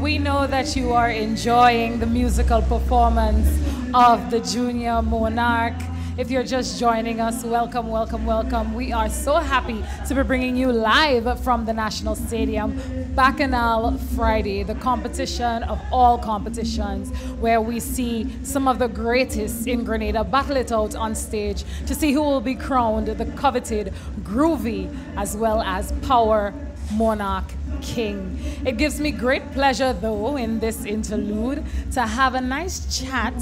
We know that you are enjoying the musical performance of the Junior Monarch. If you're just joining us, welcome, welcome, welcome. We are so happy to be bringing you live from the National Stadium, Bacchanal Friday, the competition of all competitions, where we see some of the greatest in Grenada battle it out on stage to see who will be crowned the coveted, groovy, as well as power Monarch King. It gives me great pleasure, though, in this interlude to have a nice chat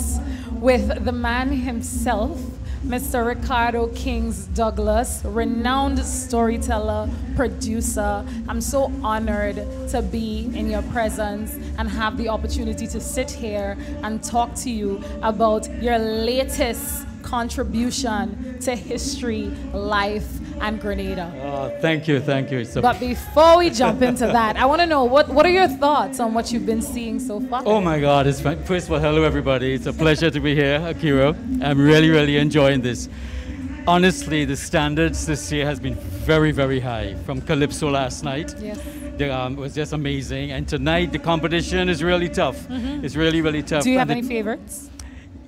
with the man himself, Mr. Ricardo Kings Douglas, renowned storyteller, producer. I'm so honored to be in your presence and have the opportunity to sit here and talk to you about your latest contribution to history, life, and Grenada. Oh, thank you, thank you. But before we jump into that, I want to know, what are your thoughts on what you've been seeing so far? Oh my God, it's fun. First of all, hello everybody. It's a pleasure to be here, Akira. I'm really, really enjoying this. Honestly, the standards this year has been very, very high. From Calypso last night. Yes. It was just amazing. And tonight, the competition is really tough. It's really, really tough. Do you have any favorites?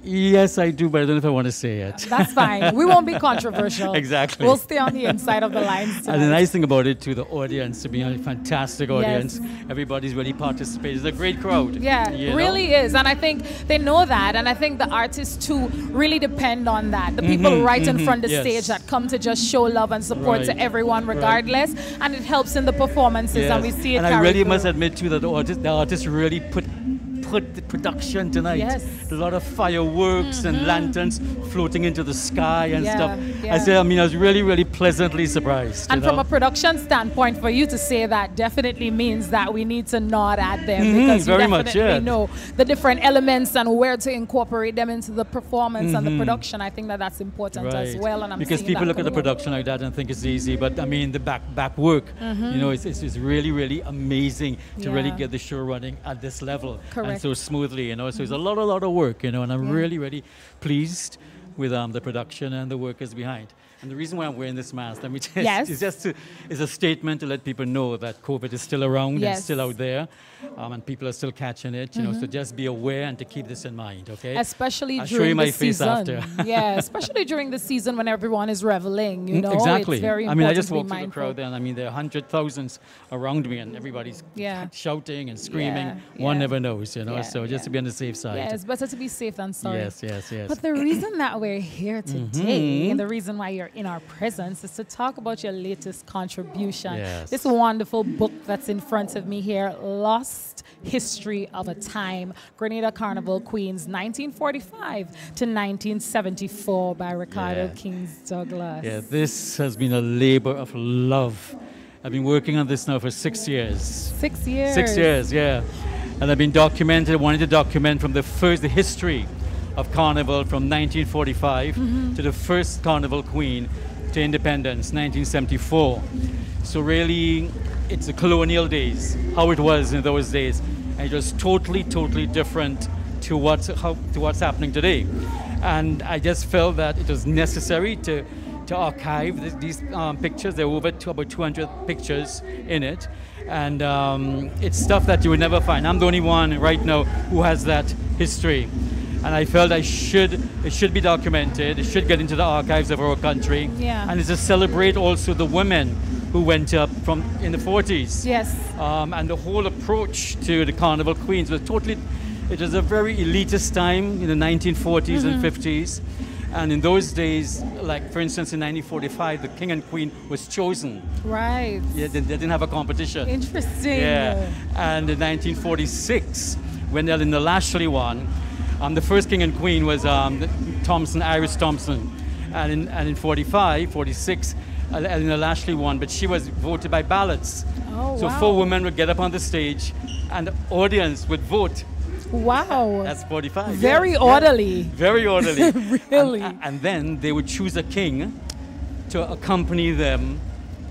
Yes, I do, but I don't know if I want to say it. That's fine. We won't be controversial. Exactly. We'll stay on the inside of the lines tonight. And the nice thing about it, to the audience, to be a fantastic audience. Yes. Everybody's really participating. It's a great crowd. Yeah, it really is. And I think they know that. And I think the artists, too, really depend on that. The people right in front of the stage that come to just show love and support to everyone regardless. And it helps in the performances, and we see it and I really must admit, too, that the artists really put the production tonight. Yes. A lot of fireworks and lanterns floating into the sky and stuff. Yeah. I was really, really pleasantly surprised. And from a production standpoint, for you to say that definitely means that we need to nod at them because you definitely know the different elements and where to incorporate them into the performance and the production. I think that that's important as well. And because people look at the production like that and think it's easy, but I mean the back work, you know, it's really, really amazing to really get the show running at this level. Correct. So smoothly, you know, so it's a lot of work, you know, and I'm really, really pleased with the production and the workers behind. And the reason why I'm wearing this mask, let me tell you, is just is a statement to let people know that COVID is still around and still out there, and people are still catching it, you know, so just be aware and to keep this in mind, okay? Especially I'll during show you my the face season. after. Yeah, especially during the season when everyone is reveling, you know? Exactly. It's very I important mean, I just to be walked through the crowd there, and I mean, there are hundred thousands around me, and everybody's shouting and screaming. One never knows, you know, so just to be on the safe side. Yeah, it's better to be safe than sorry. Yes, yes, yes. But the reason that we're here today, and the reason why you're in our presence, is to talk about your latest contribution. Yes. This wonderful book that's in front of me here, Lost History of a Time, Grenada Carnival Queens, 1945 to 1974 by Ricardo Kings Douglas. Yeah, this has been a labor of love. I've been working on this now for 6 years. 6 years? 6 years, yeah. And I've been wanting to document from the history of Carnival from 1945 to the first Carnival Queen to independence, 1974. So really, it's the colonial days, how it was in those days. And it was totally, totally different to what's happening today. And I just felt that it was necessary to archive these pictures. There were about 200 pictures in it. And it's stuff that you would never find. I'm the only one right now who has that history. And I felt it should be documented. It should get into the archives of our country. Yeah. And it's to celebrate also the women who went up in the 40s. Yes. And the whole approach to the Carnival Queens was it was a very elitist time in the 1940s and 50s. And in those days, like for instance in 1945, the King and Queen was chosen. Right. Yeah, they didn't have a competition. Interesting. Yeah. And in 1946, when Eleanor Lashley won, the first King and Queen was Iris Thompson. And in 46, Eleanor Lashley won, but she was voted by ballots. Oh, so wow. 4 women would get up on the stage and the audience would vote. Wow. That's 45. Very orderly. Very orderly. Really. And then they would choose a king to accompany them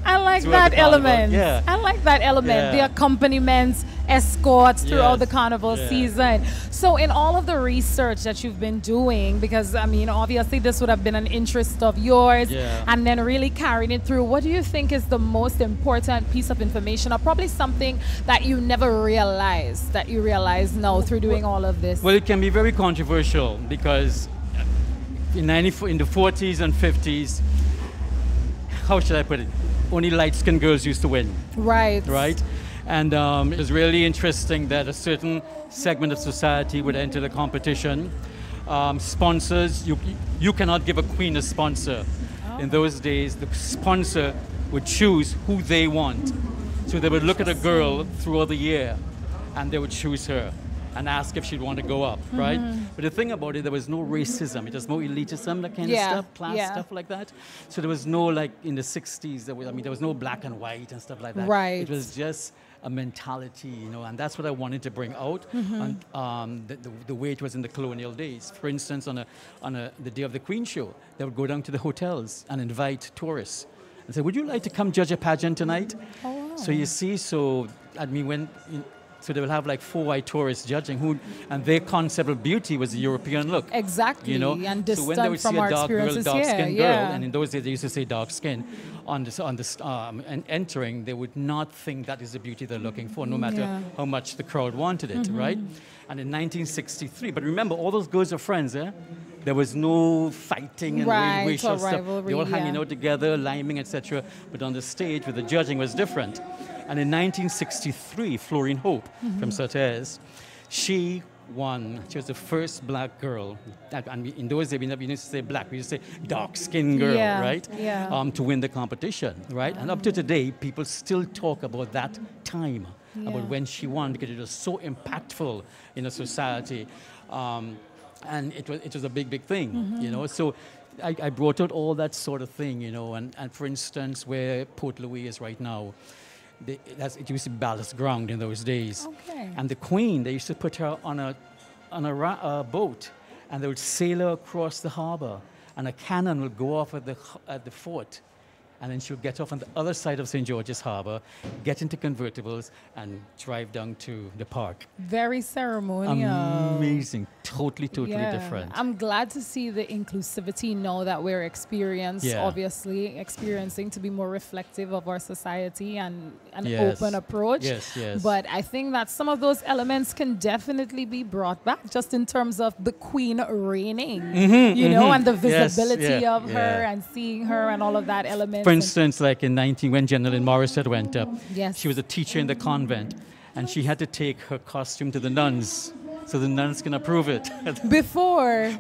I like throughout that the carnival. element. Yeah. I like that element. The Yeah. accompaniments, escorts throughout Yes. the carnival Yeah. season. So in all of the research that you've been doing, because I mean, obviously this would have been an interest of yours, Yeah. and then really carrying it through, what do you think is the most important piece of information, or probably something that you never realized that you realize now through doing all of this? Well, it can be very controversial because in the 40s and 50s, how should I put it? Only light-skinned girls used to win, Right. right? And it was really interesting that a certain segment of society would enter the competition. Sponsors, you cannot give a queen a sponsor. In those days, the sponsor would choose who they want. So they would look at a girl throughout the year and they would choose her and ask if she'd want to go up, right? But the thing about it, there was no racism. It was more elitism, that kind of stuff, class stuff like that. So there was no, like in the 60s, there was no black and white and stuff like that. Right. It was just a mentality, and that's what I wanted to bring out, and the way it was in the colonial days. For instance, on the day of the Queen show, they would go down to the hotels and invite tourists and say, "Would you like to come judge a pageant tonight?" Oh, wow. So you see, so they will have like 4 white tourists judging and their concept of beauty was the European look. Exactly, and So distant when they would from see our a experiences dark-skinned here. girl, and in those days they used to say dark skin, and entering, they would not think that is the beauty they're looking for, no matter how much the crowd wanted it, right? And in 1963, but remember, all those girls are friends, eh? There was no fighting and racial stuff. rivalry, They all hanging out together, liming, etc. But on the stage with the judging was different. And in 1963, Florine Hope from Sotes, she won. She was the first black girl. And in those days, we didn't used to say black, we used to say dark-skinned girl, right? Yeah. To win the competition, right? And up to today, people still talk about that time, about when she won, because it was so impactful in a society. And it was a big, big thing, So I brought out all that sort of thing, and for instance, where Port Louis is right now, it used to be ballast ground in those days. Okay. And the Queen, they used to put her on a boat, and they would sail her across the harbor, and a cannon would go off at the fort. And then she would get off on the other side of St. George's Harbor, get into convertibles, and drive down to the park. Very ceremonial. Amazing. Totally different. I'm glad to see the inclusivity now that we're experiencing to be more reflective of our society and an open approach. Yes. But I think that some of those elements can definitely be brought back, just in terms of the Queen reigning, and the visibility of her and seeing her and all of that element. For instance, like in when General Morissette went up, Yes. she was a teacher in the convent, and she had to take her costume to the nuns so the nuns can approve it. Before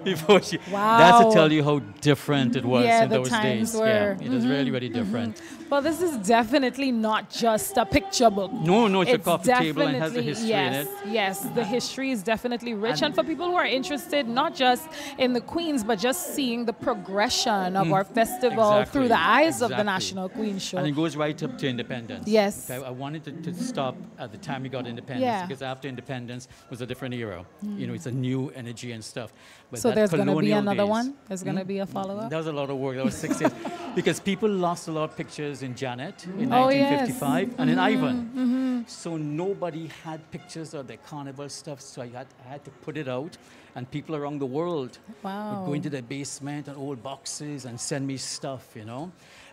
she. Wow. That's to tell you how different it was in the those times days. were. It was really, really different. Well, this is definitely not just a picture book. No, it's a coffee table and has the history in it. Yes, the history is definitely rich. And for people who are interested, not just in the Queens, but just seeing the progression of our festival through the eyes of the National Queen Show. And it goes right up to independence. Yes. Okay, I wanted to stop at the time we got independence, because after independence was a different era. It's a new energy and stuff. But So there's going to be colonial another days- one? There's going to be a follow-up? That was a lot of work. That was 6 years. Because people lost a lot of pictures in Janet in Oh, 1955 and in Ivan. So nobody had pictures of their carnival stuff. So I had to put it out. And people around the world would go into their basement and old boxes and send me stuff,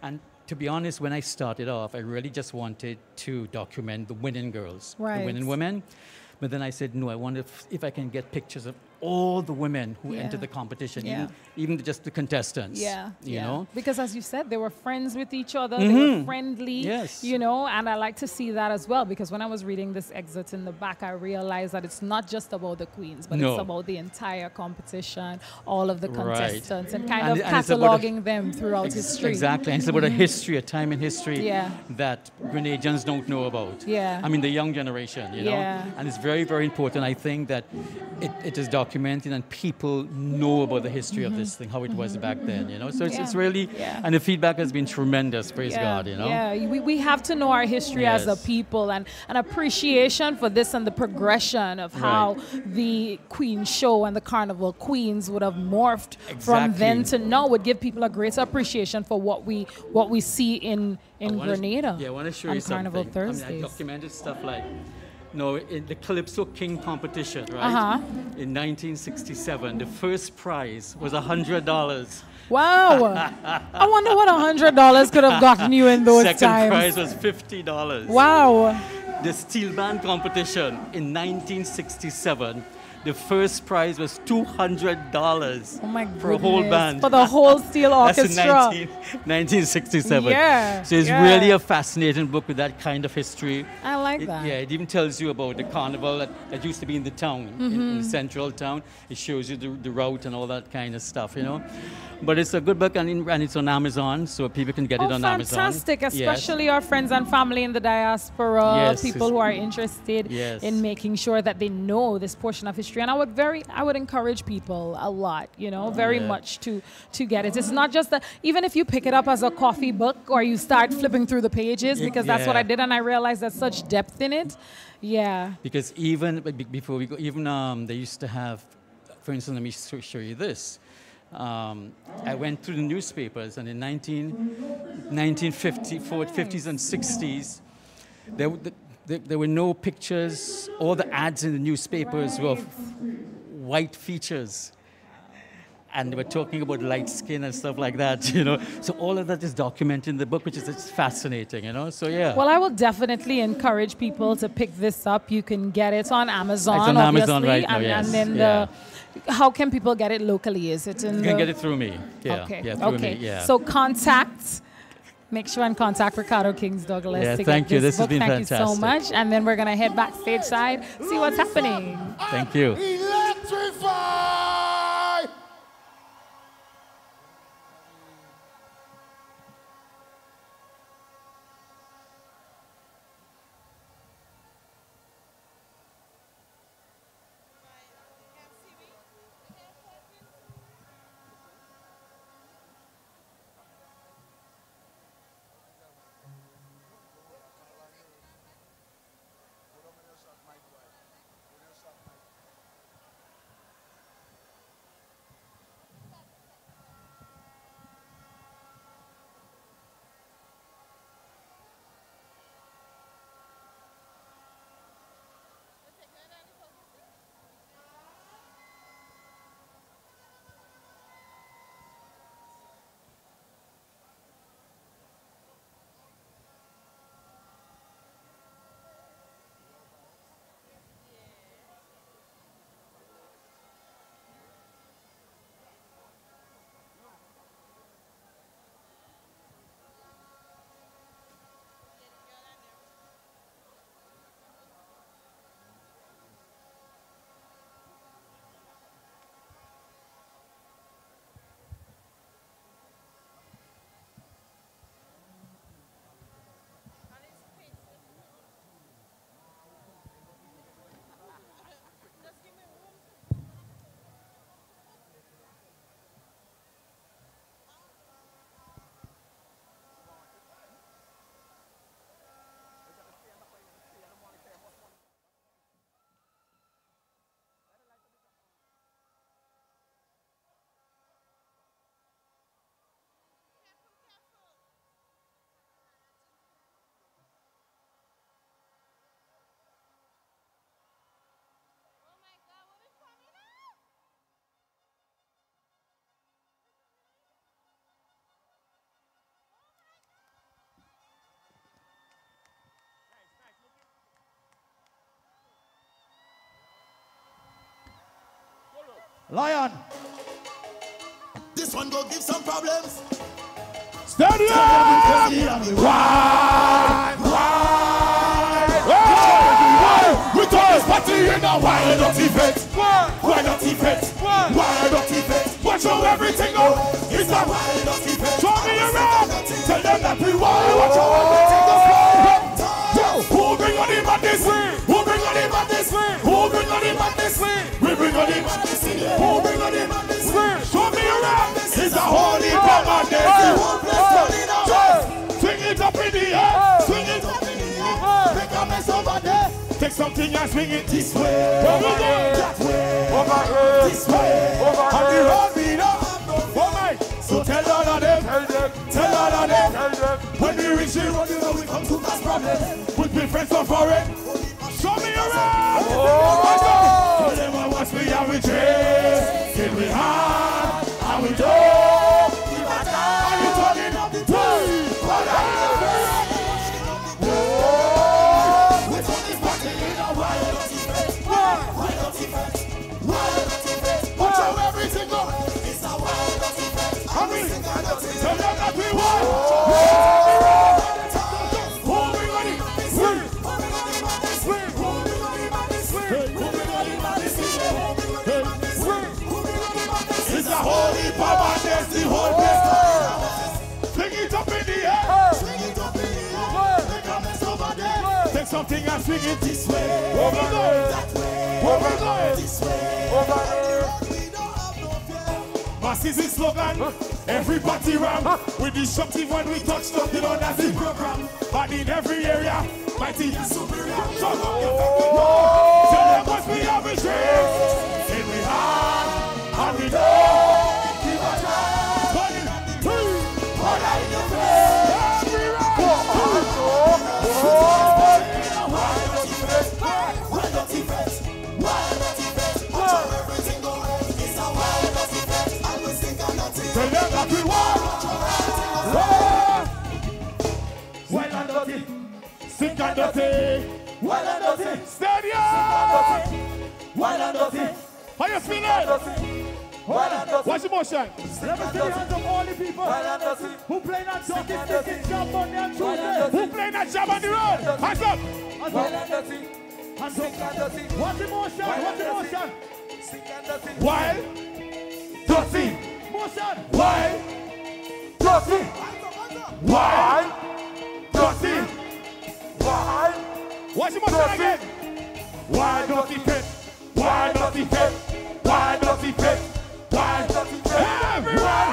And to be honest, when I started off, I really just wanted to document the winning girls, the winning women. But then I said, no, I wonder if I can get pictures of all the women who entered the competition, even just the contestants. You know? Because as you said, they were friends with each other. They were friendly. Yes. And I like to see that as well, because when I was reading this excerpt in the back, I realized that it's not just about the queens, but it's about the entire competition, all of the contestants, and kind of cataloging them throughout history. Exactly. And it's about a history, a time in history that Grenadians don't know about. Yeah. I mean, the young generation, And it's very, very important. I think that it is documented documenting and people know about the history of this thing, how it was back then, you know. So it's really, and the feedback has been tremendous, praise God, you know. Yeah, we have to know our history as a people, and an appreciation for this and the progression of how the Queen show and the Carnival Queens would have morphed from then to now would give people a greater appreciation for what we see in Grenada. I want to show you Carnival something. Thursdays. I documented stuff like, in the Calypso King competition, right? In 1967, the first prize was $100. Wow! I wonder what $100 could have gotten you in those times. Second prize was $50. Wow! The steel band competition in 1967. The first prize was $200 for a whole band. For the whole steel orchestra. That's in 1967. Yeah. So it's really a fascinating book with that kind of history. I like that. Yeah, it even tells you about the carnival that used to be in the town, in the central town. It shows you the route and all that kind of stuff, you know. But it's a good book, and it's on Amazon, so people can get it on Amazon. Fantastic, especially our friends and family in the diaspora, people who are interested in making sure that they know this portion of history. And I would encourage people a lot, you know, very much to get it. It's not just that, even if you pick it up as a coffee book or you start flipping through the pages, because that's what I did, and I realized there's such depth in it. Yeah. Because even before we go, even they used to have, for instance, let me show you this. I went through the newspapers, and in 1950s and 60s, there were no pictures. All the ads in the newspapers were of white features. And they were talking about light skin and stuff like that, you know. So all of that is documented in the book, which is fascinating, you know. So yeah. Well, I will definitely encourage people to pick this up. You can get it on Amazon, it's on obviously. Amazon right now, and then how can people get it locally? Is it in? You can get it through me. Yeah. Okay. Yeah, through me. Yeah. So make sure and contact Ricardo Kings Douglas. Yeah, to thank get you. This This has book. been Thank fantastic. you so much. And then we're gonna head backstage side, see what's happening. Thank you. Electrify! Lion. This one go give some problems. Steady up! Why? We turn this party in a wild not event. Why not event? Why not event? Watch how everything goes. It's a wild not event. Show me around. Tell them that we wild. Watch how everything goes. Who bring on him at this way? Who bring on him at this way? Who bring on him at this way? We bring on him at this way. something and swing it this way. Over here, that way. Over here, this way. Over here. And the road we don't have no fear. Oh my. So tell all of them. Tell all of them. When we reach the road, you know we come to cause problems. With my friends from foreign. Show me around. Tell them I watch me and we dress. Till we hard. And we do. And we talking of the time. Tell them that we want. It's a holy power, there's the whole place. Swing it up in the air. Swing it up in the air. Take something and swing it this way. Over there. That way. Over there. This way. Over there. Masses is slogan. Everybody ram with disruptive when we touch stuff, you know that's the program. But in every area, mighty and superior. Shut up, tell them what we have a dream. And we have, and we don't. Keep on running, put out in your face. Every round. Why not defense? Why not defense? Watch how everything goes. It's a wild not defense. I will sing and not defense. Tell them that we want. Well and dirty, sing and dirty. Well and dirty, stadium. Well and dirty. How you feeling? Well and dirty. What's the motion? Let me see the hands of all the people who play that jockey sticking job on their Tuesday. Who play that job on the road? Hands up. Well and dirty. Hands up. What's the motion? What's the motion? Wild, dirty. Motion. Wild, dirty. Wild, dirty. Wild. What's the motion again? Wild, dirty pit. Wild, dirty pit. Wild, dirty pit. Wild, dirty pit. Everyone.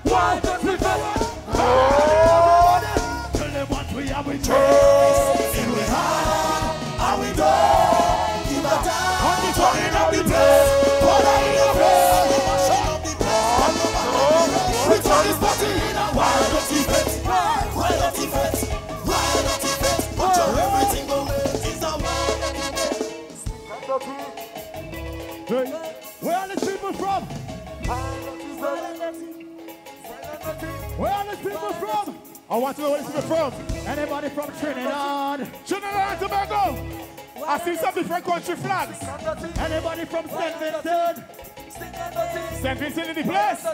Wild, dirty pit. Tell them what we have with trace. And we have, and we don't. Give a time. On the turning of the place. Put out in your face. We turn this party in a wild, dirty pit. Wild, dirty pit. Wild, dirty pit. Watch how everything goes. It's a wild, dirty pit. Hey, where are the people from? Where are the people from? I want to know where the people from. Anybody from Trinidad? Trinidad and Tobago. I see some different country flags. Anybody from St. Vincent? St. Vincent in the place.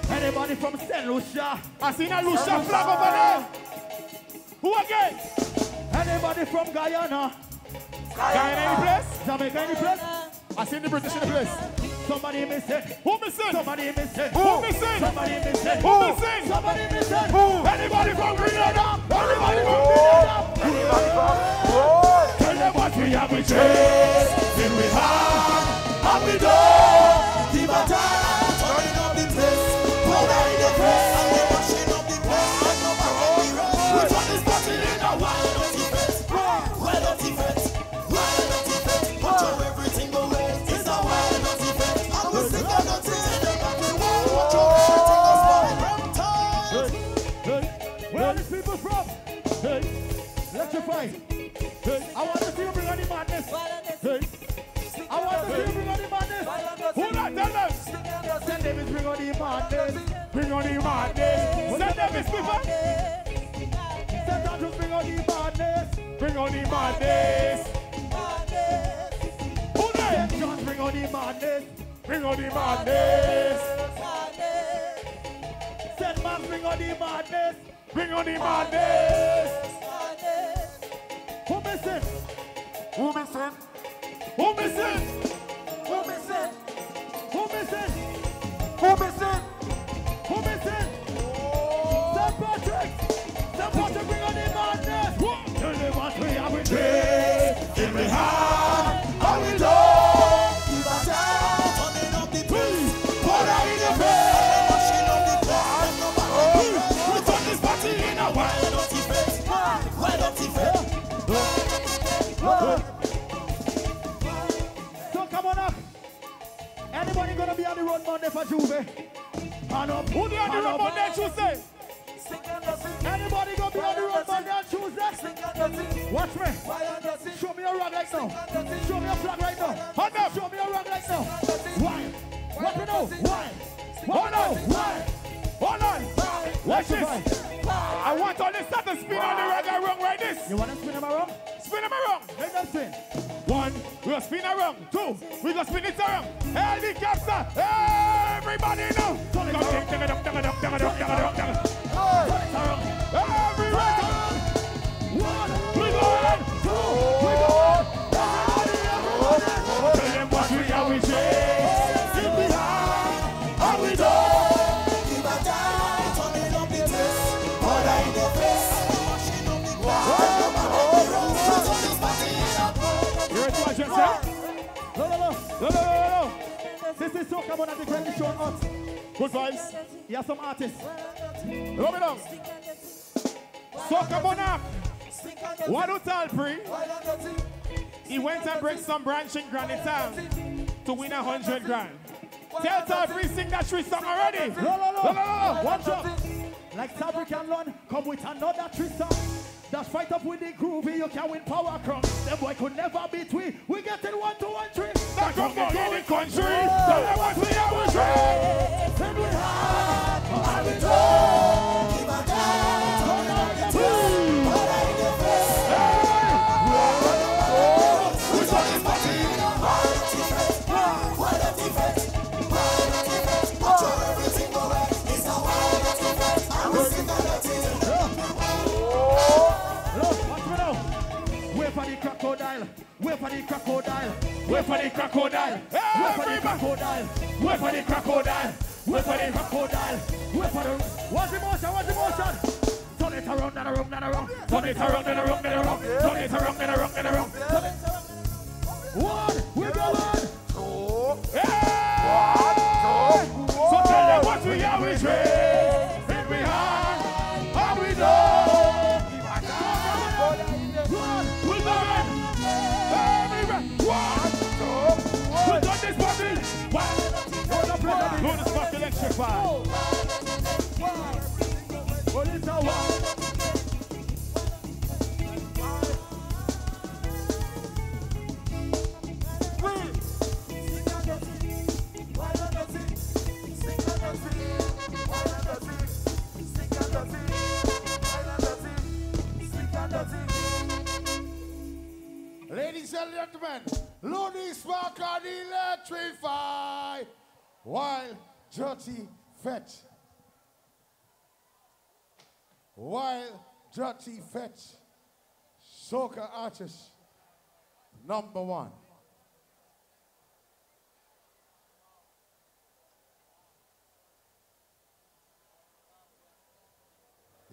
Anybody from St. Lucia? I see a Lucia flag over there. Who again? Anybody from Guyana? Guyana any place? Jamaica any place? I see the British in the place. Somebody missing. Who missing? Somebody missing. Who missing? Somebody missing. Who missing? Somebody missing. Who? Anybody from Grenada? Anybody from Grenada? Anybody from? Tell them what we have with trace. Then we have, and we don't. Keep a time. Turning up the place. Put out in the place. And we're washing up the place. And no matter we run. We turn this party in a wild dirty face. Wild dirty face. Wild dirty face. Watch how everything goes. It's a wild dirty face. And we sing and dirty. Watch how everything goes. Hey, where are these people from? Hey, electrify. Hey, I want to see you bring on the madness. Hey, I want to see you bring on the madness. Who not tell them? Send them is bring on the madness. Bring on the madness. Send them is people. Send them to bring on the madness. Bring on the madness. Who there? Just bring on the madness. Bring on the madness. Send man bring on the madness. Bring on the madness. Who missing? Who missing? Who missing? Who missing? Who missing? Who missing? Who missing? St. Patrick! St. Patrick, bring on the madness! Tell them what we have with trace. In we have, and we don't. Give a time. Turning up the place. Put out in the face. Washing up the place. We turn this party in a wild dirty face. Wild dirty face. Soca Monarch. Anybody gonna be on the road Monday for Juve? Who be on the road Monday and Tuesday? Anybody gonna be on the road Monday and Tuesday? Watch me. Show me a rag like now. Show me a flag right now. Hold up. Show me a rag like now. Why? What we know? Why? Hold on. Why? Hold on. Watch this. I want all this stuff to spin on the rag and run like this. You want to spin them around? Spin them around. Make them spin. 1, we'll spin around. 2, we go spin it around. Helicopter. Everybody know. Everywhere. 1, we go on. 2, we go on. Tell them what we are, we chase. In behind, how we do. Give a time, turning up the twist. Order in the face. You ready to watch yourself? No. This is Soca Monarch, the greatest show on earth. Good vibes. You have some artists. Rub it up. Soca Monarch. What do tell Pri? He went and break some branch in Grenada town to win 100 grand. Tell Talbury sing that tree song already. No. Watch out. Like Talbury can learn, come with another tree song. That's fight up with the groovy, you can win power crowd. Them boy could never beat we. We get in 1 to 1 3. That come go in the country. Tell them what we have we trade. Send we hard, how we do. Give a dance, turn on the twist. Order in the face. We talk this party. Wild at defense. Watch out everything go right. It's a wild at defense. And we sing on the team. Wait for the crocodile. Wait for the crocodile. Wait for the crocodile. Wait for the crocodile. Wait for the crocodile. Wait for the crocodile. Wait for the. What's the motion? What's the motion? Turn it around and around and around. Turn it around and around and around. Turn it around and around and around. 1, we go on. 2. Yeah. 1, 2. So tell them what we are, we trade. And we are. How we know. Electrify. What is our ladies and gentlemen, Looney Spark and Electrify. Wild, dirty, fetch. Wild, dirty, fetch. Soca artist #1.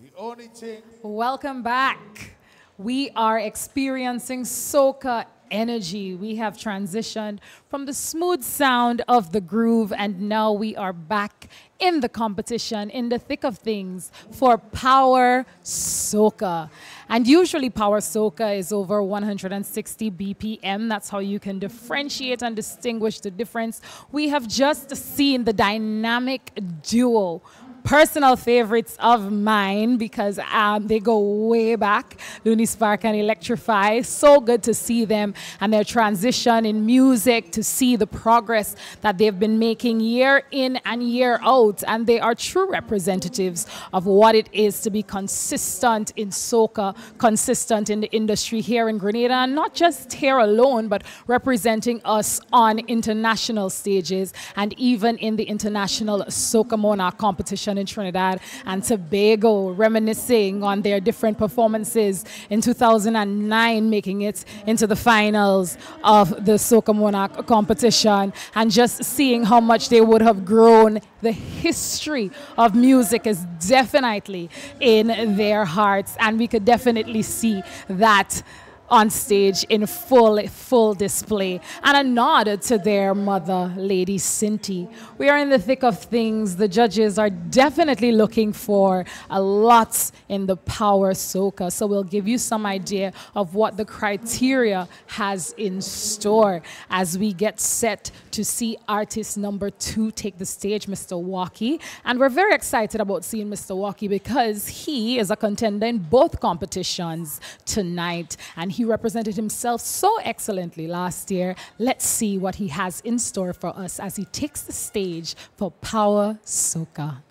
The only thing. Welcome back. We are experiencing soca energy. We have transitioned from the smooth sound of the groove, and now we are back in the competition, in the thick of things for Power Soca. And usually Power Soca is over 160 BPM. That's how you can differentiate and distinguish the difference. We have just seen the dynamic duo, personal favorites of mine, because they go way back, Looney Spark and Electrify. So good to see them and their transition in music, to see the progress that they've been making year in and year out. And they are true representatives of what it is to be consistent in soca, consistent in the industry here in Grenada, and not just here alone, but representing us on international stages and even in the international Soca Monarch competition in Trinidad and Tobago, reminiscing on their different performances in 2009, making it into the finals of the Soca Monarch competition, and just seeing how much they would have grown. The history of music is definitely in their hearts, and we could definitely see that on stage in full display, and a nod to their mother, Lady Cinti. We are in the thick of things. The judges are definitely looking for a lot in the Power Soca, so we'll give you some idea of what the criteria has in store as we get set to see artist number 2 take the stage, Mr. Walkie. And we're very excited about seeing Mr. Walkie because he is a contender in both competitions tonight, and he represented himself so excellently last year. Let's see what he has in store for us as he takes the stage for Power Soca.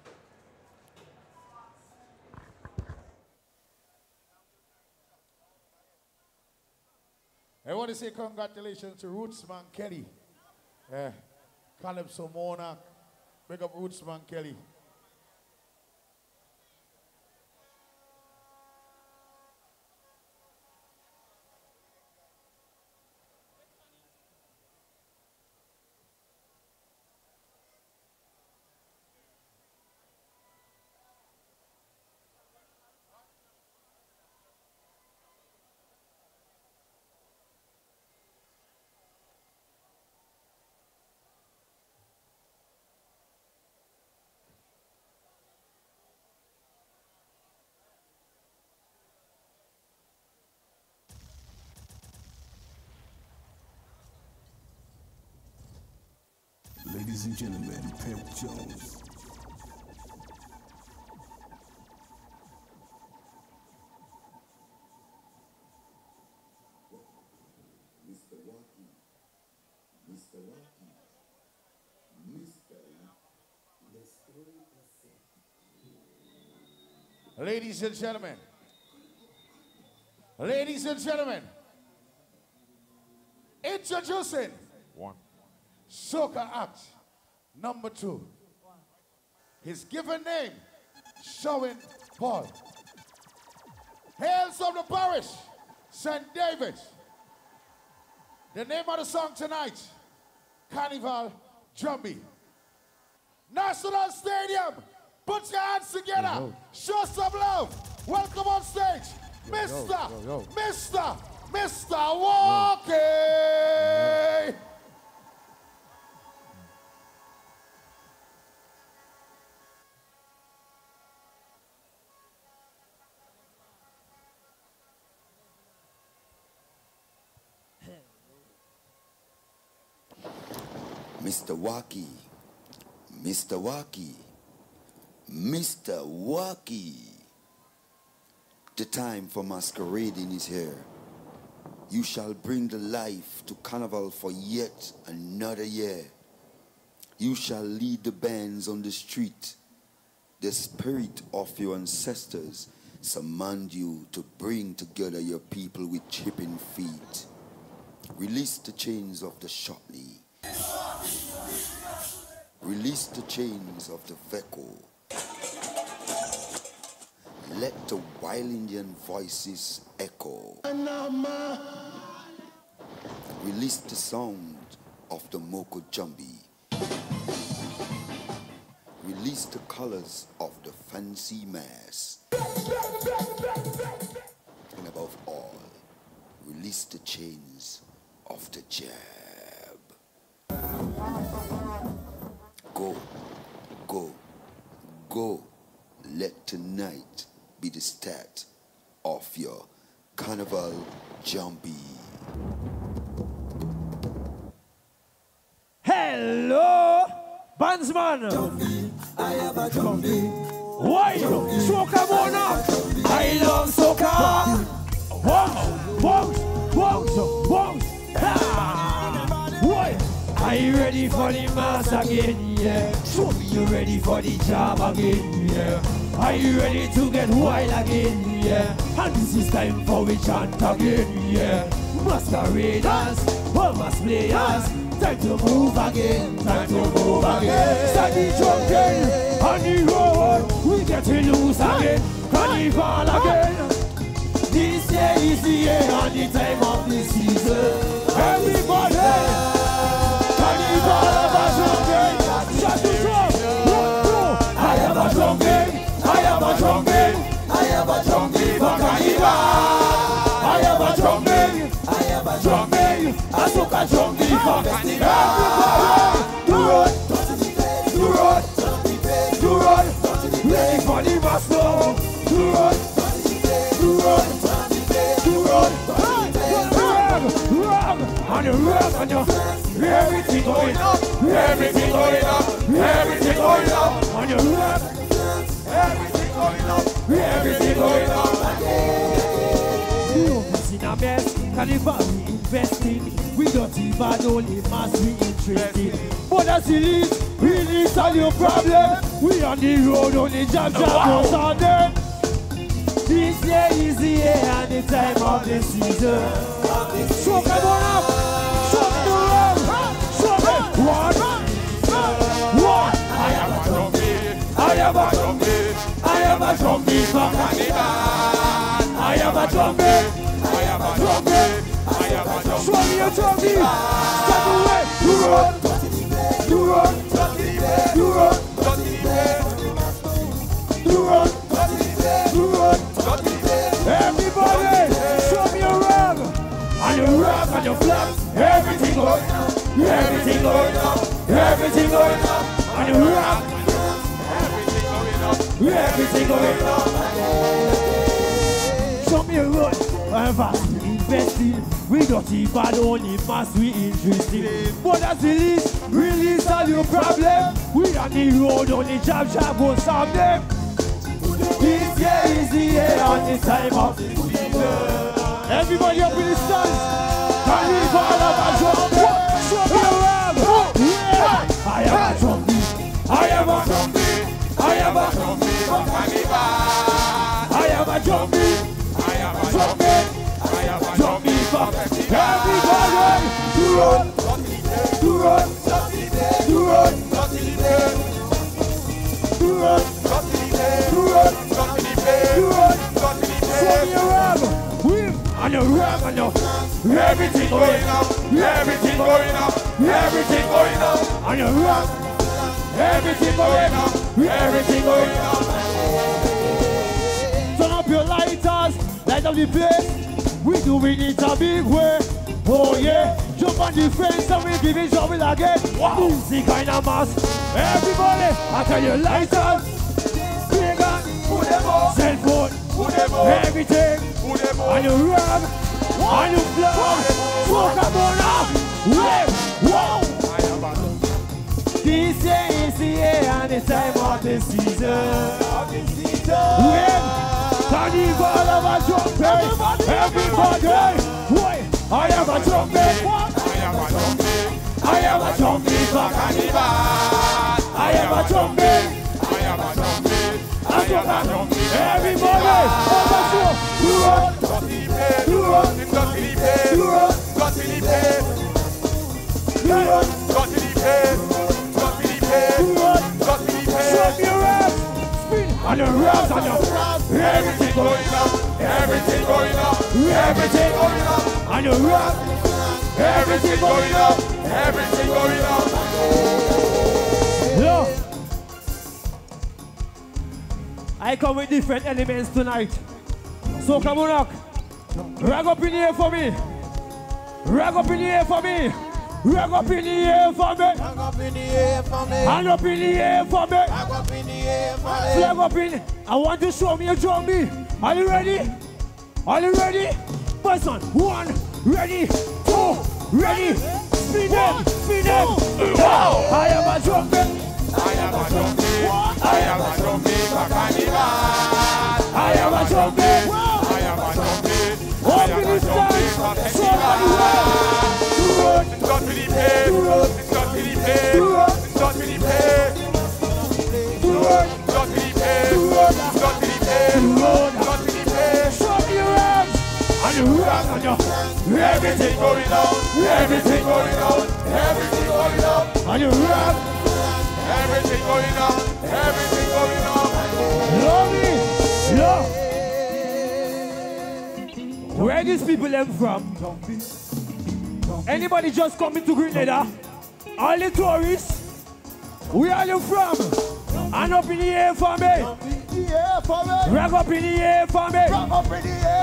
I want to say congratulations to Rootsman Kelly. Calypso Monarch. Big up Rootsman Kelly. Ladies and gentlemen, Pimp Jones. Mr. Walkie, Mr. Walkie, Mr. Ladies and gentlemen, ladies and gentlemen, introducing Soca Act number 2. His given name, Showing Paul. Hails of the parish, St. David. The name of the song tonight, Carnival Jumbie. National Stadium, put your hands together, show some love. Welcome on stage, Mr. Walkie. Mr. Walkie, Mr. Walkie, Mr. Walkie. The time for masquerading is here. You shall bring the life to Carnival for yet another year. You shall lead the bands on the street. The spirit of your ancestors summoned you to bring together your people with chipping feet. Release the chains of the Shotley. Release the chains of the Veco. Let the wild Indian voices echo. Release the sound of the Moko Jumbie. Release the colors of the fancy mass. And above all, release the chains of the jab. Go, go, go. Let tonight be the start of your Carnival Jumbie. Hello, bandsman. Jumbie, I have a jumbie. Why? Soca Monarch. I love Soca. Bounce, bounce, bounce, bounce. Ha! Why? Are you ready for the mass again? Yeah. Show me you ready for the job again. Yeah. Are you ready to get wild again? Yeah. And this is time for we chant again. Yeah. Masqueraders, mass players. Time to move again. Time to move again. Start the jumping on the road. We getting loose again. Carnival again. This year is the year and the time of the season. Everybody, Carnival have a jumping. Shut the drum. I have a jumping. I have a jumping. I have a jumping for Carnival. I have a jumping. beat. I have a drum beat. A soca drum beat for everybody. To run, to run, ready for the mass now. To run, run, on your run, on your everything going up, everything going up, everything going up, on your run, everything going up, everything going up. In a mess, Carnival we investing. We don't even only mass we interested. But as it is, release all your problem. We on the road, only jab goes on them. This year is the year and the time of the season. So come on up, show me the road, show me one. I have a drum beat, I have a drum beat, I have a drum beat for Carnival. I have a drum beat. I have a drum beat. I have a drum beat. Show me a drum beat. Step away. You run. You run. You run. You run. You run. Everybody, show me a rag. And your rag and your flaps. Everything going up. Everything going up. Everything going up. And your rag. Everything going up. Everything going up. Show me a run. Whenever we investing, we don't even only mass we interested. But as release all your problems. We on the road, only jab go solve them. This year is the year on the time of the season. Everybody up in the stands. Can we call up a drum beat? Show me around. I have a drum beat. I have a drum beat. I have a drum beat for Carnival. I have a drum beat. I have a drum beat. I have a drum beat for everybody. To run, to run, to run, to run, to run, to run. Show me a rap. And a rap and a everything going up, everything going up, everything going up. And a rap, everything going up, everything going up. Turn up your lighters, light up the place. We doing it a big way. Oh yeah, jump on the fence and we give it trouble again. Wow, easy kind of mass. Everybody, I tell you lighters, big gun, cell phone, everything. And you rap, and you flag, Soca Monarch. Wow. This year is the year and the time of the season. Carnival of a trumpet, everybody. I have a trumpet. I have a trumpet. I have a trumpet for Carnival. I have a trumpet. I have a trumpet. I have a trumpet. Everybody, over to run, to run, to run, show me your rap, spin on your raps on your everything going up, everything going up, everything going up on your rap, everything going up, everything going up. Yo, I come with different elements tonight. Soca Monarch, rag up in the air for me. Rag up in the air for me. Rag up in the air for me. Rag up in the air for me. Hand up in the air for me. Rag up in the air for me. Flag up in. I want to show me a drum beat. Are you ready? Are you ready? First one. One. Ready. Two. Ready. Spin them. Spin them. Wow. I have a drum beat. I have a drum beat. I have a drum beat for Carnival. I have a drum beat. I have a drum beat. Open the stand. Somebody well. It's got to be paid. It's got to be paid. It's got to be paid. It's got to be paid. It's got to be paid. It's got to be paid. Show me your hands. And your hands on your everything going on. Everything going on. Everything going on. And your hands. Everything going on. Everything going on. Love me. Love. Where these people them from? Anybody just coming to Grenada? All the tourists? Where are you from? Hand up in the air for me. Rag up in the air for me. Rag up in the air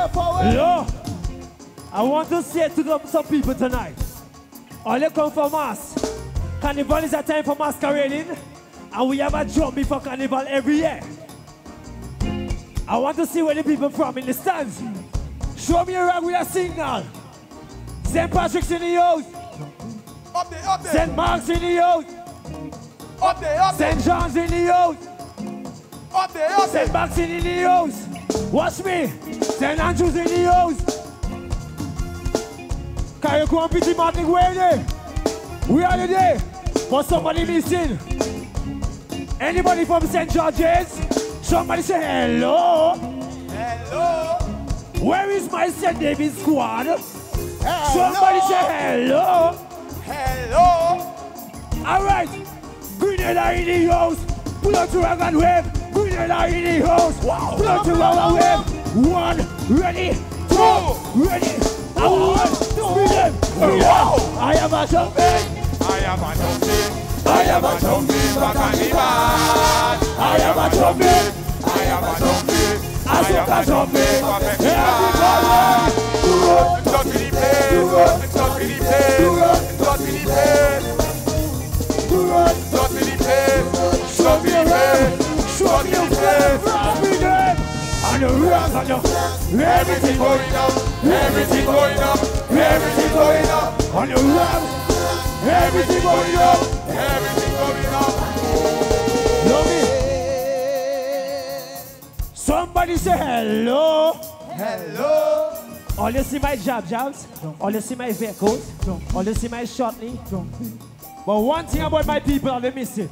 for me. Yo. I want to say to some people tonight, all you come for mass. Carnival is a time for masquerading, and we have a drum before Carnival every year. I want to see where the people from in the stands. Show me a rag with a signal. St. Patrick's in the house. Up there, up there. St. Mark's in the house. Up there, up there. St. John's in the house. Up there, up there. St. Maxine in the house. Watch me. St. Andrews in the house. Can you go on Pity Martin where there? We are there. But somebody missing. Anybody from St. George's? Somebody say hello. Hello. Where is my St. David squad? Hello. Somebody say hello. Hello. All right. Grenada in the house. Pull out to rag and wave. Grenada in the house. Wow. Pull out to rag and wave. One, ready, two, ready. I want freedom. Wow. I am a jumping. I am a jumping. I am a jumping for carnival. I am a jumping. I am a jumping. I am a jumping for festival. It's not really paid. It's not really paid. It's not really paid. It's not really paid. It's not really paid. It's not really paid. On the rocks, on the Everything going up. Everything going up. Everything going up. on the rocks. Everything going up. Everything going up. Love me. Somebody say hello. Hello. All you see my jabs. All you see my vehicles. All you see my shortly. But one thing about my people are they missing.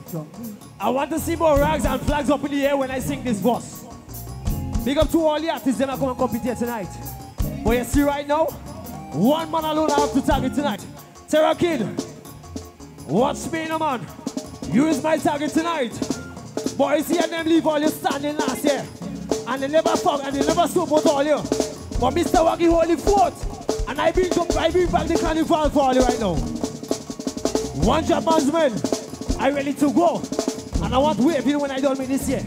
I want to see more rags and flags up in the air when I sing this verse. Big up to all the artists that are going to compete here tonight. But you see right now, one man alone I have to target tonight. Terra Kid, watch me no man. You is my target tonight. Boys here them leave all you standing last year. And they never fuck and they never support all you. But Mr. Waggy hold the fort. And I bring back the carnival for all you right now. One job man's men, I ready to go. And I want to wave you when I done with this year.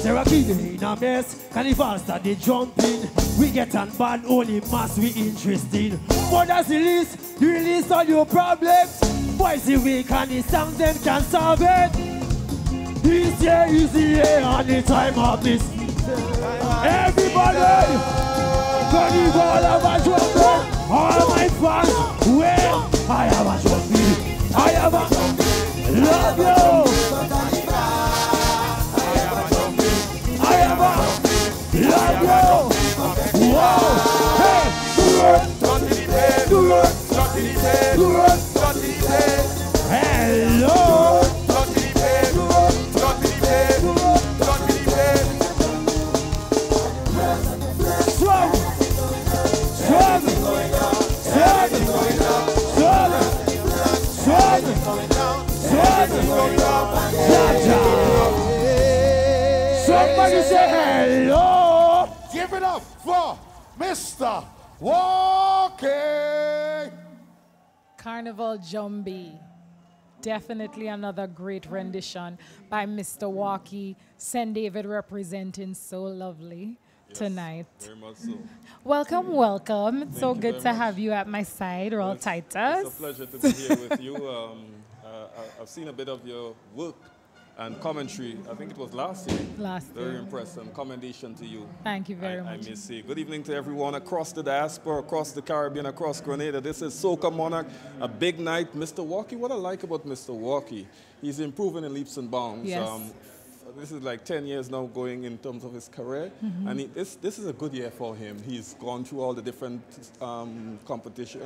Terra Kid in a mess, carnival start they jumping. We get on bad, only mass we interesting. But that's the least, you release all your problems. Boys the week and the songs them can solve it. This year is the year and the time of this. Everybody, carnival have a jumping. All my fans, well, I have a jumping. I have a love you. Love you! Wow! Hey! Hello! Strong! Strong! Somebody say hello! Give it up for Mr. Walking. Carnival Jumbie. Definitely another great rendition by Mr. Walkie. St. David representing so lovely tonight. Very much so. Welcome, welcome. It's so you good very to much. have you at my side, Roll Titus. It's a pleasure to be here with you. I've seen a bit of your work and commentary. I think it was last year. Last Very year. impressed and commendation to you. Thank you very I much. may say good evening to everyone across the diaspora, across the Caribbean, across Grenada. This is Soca Monarch, a big night. Mr. Walkie, what I like about Mr. Walkie, he's improving in leaps and bounds. Yes. This is like 10 years now going in terms of his career. And this is a good year for him. He's gone through all the different competition,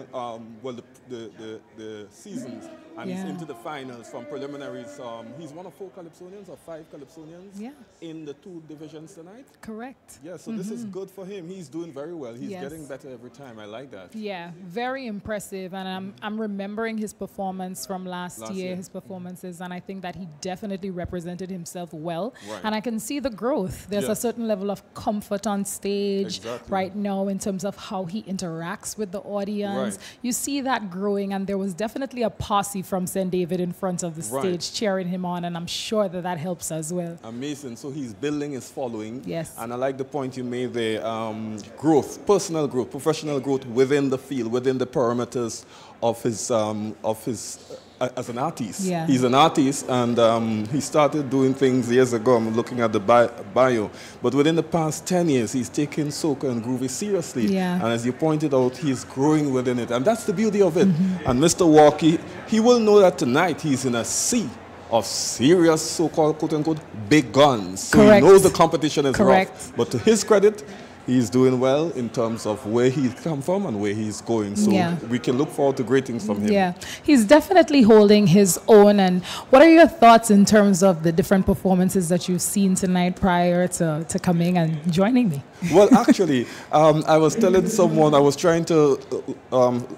the seasons. And he's Yeah. into the finals from preliminaries. He's one of 4 Calypsonians or 5 Calypsonians Yeah. in the 2 divisions tonight. Correct. Yeah, so this is good for him. He's doing very well. He's Yes. getting better every time. I like that. Yeah, very impressive. And I'm remembering his performance from last year, year. his performances, and I think that he definitely represented himself well well. Right. And I can see the growth. There's a certain level of comfort on stage right now in terms of how he interacts with the audience. Right. You see that growing, and there was definitely a posse from St. David in front of the stage cheering him on, and I'm sure that that helps as well. Amazing. So he's building his following. Yes. And I like the point you made there, growth, personal growth, professional growth within the field, within the parameters of his as an artist. Yeah. He's an artist, and he started doing things years ago. I'm looking at the bio. But within the past 10 years, he's taken soca and groovy seriously. Yeah. And as you pointed out, he's growing within it. And that's the beauty of it. And Mr. Walkie, he will know that tonight he's in a sea of serious so-called, quote-unquote, big guns. So he knows the competition is rough. But to his credit, he's doing well in terms of where he's come from and where he's going. So we can look forward to great things from him. Yeah, he's definitely holding his own. And what are your thoughts in terms of the different performances that you've seen tonight prior to coming and joining me? Well, actually, I was telling someone, I was trying to,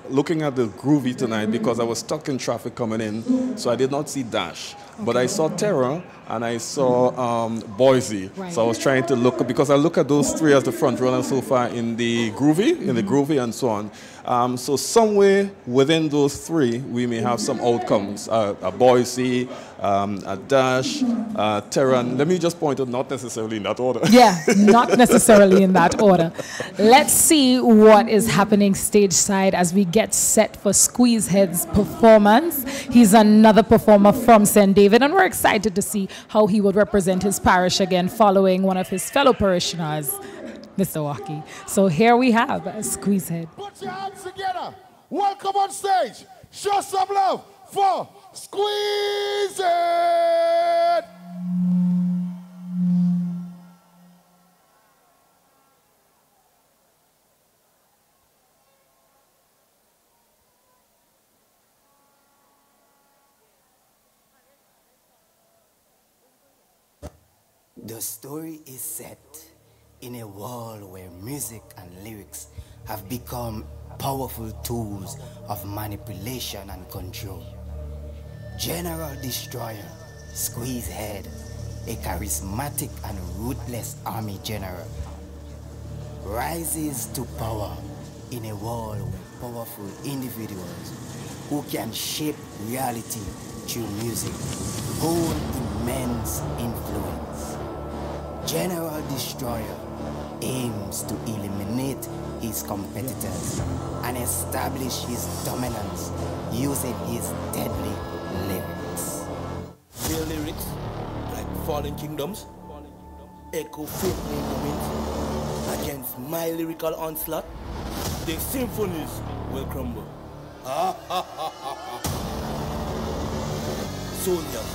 looking at the groovy tonight because I was stuck in traffic coming in, so I did not see Dash. But I saw Terra and I saw Boise. Right. So I was trying to look, because I look at those three as the front runners so far in the groovy, and so on. So somewhere within those three, we may have some outcomes. A Boise, a Dash, Terra. Let me just point out, not necessarily in that order. Yeah, not necessarily in that order. Let's see what is happening stage side as we get set for Squeezehead's performance. He's another performer from St. David, and we're excited to see how he would represent his parish again following one of his fellow parishioners, Mr. Walkie. So here we have Squeezehead. Put your hands together. Welcome on stage. Show some love for Squeezehead. The story is set in a world where music and lyrics have become powerful tools of manipulation and control. General Destroyer, Squeezehead, a charismatic and ruthless army general, rises to power in a world with powerful individuals who can shape reality through music, hold immense influence. General Destroyer aims to eliminate his competitors and establish his dominance using his deadly lyrics. Their lyrics, like Fallen Kingdoms, echo faintly in the wind. Against my lyrical onslaught, the symphonies will crumble. Soldiers,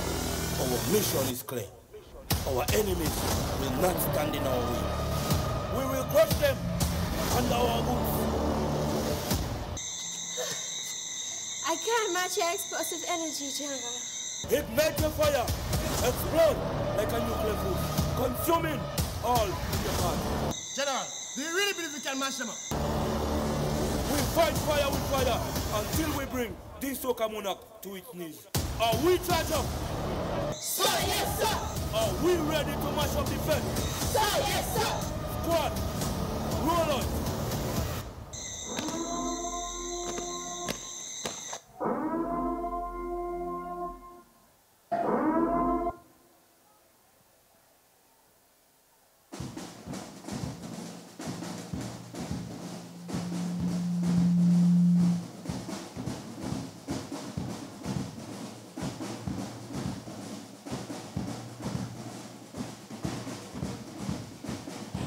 our mission is clear. Our enemies will not stand in our way. We will crush them under our boots. I can't match your explosive energy, General. Ignite your fire. Explode like a nuclear fuse, consuming all in your heart. General, do you really believe we can mash them up? We fight fire with fire until we bring this Soca Monarch to its knees. Are we charged up? Sir, yes, sir. Are we ready to mash up the fence? Sir, yes, sir. Squad, roll on.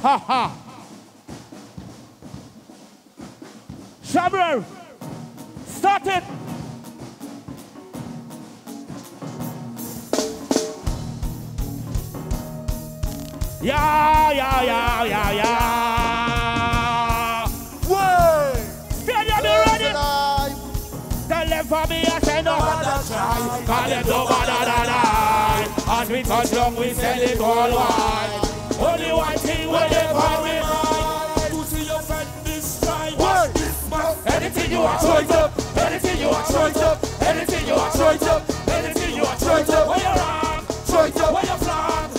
Ha ha! Shabber! Start it! Yeah! Whoa! Stadium, you ready? Tell them for me, I say no other try. Call them no other die. As we touch down, we sell it all wide. Only one thing will never remind. To see your friend this time. What? This man. Anything you want, throw it up. Anything you want, throw it up. Anything you want, throw it up. Anything you want, throw it up. Where you run? Throw it up. Where you flag?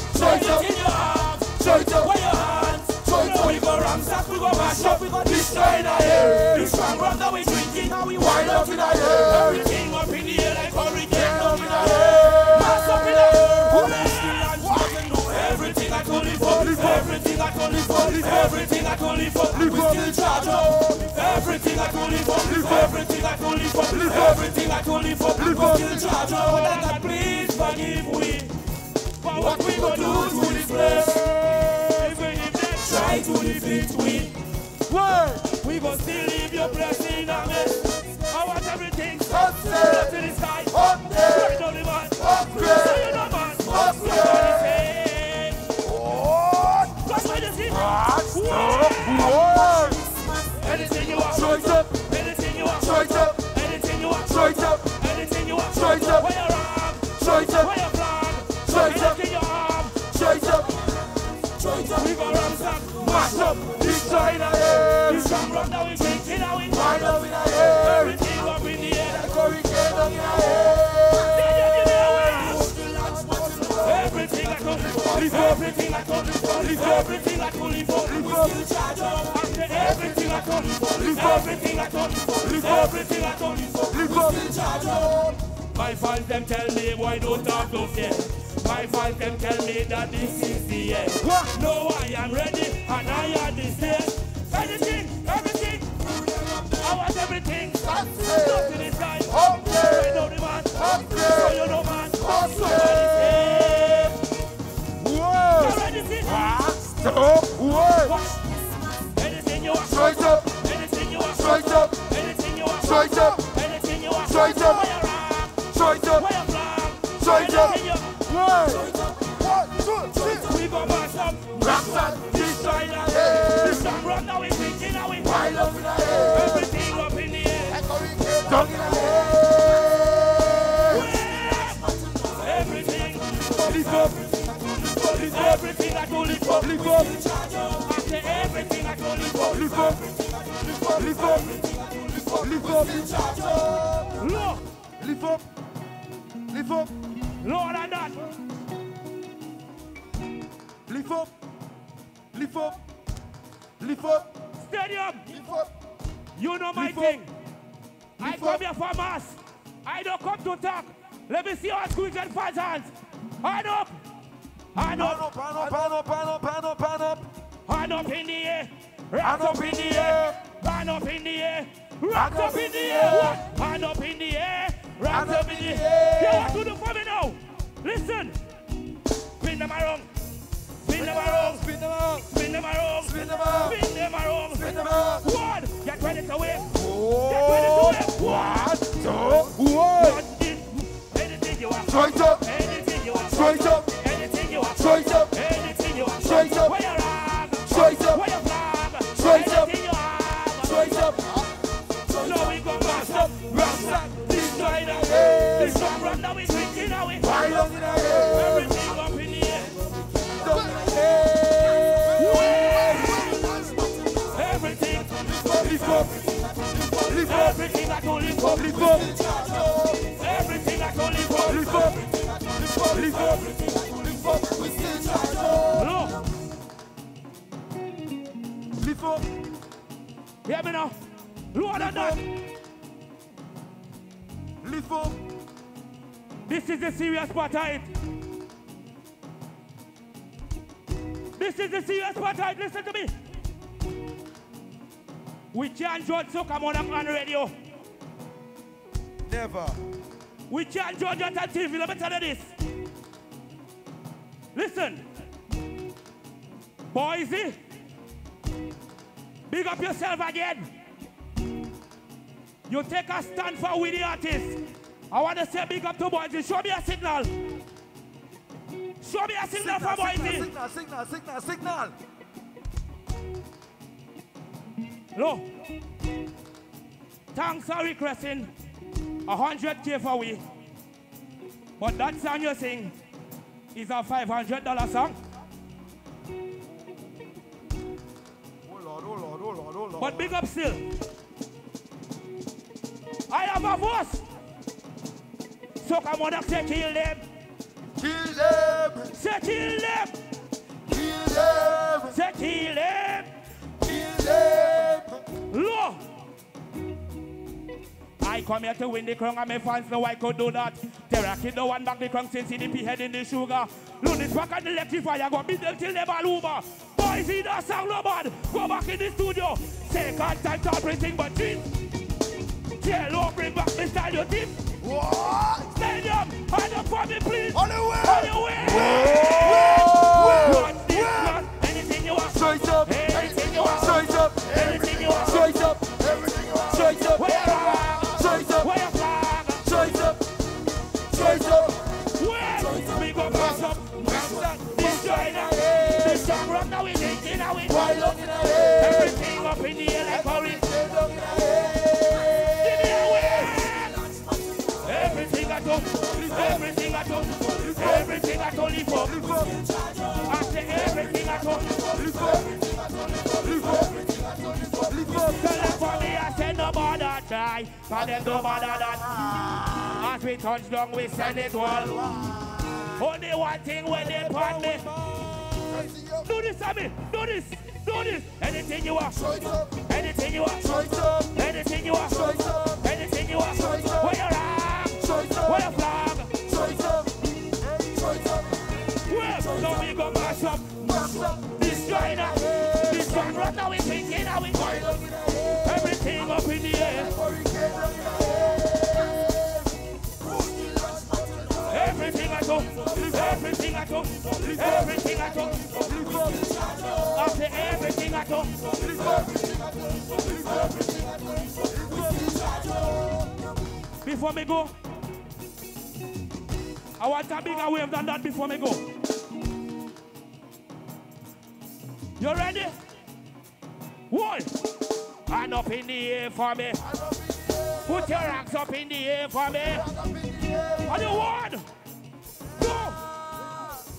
rum that we drinking, how we wind up in our air. Everything up in the air like hurricane up in our air. Mass up in our air. Who next to land doesn't know everything I told you for. Everything I told you for. Everything I told you for. We still charge up. Everything I told you for. Everything I told you for. Everything I told you for. We still charge up. God, please forgive we. But what we gonna do to this place? Even if they try to defeat we, we gonna still leave your blessing on us. I want everything up there, to the sky, up there. Right down the man, up there. So you know man, up there. That's why you see. Anything you want, straight up. Anything you want, straight up. Anything you want, straight up. Anything you want, straight up. Where your arm, straight up. Where your flag, straight up. Anything your arm, straight up. Straight up. We go ransack, mash up. This side of here. This come run down, we drinking and we wind up in our air. Everything up in the air, like hurricane up in our air. Everything I told you for, everything I told you for, everything I told you for, we still charge up. After everything I told you for, everything I told you for, everything I told you for, we still charge up. My fans them tell me why don't talk no fear. My fans them tell me that this is the end. No, I am ready and I am the stage. Anything, everything, I want everything. Go to the side, up there. I know the man, up there. So you know man, up there. Anything you want, straight up. Anything you want, straight up. Anything you want, straight up. Anything you want, straight up. Straight up. Straight up. One, two, three. We go mash up. Rap this side of here. This time run now we thinking now we wild up in the air. Everything up in the air. Down in the air. Everything. Lift up. Everything I told you for, lift up. After everything I told you for, lift up. Lift up. Lift up. Look. Lift up. Lift up. Lower than that. Lift up. Lift up. Lift up. Stadium. Lift up. You know my thing. I come here for mass. I don't come to talk. Let me see how squeeze and fans hands. Hand up. Hand up. Hand up. Hand up. Hand up. Hand up. Hand up. Hand up in the air. Hand up in the air. Hand up in the air. Hand up in the air. Hand up in the air. Hand up in the air. You want to do for me now? Listen. Spin them around. Spin them around. Spin them around. Spin them around. Spin them around. Spin them around. Spin them around. One. Get ready to win. Get ready to win. 1, 2, 1. Anything you want. Straight up. Anything you want. Straight up. Anything you want. Straight up. Anything you want. Straight up. Where your arm. Straight up. Where your flag. Straight up. Anything you have. Straight up. Now we go mash up. Ransack. This side of here. This one run now we drinking now we wild up in the air. Everything up in the air. Down in the air. Everything. Lift up. Lift up. Everything I told you for. Lift up. Everything I told you for. Lift up. Lift up. Lift up. Lift up. We still charge up. Lift up. Hear me now. Lower than that. Lift up. This is the serious part of it. This is the serious part of it. Listen to me. We can't judge Soca Monarch on the radio. Never. We can't judge it on TV. Let me tell you this. Listen. Boise. Big up yourself again. You take a stand for with the artist. I want to say big up to Boise. Show me a signal. Show me a signal for Boise. Signal. Look. Thanks for requesting 100K for we. But that song you sing is a $500 song. Oh Lord. But big up still. I have a voice. Soca Monarch say kill them. Kill them. Say kill them. Kill them. Say kill them. Kill them. Look. I come here to win the crown and my fans know I could do that. Terraki the one back the crown since CDP head in the sugar. Lunis back and electrify, I go beat them till they ball over. Boys in the sound no bad, go back in the studio. Second time to everything but dream. Jello bring back the style your team. What? Stadium, hand up for me please. On the way. On the way. What's this one? Anything you want. Show it up. Anything you want. Show it up. Anything you want. Show it up. Everything you want. Show it up. Where your flag? Show it up. Where your flag? Show it up. Show it up. Where? We go pass up. This China. This song run now in it. In our way. Everything up in the air like hurry. Everything I do, everything I do, everything I do, live up. I say everything I do, live up. Tell them for me, I say no bother try, for them no bother that. As we touch down, we send it all. Only one thing when they part me. Do this, Sammy, do this. Do this. Anything you want. Anything you want. Anything you want. Anything you want. Where you at? Where your flag? Where? So we go mash up. This China. This one right now is thinking how we everything up in the air. Everything I do. Everything I do. Everything I do. After everything I do. Before me go, I want a bigger wave than that before me go. You ready? One. Hand up in the air for me. Put your hands up in the air for me. On the one. Go.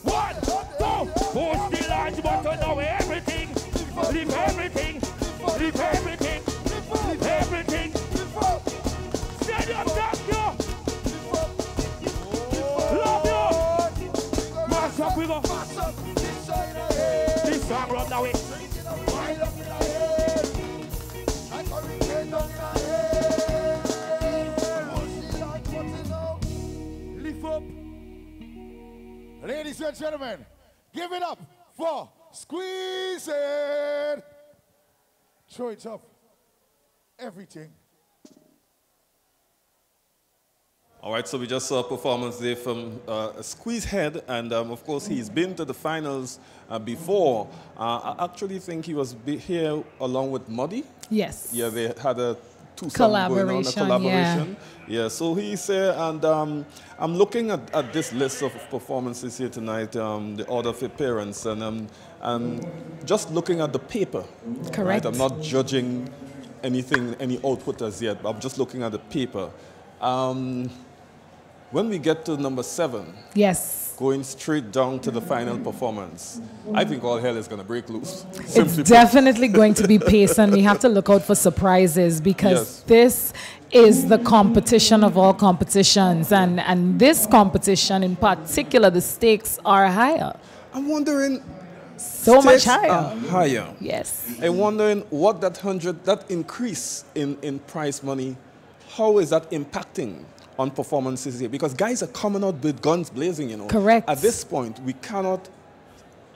One. Go. Push the large button now. Everything. Leave everything. Leave everything. Leave everything. Stand up, thank you. Love you. Mash up, we go. This song run that way. Lift up. Ladies and gentlemen, give it up for Squeeze It. Show it up. Everything. All right, so we just saw a performance there from Squeezehead, and of course he's been to the finals before. I actually think he was here along with Muddy. Yes. Yeah, they had a collaboration. Yeah, so he's here, and I'm looking at this list of performances here tonight, the order of appearance, and I'm just looking at the paper. Correct. Right? I'm not judging anything, any output as yet, but I'm just looking at the paper. When we get to number 7, yes, going straight down to the final performance, I think all hell is going to break loose. It's definitely going to be pace, and we have to look out for surprises because this is the competition of all competitions, and this competition in particular, the stakes are higher. I'm wondering, so much higher. Higher. Yes. I'm wondering what that increase in prize money, how is that impacting on performances here? Because guys are coming out with guns blazing, you know. Correct. At this point, we cannot,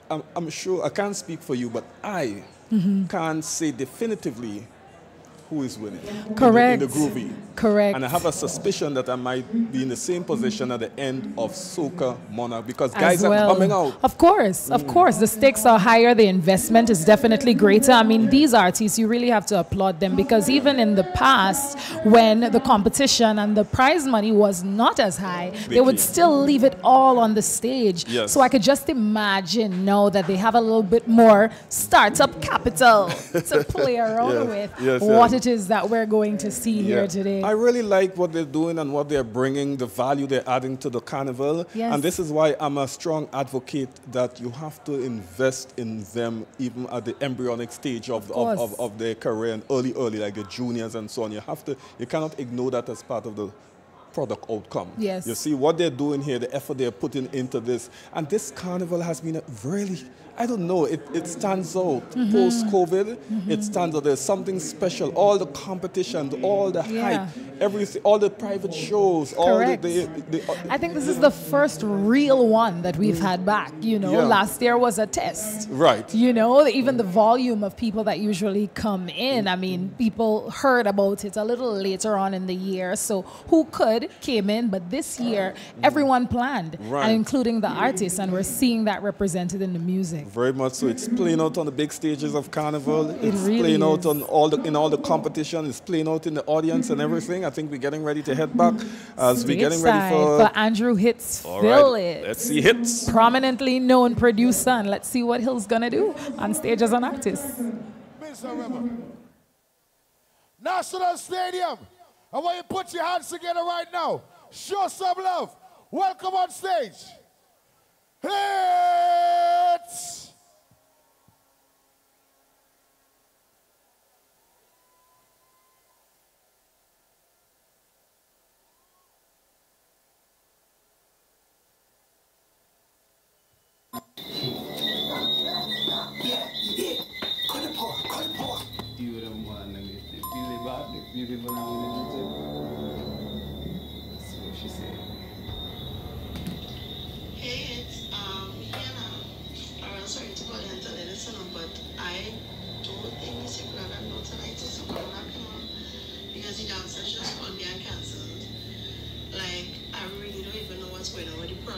I'm sure, I can't speak for you, but I can't say definitively who is winning. Correct. In the groovy. Correct. And I have a suspicion that I might be in the same position at the end of Soca Monarch because guys are coming out. Of course, of course. The stakes are higher. The investment is definitely greater. I mean, these artists, you really have to applaud them because even in the past, when the competition and the prize money was not as high, they would still leave it all on the stage. Yes. So I could just imagine now that they have a little bit more startup capital to play around with what it is that we're going to see here today. I really like what they're doing and what they're bringing, the value they're adding to the carnival. Yes. And this is why I'm a strong advocate that you have to invest in them even at the embryonic stage of their career and early, like the juniors and so on. You cannot ignore that as part of the product outcome. Yes. You see what they're doing here, the effort they're putting into this. And this carnival has been a really, I don't know, it stands out. Post-COVID, it stands out. There's something special. All the competitions, all the hype, everything, all the private shows, all the I think this is the first real one that we've had back. You know, last year was a test. Right. You know, even the volume of people that usually come in, I mean, people heard about it a little later on in the year. So who could came in, but this year everyone planned, and including the artists, and we're seeing that represented in the music. Very much so. It's playing out on the big stages of Carnival. It's really playing out on all the competition. It's playing out in the audience and everything. I think we're getting ready to head back as we're getting ready for Andrew Hits. All Fill right. It. Let's see Hits. Prominently known producer, and let's see what Hill's gonna do on stage as an artist. Mr. Rebel. National Stadium. I want you to put your hands together right now. Show some love. Welcome on stage. Hits!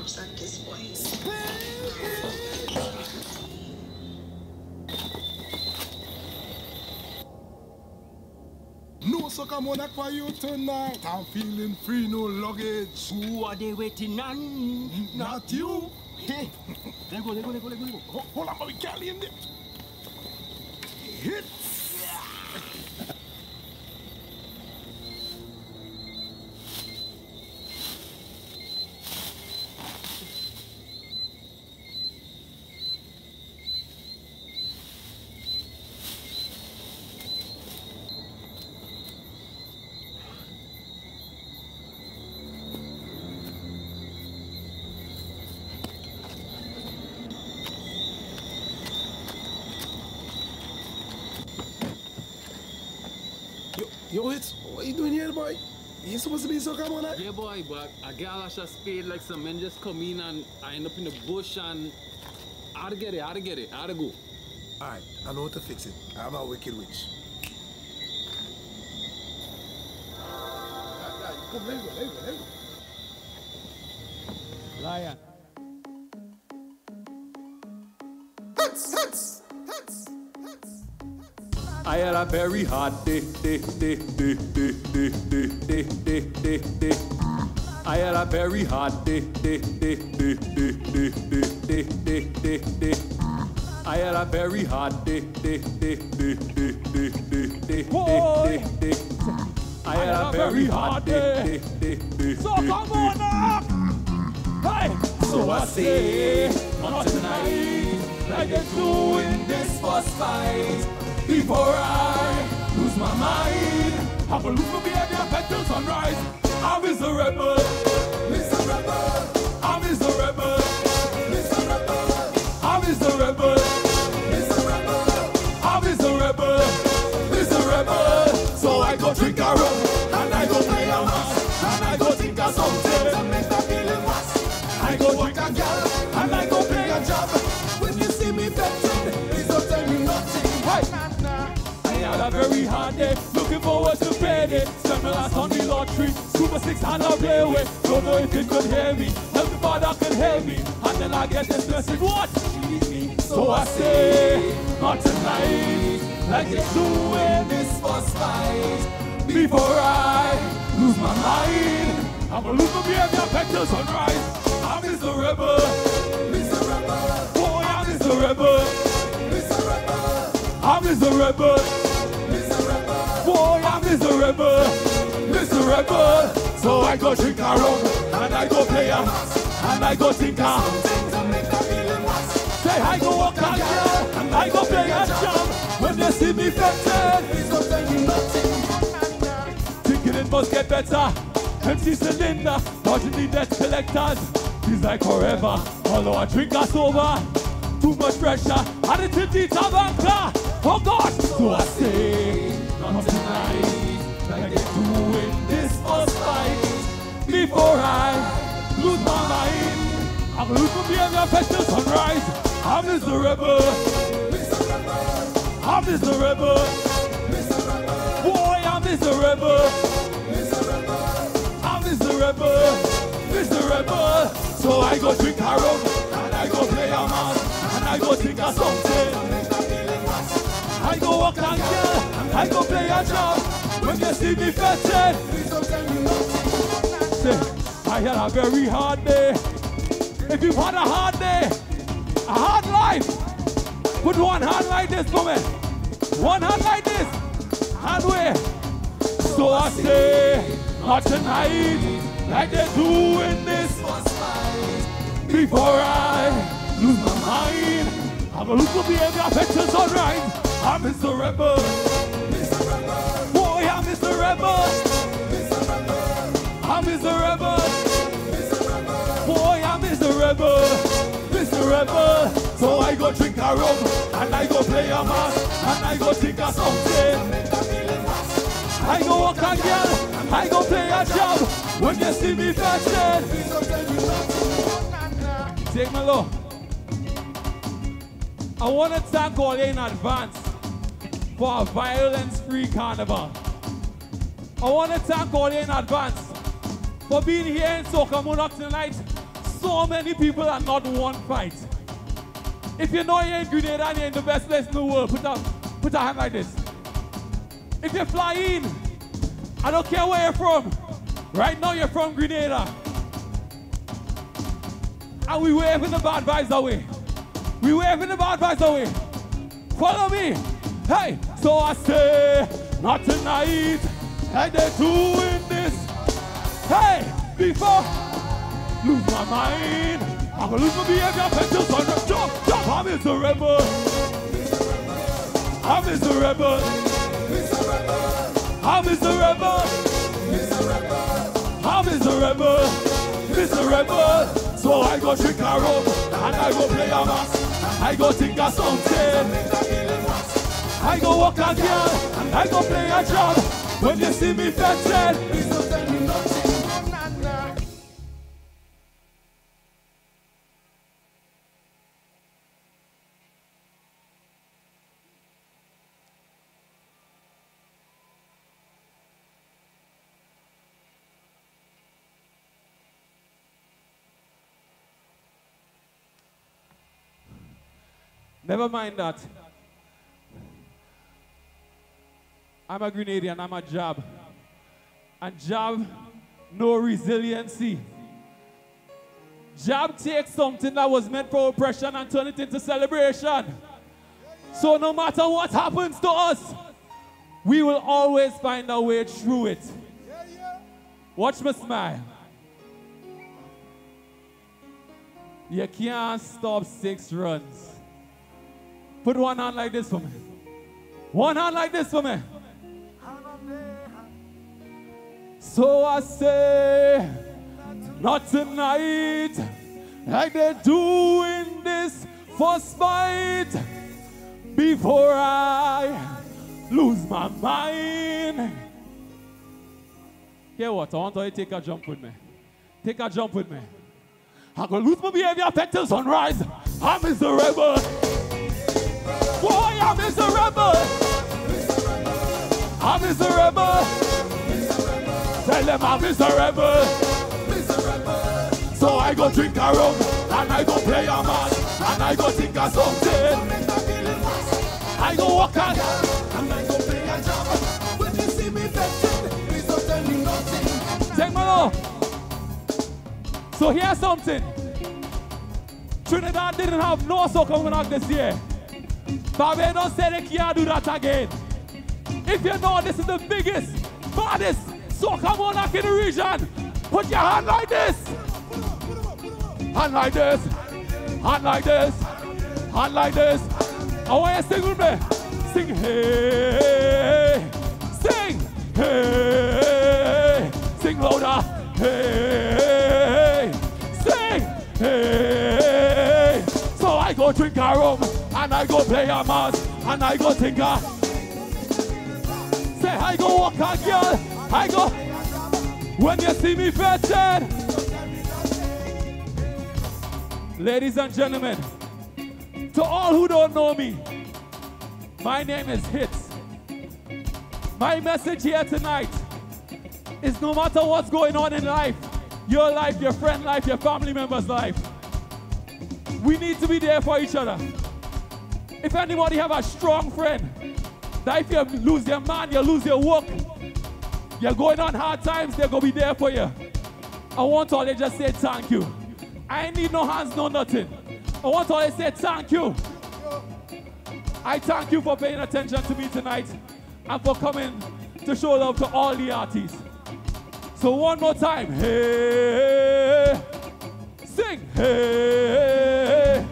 At this point. No Soca Monarch for you tonight. I'm feeling free, no luggage. Who are they waiting on? Not you. Hey, let go. Hold on, but we can't leave it. Hit. Yo, Hits, what you doing here, boy? You ain't supposed to be Soca Monarch? Yeah, boy, but a girl has a spade like some men just come in and I end up in the bush and how to get it, how to go. Alright, I know how to fix it. I'm a wicked witch. Come, let go. Lion. I had a very hard day. I had a very hard day. I had a very hard day. I had a very hard day. So come on up! Hey! So I say, not tonight, like they're doing this first fight. Before I lose my mind, I will lose my behavior back till sunrise. I'm Mr. Rebel, Mr. Rebel. I'm Mr. Rebel, Mr. Rebel. I'm Mr. Rebel, Mr. Rebel. I'm Mr. Rebel, Mr. Rebel. So I go drink a rum, and I go play a mass, and I go think of something to make the feeling worse. I go work a girl, and I go play a job. When you see me venting, please don't tell me nothing. Hey. I had a very hard day, looking forward to payday. Spent my last on the lottery, Super 6 and I play with. Don't know if it could hear me, help me Father could hear me. And then I get this blessing, what? So I say, not tonight, like it's doing this first fight. Before I lose my mind, I'ma lose my behavior back till sunrise. I'm Mr. Rebel, Mr. Rebel. Boy, I'm Mr. Rebel, Mr. Rebel. I'm Mr. Rebel, Mr. Rebel. Boy, I'm Mr. Rebel, Mr. Rebel. So I go drink a rum, and I go play a mass, and I go think of something to make the feeling worse. Say I go walk a girl, and I go play a jam. When they see me venting, please don't tell me nothing. Thinking it must get better. empty cylinder, dodging the debt collectors. Feels like forever, although I drink us over. Too much pressure, added to banker. Oh God, so I say, not tonight. I get to win this first fight before I lose my mind. I'm lose my behavior, fetch the sunrise. I'm miserable. I'm miserable. Boy, I'm miserable. I'm miserable. Miserable. So I go drink a rum, and I go play a man, and I go think of something. I go walk and kill, I go play a job. When you see me fetching, say, I had a very hard day. If you've had a hard day, a hard life, put one hand like this for me. One hand like this, hand way. So I say, not tonight, like they do in this before I lose my mind. I'm gonna lose my behavior, pictures sunrise. I'm miserable. Boy, I'm miserable. I'm miserable. Boy, I'm miserable. Miserable. So I go drink a rum, and I go play a man, and I go think of something. I go walk a girl, I go play a job. When you see me fetching, take my love. I want to thank all you in advance for a violence-free carnival. I want to thank all you in advance for being here in Soca Monarch tonight. So many people and not one fight. If you know you're in Grenada and you're in the best place in the world, put a hand like this. If you're flying, I don't care where you're from. Right now you're from Grenada. And we waving the bad vibes away. We waving the bad vibes away. Follow me. Hey, so I say, not tonight, like they're doing this. Hey, before lose my mind, I'm gonna lose my behavior, pencils on the jump. I'm miserable. I'm miserable. I'm miserable. I'm miserable. Miserable. So I go drink a rum, and I go play a mass. I go think of something. I go walk a girl, and I go play a job. When you see me fetching, please don't tell me nothing. Never mind that. I'm a Grenadian, I'm a Jab. And Jab, no resiliency. Jab takes something that was meant for oppression and turn it into celebration. So no matter what happens to us, we will always find a way through it. Watch me smile. You can't stop 6 runs. Put one hand like this for me. One hand like this for me. So I say, not tonight, like they're doing this first fight before I lose my mind. Hear what? I want you to take a jump with me. Take a jump with me. I'm gonna lose my behavior, affect till sunrise. I'm miserable. Boy, I'm miserable. I'm miserable. Tell them I'm miserable. So I go drink a rum, and I go play a man, and I go think of something. I go walk out, and I go play a job. When you see me fetching, please don't tell me nothing. Take my love. So here's something. Trinidad didn't have no Soca Monarch this year. Barbados said they can't do that again. If you know this is the biggest, baddest Soca Monarch in the region, put your hand like this. Hand like this. Hand like this. Hand like this. I want you to sing with me. Sing hey. Sing hey. Sing louder. hey, sing, hey. So I go drink a rum, and I go play a mass, and I go think a. Say I go walk a girl, I go. When you see me fetted. Ladies and gentlemen, to all who don't know me, my name is Hits. My message here tonight is no matter what's going on in life, your friend life, your family member's life, we need to be there for each other. If anybody have a strong friend, that if you lose your man, you lose your work, you're going on hard times, they're going to be there for you. I want all they just say thank you. I ain't need no hands, no nothing. I want all they say thank you. I thank you for paying attention to me tonight and for coming to show love to all the artists. So one more time, hey, sing, hey,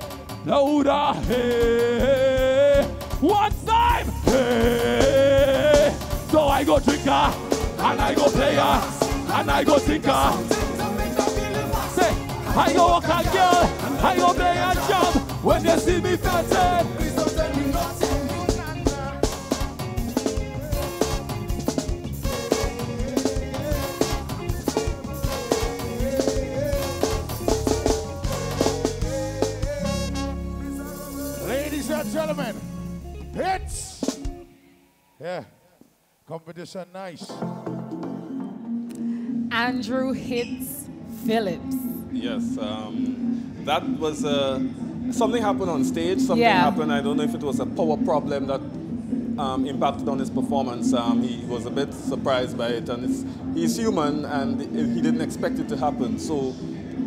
louder, hey, one time, hey. So I go drinker, and I go player, and I go thinker. Say, I go walk a girl, I go play a job. When they see me fatted. Ladies and gentlemen, hits. Yeah, competition nice. Andrew Hits Phillips. Yes, that was something happened on stage. Something happened. I don't know if it was a power problem that impacted on his performance. He was a bit surprised by it, and he's human, and he didn't expect it to happen. So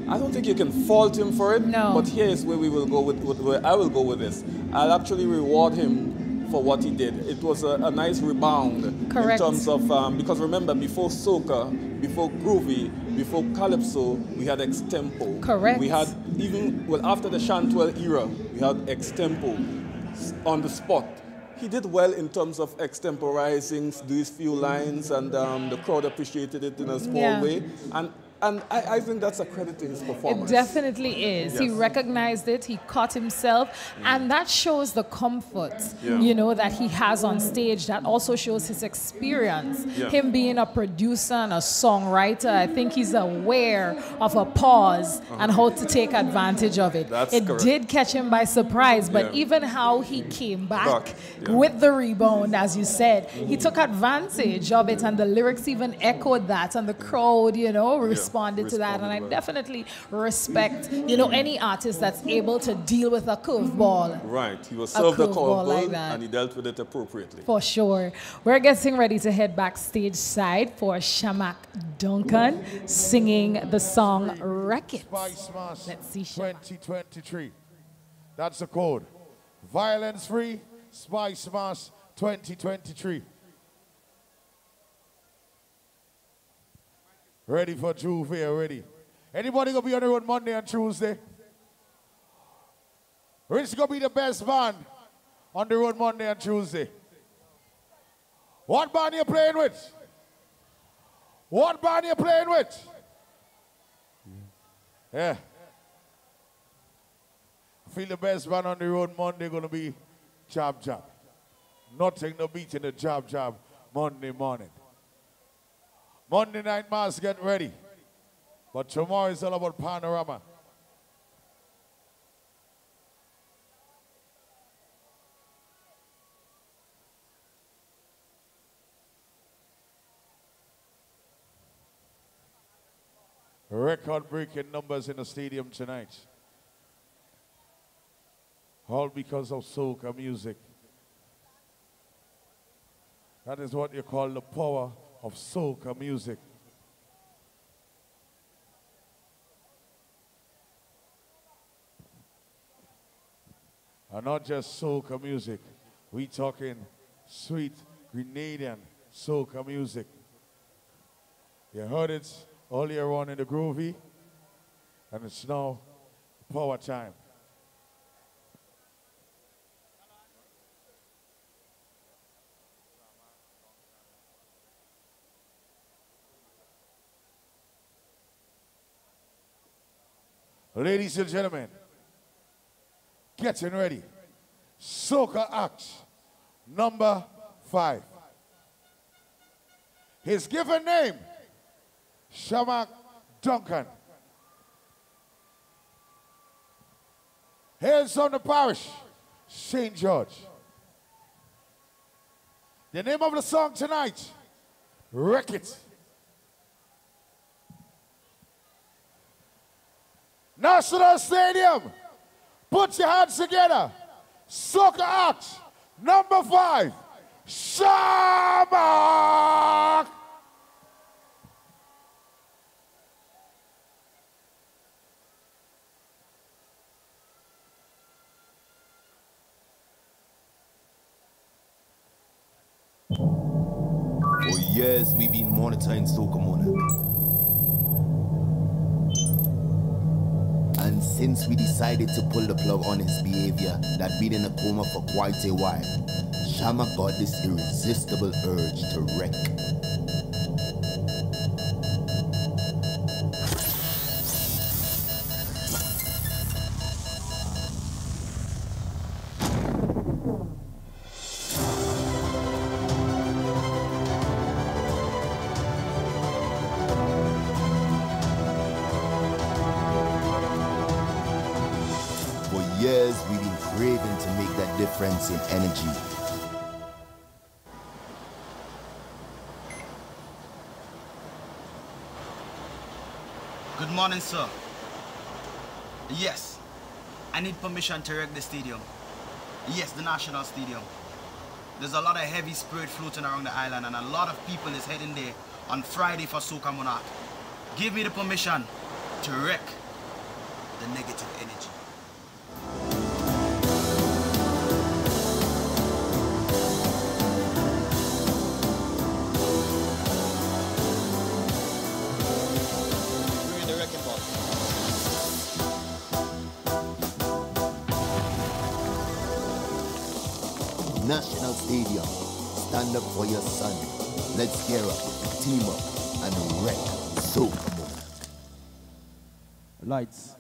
I don't think you can fault him for it. No. But here is where we will go with where I will go with this. I'll actually reward him for what he did. It was a nice rebound. Correct. In terms of because remember, before soca, before groovy, before calypso, we had extempo. Correct. We had after the Chantwell era, we had extempo on the spot. He did well in terms of extemporizing, do his few lines, and the crowd appreciated it in a small way. And I think that's a credit to his performance. It definitely is. Yes. He recognized it, he caught himself, and that shows the comfort, that he has on stage. That also shows his experience. Yeah. Him being a producer and a songwriter, I think he's aware of a pause and how to take advantage of it. That's it correct. did catch him by surprise, but even how he came back Yeah. with the rebound, as you said, he took advantage of it, and the lyrics even echoed that, and the crowd, responded to that. And I definitely respect, any artist that's able to deal with a curveball. Right. He was served a curveball like that. and he dealt with it appropriately. For sure. We're getting ready to head backstage side for Shamak Duncan singing the song Wreck It. Spice Mass Let's see Shamak. 2023. That's the code. Violence free, Spice Mass 2023. Ready for Juve here, ready. Anybody gonna be on the road Monday and Tuesday? Which gonna be the best band on the road Monday and Tuesday? What band you playing with? What band you playing with? Yeah. I feel the best band on the road Monday gonna be Jab Jab. Nothing no beating the Jab Jab Monday morning. Monday night mass, get ready. But tomorrow is all about Panorama. Record-breaking numbers in the stadium tonight. All because of soca music. That is what you call the power of soca music. And not just soca music. We talking sweet Grenadian soca music. You heard it earlier on in the groovy, and it's now power time. Ladies and gentlemen, getting ready. Soca Act number 5. His given name, Shamak Duncan. Hails from the parish, St. George. The name of the song tonight, Wreck It. National Stadium, put your hands together. Soca Act number 5, Shamak. For years, we've been monitoring Soca Monarch. And since we decided to pull the plug on his behavior that been in a coma for quite a while, Shamak got this irresistible urge to wreck. Years we've been craving to make that difference in energy. Good morning, sir. Yes, I need permission to wreck the stadium. Yes, the National Stadium. There's a lot of heavy spirit floating around the island and a lot of people is heading there on Friday for Soca Monarch. Give me the permission to wreck the negative energy. National Stadium, stand up for your son. Let's gear up, team up, and wreck Soca Monarch. Lights.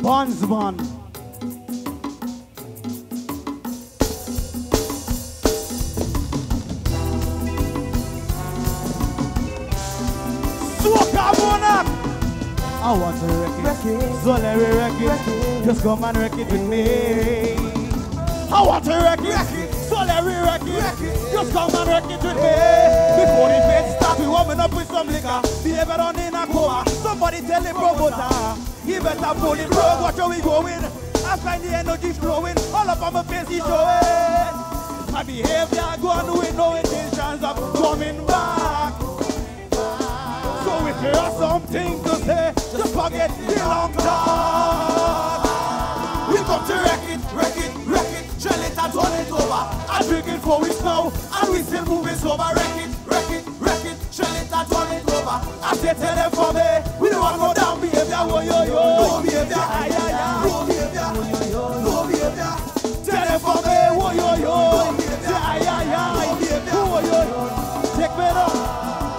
Bondsman. Soca Monarch. I want to wreck it, so let me wreck it. Just come and wreck it with me. I want to wreck it, so let me wreck it. Just come and wreck it with me. Before the face start, we warming up with some liquor. Be ever on in a coma. Somebody tell the promoter, he better pull it road. Watch how we going. I find the energy flowing. All up on my face is showing. My behavior gone with no intentions of coming back. So if you have something to say, just forget the long talk. We come to wreck it, shell it and turn it over. I drink it for weeks now, and we still moving sober. Wreck it, shell it and turn it over. I say tell them for me, we don't want no down behavior, oh yo yo. No behavior, ay ay ay. No behavior, oh yo yo. No behavior. Tell them for me, oh yo yo. Say ay ay ay. No behavior, oh yo yo. Take me down.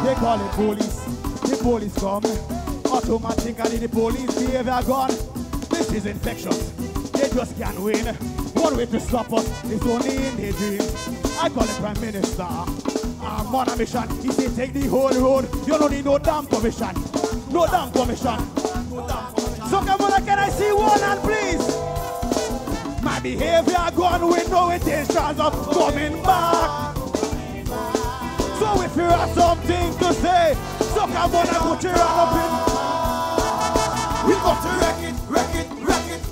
They call it police. The police come, automatically the police behavior gone. This is infectious, they just can't win. One way to stop us is only in their dreams. I call the Prime Minister, I'm on a mission. He say take the whole road, you don't need no damn permission. No damn permission. So come on, can I see one hand please? My behavior gone with no intentions of coming back. So if you have something to say, so come on and put your hand up in. We got to wreck it,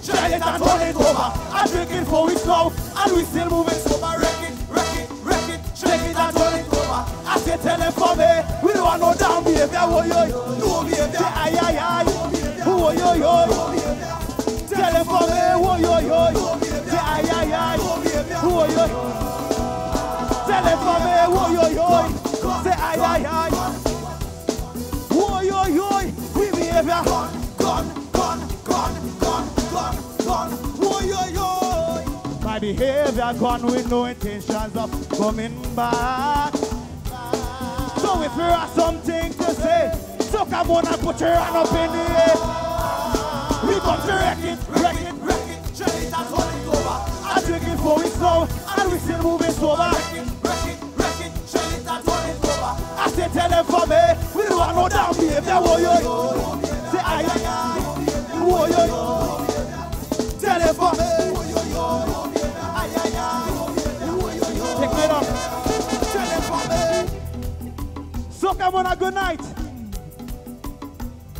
shell it and turn it over. I drink it for weeks now, and we still moving sober. Wreck it, shake it and turn it over. I say tell them for me, we don't want no down behavior, oh yo yo. No behavior, ay ay ay. Oh yo yo. Tell them for me, oh yo yo. Say ay ay ay. Oh yo yo. Tell them for me, oh yo yo. Say ay ay ay. Oh yo yo. We behavior, gone. gone. Whoa, yo, yo. My behavior gone with no intentions of coming back. So if you have something to say, so come on and put your hand up in the air. We come to wreck it, wreck it, wreck it. Shut it and hold it over. I'm drinking 4 weeks now, and we still moving sober. Wreck it, wreck it, wreck it. Shut it and hold it over. I say tell them for me, we don't want no down behavior. Whoa, yo, yo. Say aye, aye, aye. Whoa, yo, yo. Tell them for me. Whoa, yo, yo. Aye, aye, aye. Whoa, yo, yo. Take it up. Tell them for me. So come on, a good night.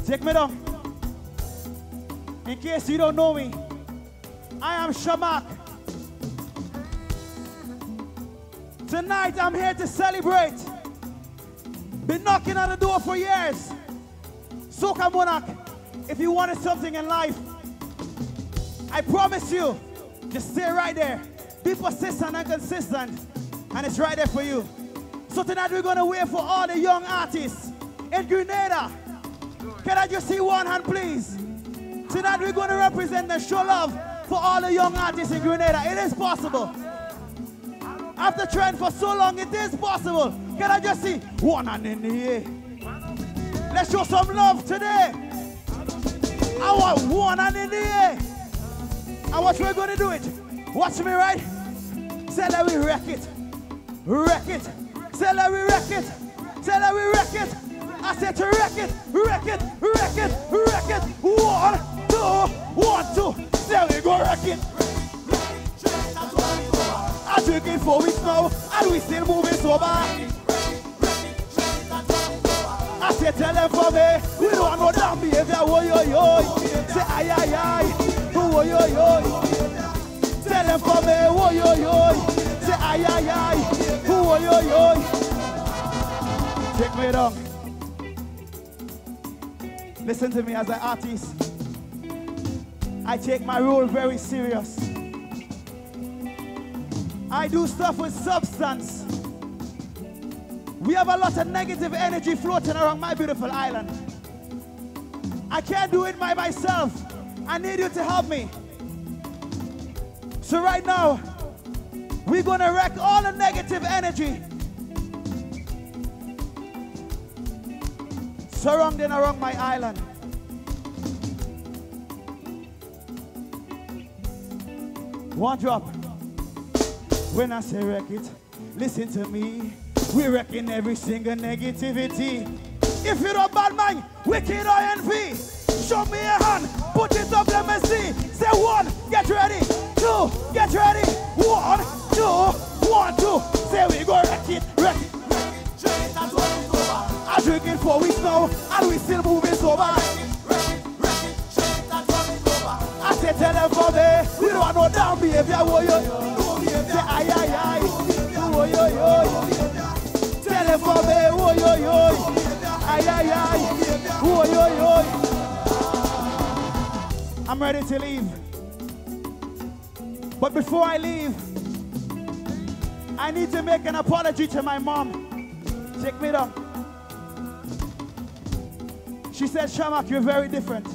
Take me down. In case you don't know me, I am Shamak. Tonight I'm here to celebrate. Been knocking on the door for years. Soca Monarch, if you wanted something in life, I promise you, just stay right there. Be persistent and consistent, and it's right there for you. So tonight we're gonna wait for all the young artists in Grenada. Can I just see one hand, please? Tonight we're going to represent and show love for all the young artists in Grenada. It is possible. After trying for so long, it is possible. Can I just see one hand in the air? Let's show some love today. I want one hand in the air. And what we're going to do it. Watch me, right? Say that we wreck it. Wreck it. Say that we wreck it. Say that we wreck it. I said to wreck it, wreck it, wreck it, wreck it. 1, 2, 1, 2. There we go, wreck it. I'm drinking 4 weeks now, and we still moving sober. I said tell them for me, we don't want no damn behavior. Whoa, yo, yo. Say aye, aye, aye. Whoa, yo, yo. Tell them for me, whoa, yo, yo. Say aye, aye, aye. Whoa, yo, yo. Take me down. Listen to me as an artist. I take my role very serious. I do stuff with substance. We have a lot of negative energy floating around my beautiful island. I can't do it by myself. I need you to help me. So right now, we're gonna wreck all the negative energy surrounding around my island. One drop. When I say wreck it, listen to me. We're wrecking every single negativity. If you're a bad man, wicked or envy, show me a hand, put it up, let me see. Say 1, get ready. 2, get ready. 1, 2, 1, 2. Say we go wreck it, wreck it. I'm drinking 4 weeks now, and we still moving sober. I said tell them for me, we don't want no down behavior. Whoa, yo, yo. Say aye, aye, aye. Whoa, yo, yo. Tell them for me, whoa, yo, yo. Aye, aye, aye. Whoa, yo, yo. I'm ready to leave. But before I leave, I need to make an apology to my mom. Check me down. She said, Shamak, you're very different.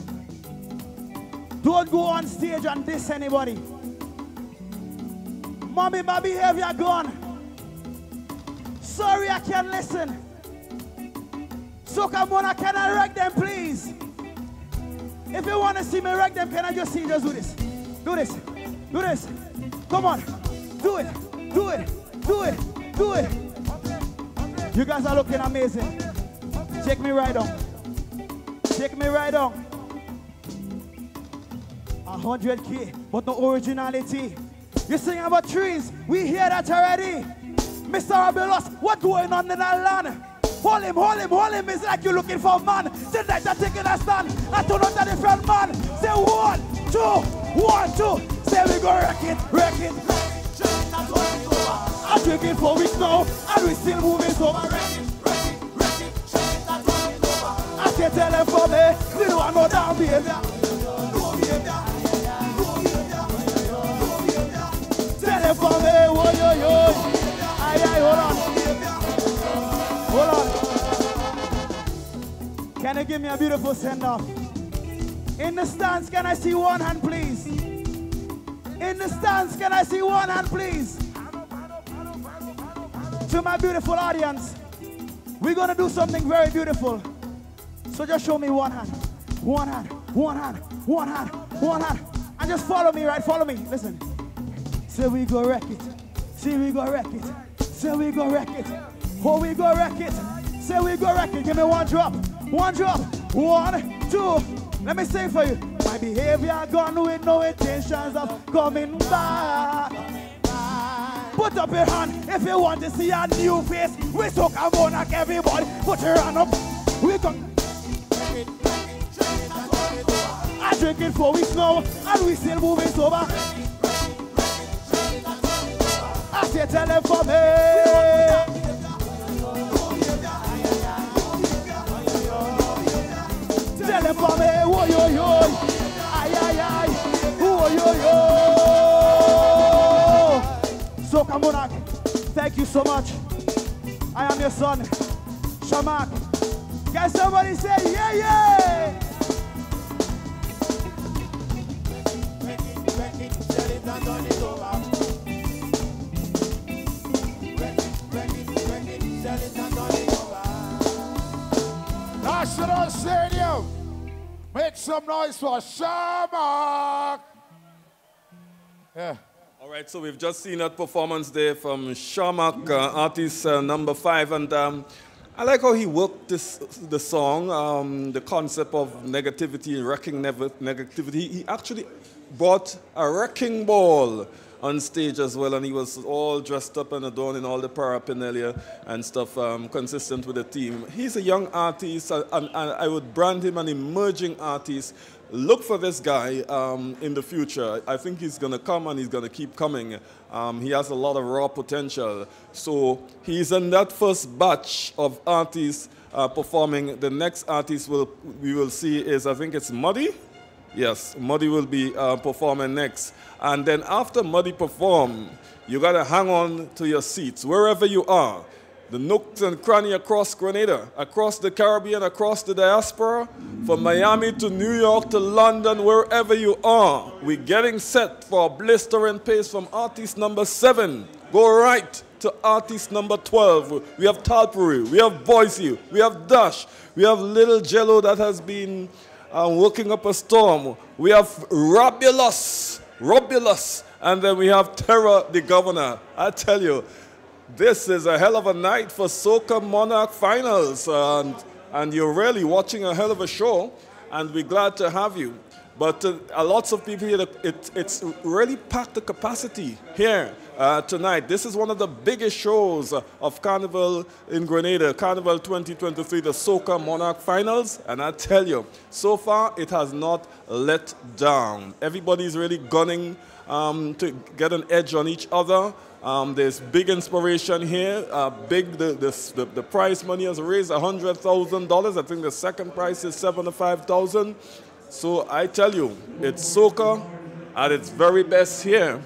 Don't go on stage and diss anybody. Mommy, my behavior gone. Sorry, I can't listen. Soca Monarch, can I wreck them, please? If you want to see me wreck them, can I just see you just do this? Do this. Do this. Come on. Do it. Do it. Do it. Do it. You guys are looking amazing. Take me right on. Take me right on. 100K, but no originality. You sing about trees, we hear that already. Mr. Abelos, what's going on in that land? Hold him, hold him, hold him. It's like you're looking for a man. Tonight you're taking a stand. I turn out a different man. Say 1, 2, 1, 2. Say we go wreck it, wreck it. I'm drinking 4 weeks now, and we still moving sober. I say tell them for me, we don't want no down behavior. Tell them for me, whoa, yo, yo. Aye, aye, hold on. Hold on. Can you give me a beautiful send-off? In the stands, can I see one hand, please? In the stands, can I see one hand, please? To my beautiful audience, we're gonna do something very beautiful. So just show me one hand, one hand, one hand, one hand, one hand. And just follow me, right? Follow me. Listen. Say we go wreck it. Say we go wreck it. Say we go wreck it. Oh, we go wreck it. Say we go wreck it. Give me one drop. One drop. 1, 2. Let me say for you. My behavior gone with no intentions of coming back. Put up your hand if you want to see a new face. We Soca Monarch, everybody. Put your hand up. We come. I drink it 4 weeks now, and we still moving sober. I say tell them for me. Tell them for me, oh yo yo, ay ay ay, oh yo yo. Soca Monarch, thank you so much. I am your son, Shamak. Can somebody say yeah yeah? National Stadium, make some noise for Shamak. Yeah. All right, so we've just seen that performance there from Shamak, artist number 5, and I like how he worked the song, the concept of negativity, wrecking negativity. He actually brought a wrecking ball on stage as well, and he was all dressed up and adorned in all the paraphernalia and stuff consistent with the theme. He's a young artist, and I would brand him an emerging artist. Look for this guy in the future. I think he's going to come and he's going to keep coming. He has a lot of raw potential. So he's in that first batch of artists performing. The next artist we will see is, I think it's Muddy. Yes, Muddy will be performing next. And then after Muddy perform, you got to hang on to your seats wherever you are. The nooks and cranny across Grenada, across the Caribbean, across the diaspora, from Miami to New York to London, wherever you are. We're getting set for a blistering pace from artist number 7. Go right to artist number 12. We have Talpuri, we have Boise, we have Dash, we have Little Jello that has been working up a storm. We have Robulous, and then we have Terror the Governor. I tell you, this is a hell of a night for Soca Monarch Finals, and you're really watching a hell of a show, and we're glad to have you. But lots of people here, it's really packed the capacity here tonight. This is one of the biggest shows of Carnival in Grenada, Carnival 2023, the Soca Monarch Finals. And I tell you, so far it has not let down. Everybody's really gunning to get an edge on each other. There's big inspiration here. The prize money has raised $100,000. I think the second prize is $75,000. So I tell you, it's Soca at its very best here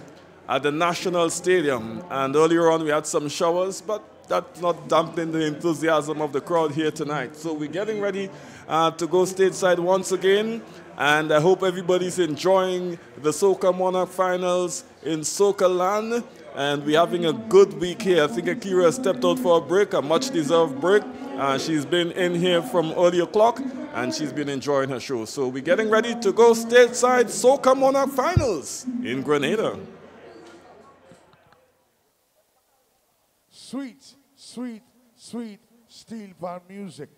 at the National Stadium. And earlier on we had some showers, but that's not dampening the enthusiasm of the crowd here tonight. So we're getting ready to go stateside once again. And I hope everybody's enjoying the Soca Monarch Finals in Soca Land. And we're having a good week here. I think Akira stepped out for a break, a much-deserved break. She's been in here from early o'clock, and she's been enjoying her show. So we're getting ready to go stateside Soca Monarch Finals in Grenada. Sweet, sweet, sweet steel pan music.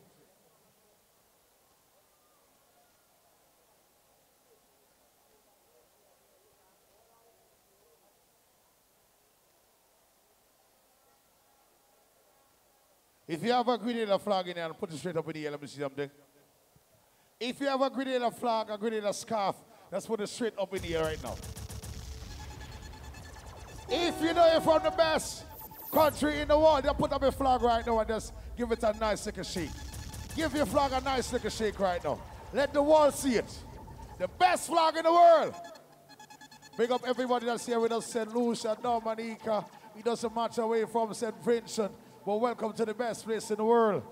If you have a Grenada flag in there, and put it straight up in the air, let me see something. If you have a Grenada flag, a Grenada scarf, let's put it straight up in the air right now. If you know you're from the best country in the world, you put up a flag right now and just give it a nice little shake. Give your flag a nice little shake right now. Let the world see it. The best flag in the world. Big up everybody that's here with us, St. Lucia, Dominica. It doesn't matter away from St. Vincent. Well, welcome to the best place in the world.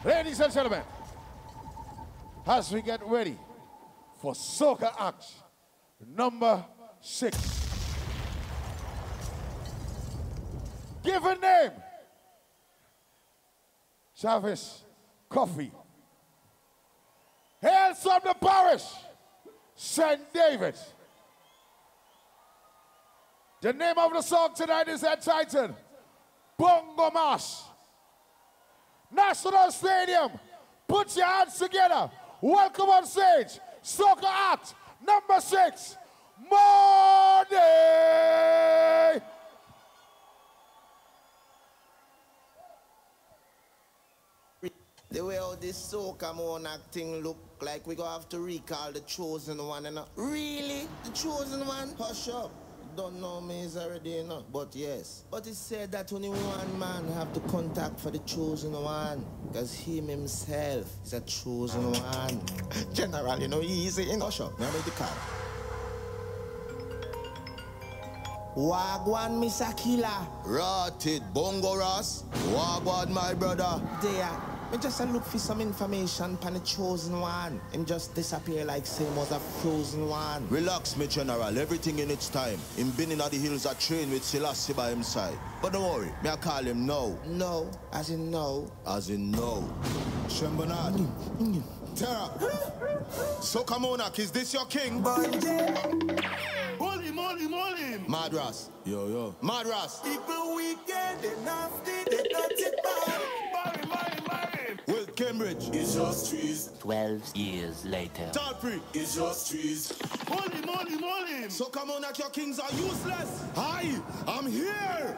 Ladies and gentlemen, as we get ready for Soca Act number 6. Given name, Travis Coffee. Hails from the parish, St. David. The name of the song tonight is entitled Bongo Mash. National Stadium, put your hands together. Welcome on stage, Soca Act number 6, Monday. The way how this Soca Monarch thing look like we gonna have to recall the chosen one, and really the chosen one? Hush up. Don't know me is already enough, but yes. But it said that only one man have to contact for the chosen one, because him himself is a chosen one. General, you know, easy in Hush up. Now the car. Wagwan, Miss Akila. Rotted Bongo Ross. Wagwan, my brother. There. I just look for some information on the chosen one. Him just disappear like same as a frozen one. Relax, me general. Everything in its time. Him been in the hills a train with Selassie by his side. But don't worry, me I call him now. No, as in no. As in no. Shembonad. Terra. Soca Monarch, is this your king? Hold him, hold him, hold him. Madras. Yo. Madras. People wicked, they nasty, they dirty bad. Will Cambridge. It's just trees. 12 years later. Talfrey. It's just trees. Hold him, hold him, hold him. Soca Monarch, your kings are useless. Hi, I'm here.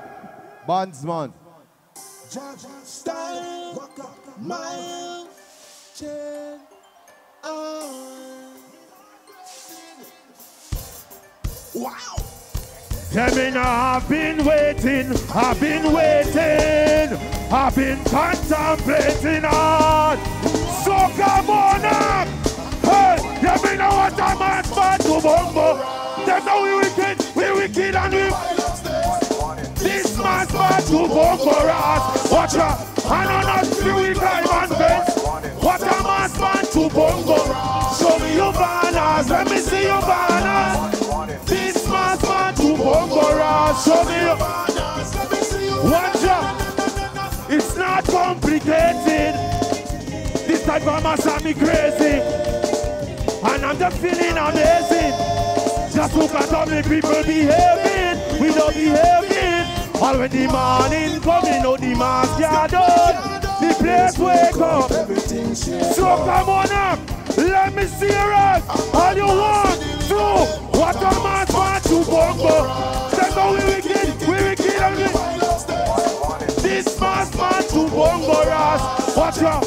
Bondsman. Style, walk up, mile, chain, wow. Tell me now, I've been waiting, I've been contemplating on Soca Monarch. Hey, tell me now what a man's bad to Bongo. Them know we wicked and we this man's bad to Bongo Ras. Watch out, and on us we climb and fence. What a man's bad to Bongo. Show me your banners, let me see your banners. This man's bad to Bongo Ras. Show me your banners, let me see your banners. Watch out, it's not complicated. This type of mass has me crazy. And I'm just feeling amazing. Just look at how many people behaving. We don't behaving. All when the morning coming, know the mass gathered. The place wake up. Soca Monarch, let me see your eyes. All you want to. What a man's want to Bongo. Say no, we wicked and we. This man's want to Bongo Ras. Watch out.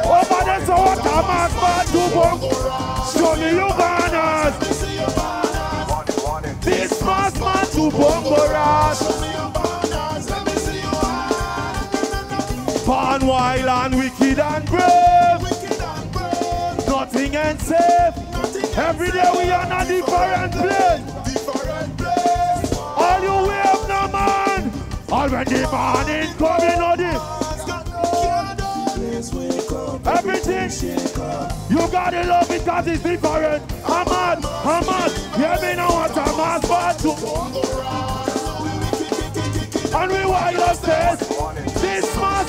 Over there, so what a man's want to Bongo. Show me your banners. This man's want to Bongo Ras. Fun, wild and wicked and brave. Nothing ain't safe. Every day we are in a different place. All you wave no man. All when the morning coming on the everything. You gotta love it cause it's different. I'm mad. Yeah, me know what a man's bad to. And we wild upstairs. This man.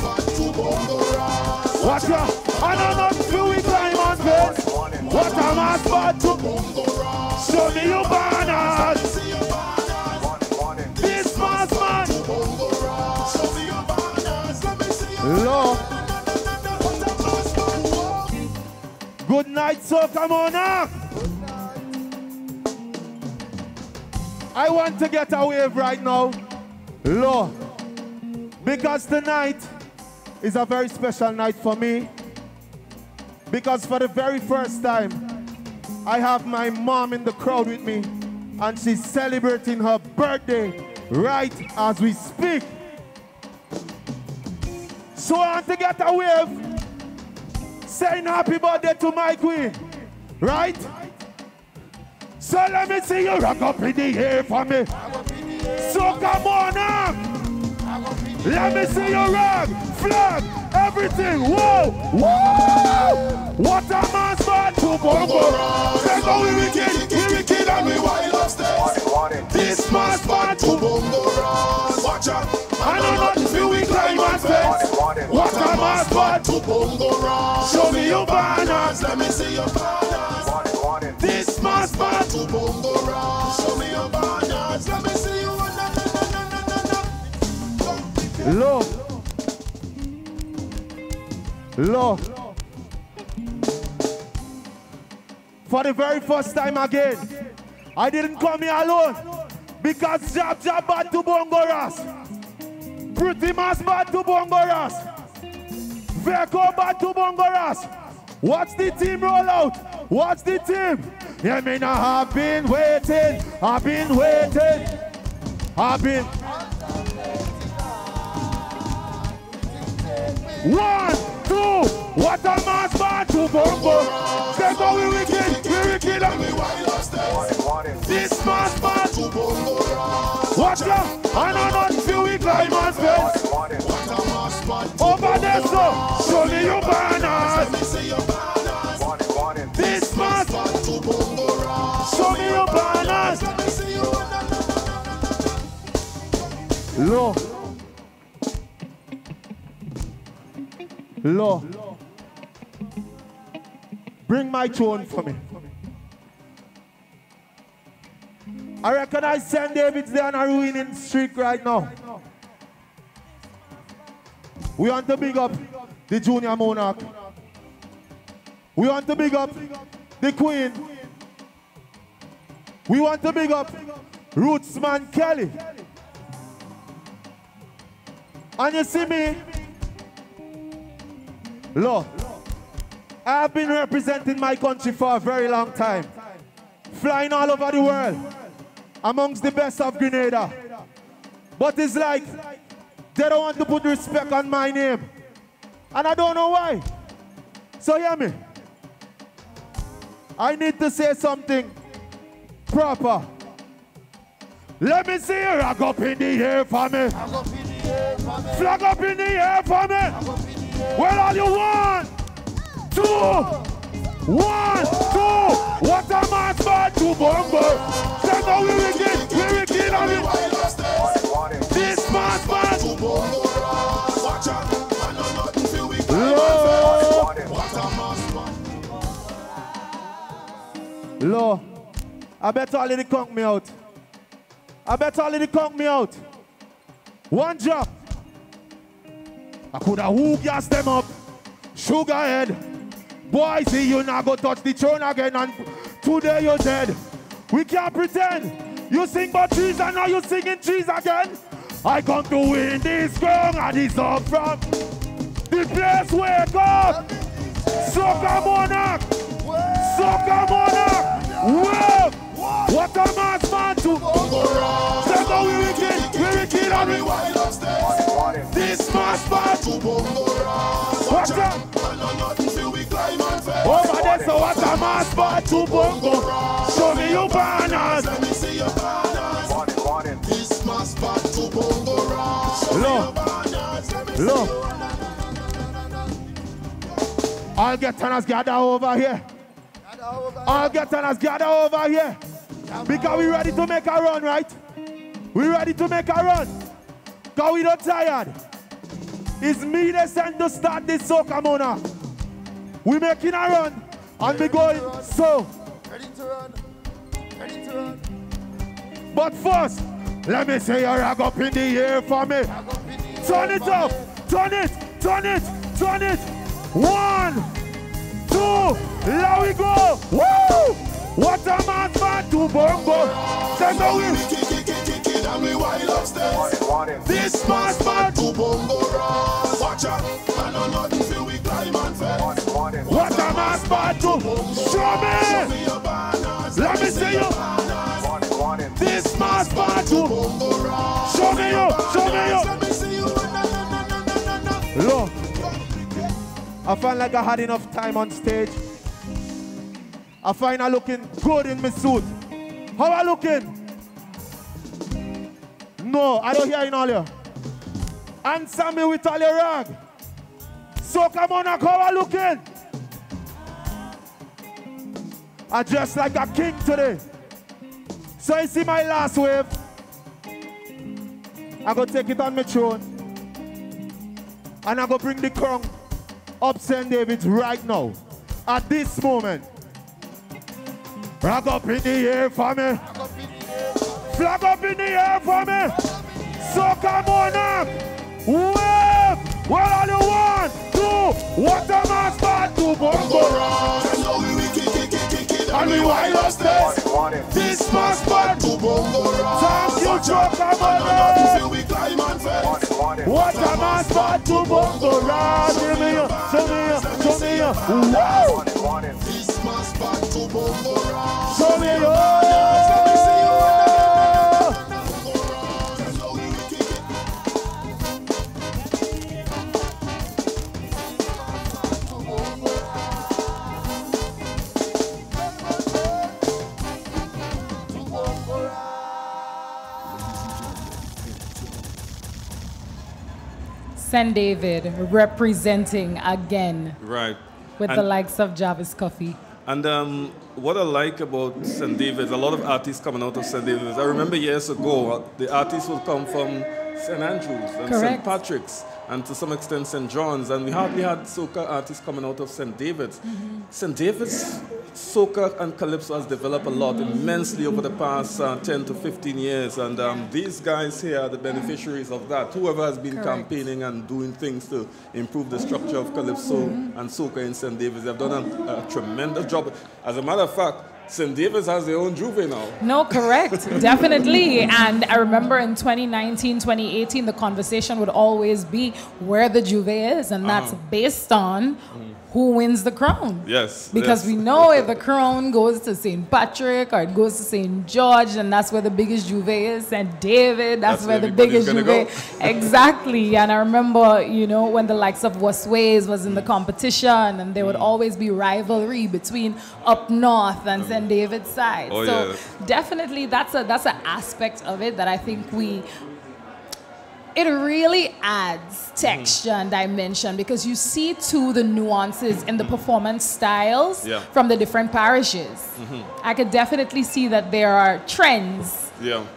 Watch out. And I'm not through we climb on face. What a man's bad to. Show me your banners. This man's man. Lord. Good night, Soca Monarch. I want to get a wave right now. Lord. Because tonight is a very special night for me. Because for the very first time, I have my mom in the crowd with me. And she's celebrating her birthday right as we speak. So I want to get a wave saying happy birthday to my queen. Right? So let me see you rock up in the air for me. So come on up. Let me see you rock, flag, everything. Whoa, whoa. What a man's bad to bongo. Let's go, we wicked and we wild upstairs. This man's bad to bongo. Watch out. I know nothing feel we climb and fence. What a man's bad to bongo. Show me your banners, let me see your banners. This man's bad to bongo. Show me your banners, let me see you. Love. Love. For the very first time again, I didn't come here alone because Jab bad to Bongo Ras. Pretty Mas bad to Bongo Ras. Verko bad to Bongo Ras. Watch the team roll out. Watch the team. Yeah, me now have been waiting. I've been waiting. I've been. 1, 2, what a man's bad to bongo. Say go we wicked and we wild upstairs. This man's bad to bongo. Watch out, I know not feel we climb and fence. Over there so, show me your banners. This man's bad to bongo. Show me your banners. Low. Lord, bring my tune for me. I recognize St. David's there on a ruining streak right now. We want to big up the Junior Monarch. We want to big up the Queen. We want to big up Rootsman Kelly. And you see me, Lord, I've been representing my country for a very long time. Flying all over the world, amongst the best of Grenada. But it's like, they don't want to put respect on my name. And I don't know why. So hear me. I need to say something proper. Let me see you rock up in the air for me. Flag up in the air for me. Well, all you want? 2, 1, 2. What a man's bad to bongo. Say go we wicked and we wild upstairs. This man's bad to bongo. Watch out, I know nothing feel we climb and fence. What a man's bad. Lord, I bet all of the conk me out. I bet all of the conk me out. One drop. I could have who gas them up. Sugar head. Boy, see you now go touch the throne again and today you're dead. We can't pretend. You sing about trees and now you singing trees again. I come to win this ground and it's up from the place where God. Soca Monarch. Soca Monarch. Whoa. What a man's man to say go we wicked and we wild upstairs. This man's bad to bongo. Watch out. Over there, so what a man's bad to bongo. Show me your banners. Let me see your banners. This man's bad to bongo. Show me your banners. Look. I'll get tenors gather over here. I'll get tenors gather over here. Because we ready to make a run, right? We ready to make a run. Because we not tired. It's me that sent to start this Soca Monarch. We making a run. And we going so. Ready to run. Ready to run. But first, let me say you rag up in the air for me. Turn it up. Turn it. Turn it. Turn it. 1, 2. Here we go. Woo! What a man's bad to bongo. Say no we kick and we wild upstairs. This man's bad to bongo. Watch out, I know nothing feel we climb and fence. What a man's bad to show me. Let me see you. This man's bad to show me you. Show me you. Look, I felt like I had enough time on stage. I find I looking good in my suit. How I looking? No, I don't hear you all here. Answer me with all your rag. Soca Monarch, how are looking? I dress like a king today. So you see my last wave? I go take it on my throne. And I go bring the crown up St. David's right now. At this moment. Flag up in the air for me. Flag up in the air for me. Soca Monarch. Wave. What all you want? Do what a man's bad to bongo round. And we wild us this. This man's bad to bongo round. Thank you, Soca Monarch. What a man's bad to bongo round. Show me you, show me you, show me you. Wow. This man's bad to bongo round. Show me you. St. David representing again. Right. With the likes of Jarvis Coffee. And what I like about St. David's, a lot of artists coming out of St. David's. I remember years ago, the artists would come from St. Andrews and St. Patrick's and to some extent St. John's, and we hardly had soca artists coming out of St. David's. St. David's soca and calypso has developed a lot immensely over the past 10 to 15 years, and these guys here are the beneficiaries of that. Whoever has been campaigning and doing things to improve the structure of calypso and soca in St. David's, they've done a tremendous job. As a matter of fact, St. David's has their own juve now. No, correct. Definitely. And I remember in 2019, 2018, the conversation would always be where the juve is. And that's based on who wins the crown. Yes. Because we know if the crown goes to St. Patrick or it goes to St. George, and that's where the biggest juve is. St. David, that's where the biggest juve. Exactly. And I remember, you know, when the likes of Westways was in the competition, and there would always be rivalry between up north and St. David's side. Oh, so yeah. definitely that's an aspect of it that I think it really adds texture and dimension, because you see too the nuances in the performance styles from the different parishes. I could definitely see that there are trends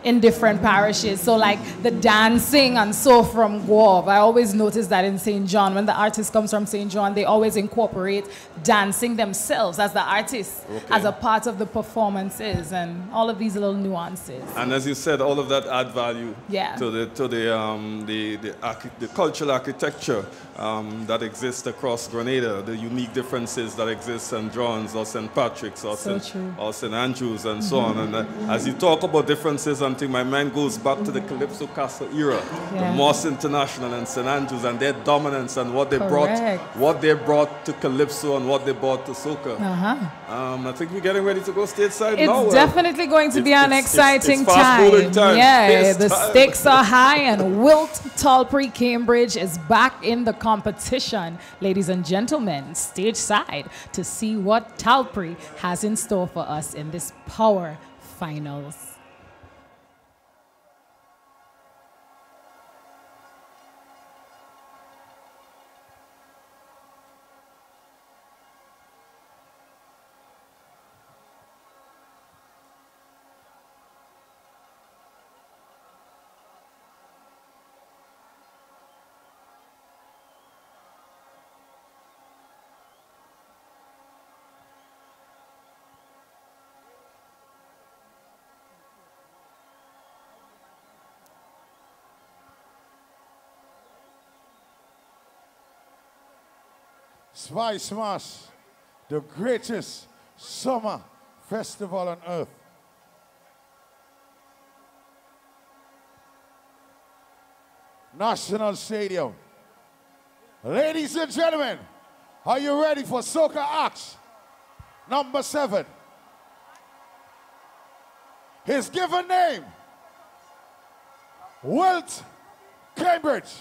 in different parishes. So like the dancing and so from Guelph, I always notice that in St. John, when the artist comes from St. John, they always incorporate dancing themselves as the artist, as a part of the performances, and all of these little nuances. And as you said, all of that add value to the cultural architecture that exists across Grenada, the unique differences that exist in St. John's or St. Patrick's or St. Andrews and so on. And as you talk about differences, I think my mind goes back to the Calypso Castle era, the Moss International and St. Andrews and their dominance and what they brought to Calypso and what they brought to soca. I think we're getting ready to go stateside now. It's definitely going to be an exciting time. Yeah, the stakes are high, and Wilt Talprey Cambridge is back in the competition. Ladies and gentlemen, stage side to see what Talprey has in store for us in this power finals. Spice Smash, the greatest summer festival on earth. National Stadium. Ladies and gentlemen, are you ready for Soca Acts number 7? His given name, Wilt Cambridge.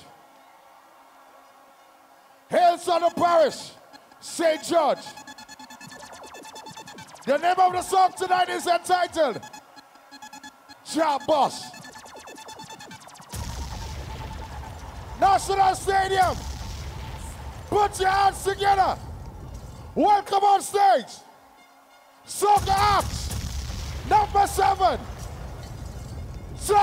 Hails on the parish, St. George. The name of the song tonight is entitled Job Boss. National Stadium. Put your hands together. Welcome on stage. Soca Act number 7. Celebrate!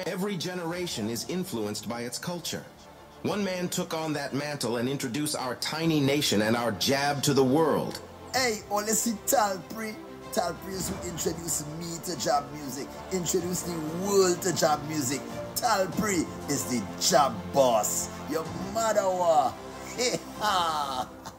Every generation is influenced by its culture. One man took on that mantle and introduced our tiny nation and our jab to the world. Hey, only see Talpri. Talpri is who introduced me to jab music, introduced the world to jab music. Talpri is the jab boss. Your mother wa.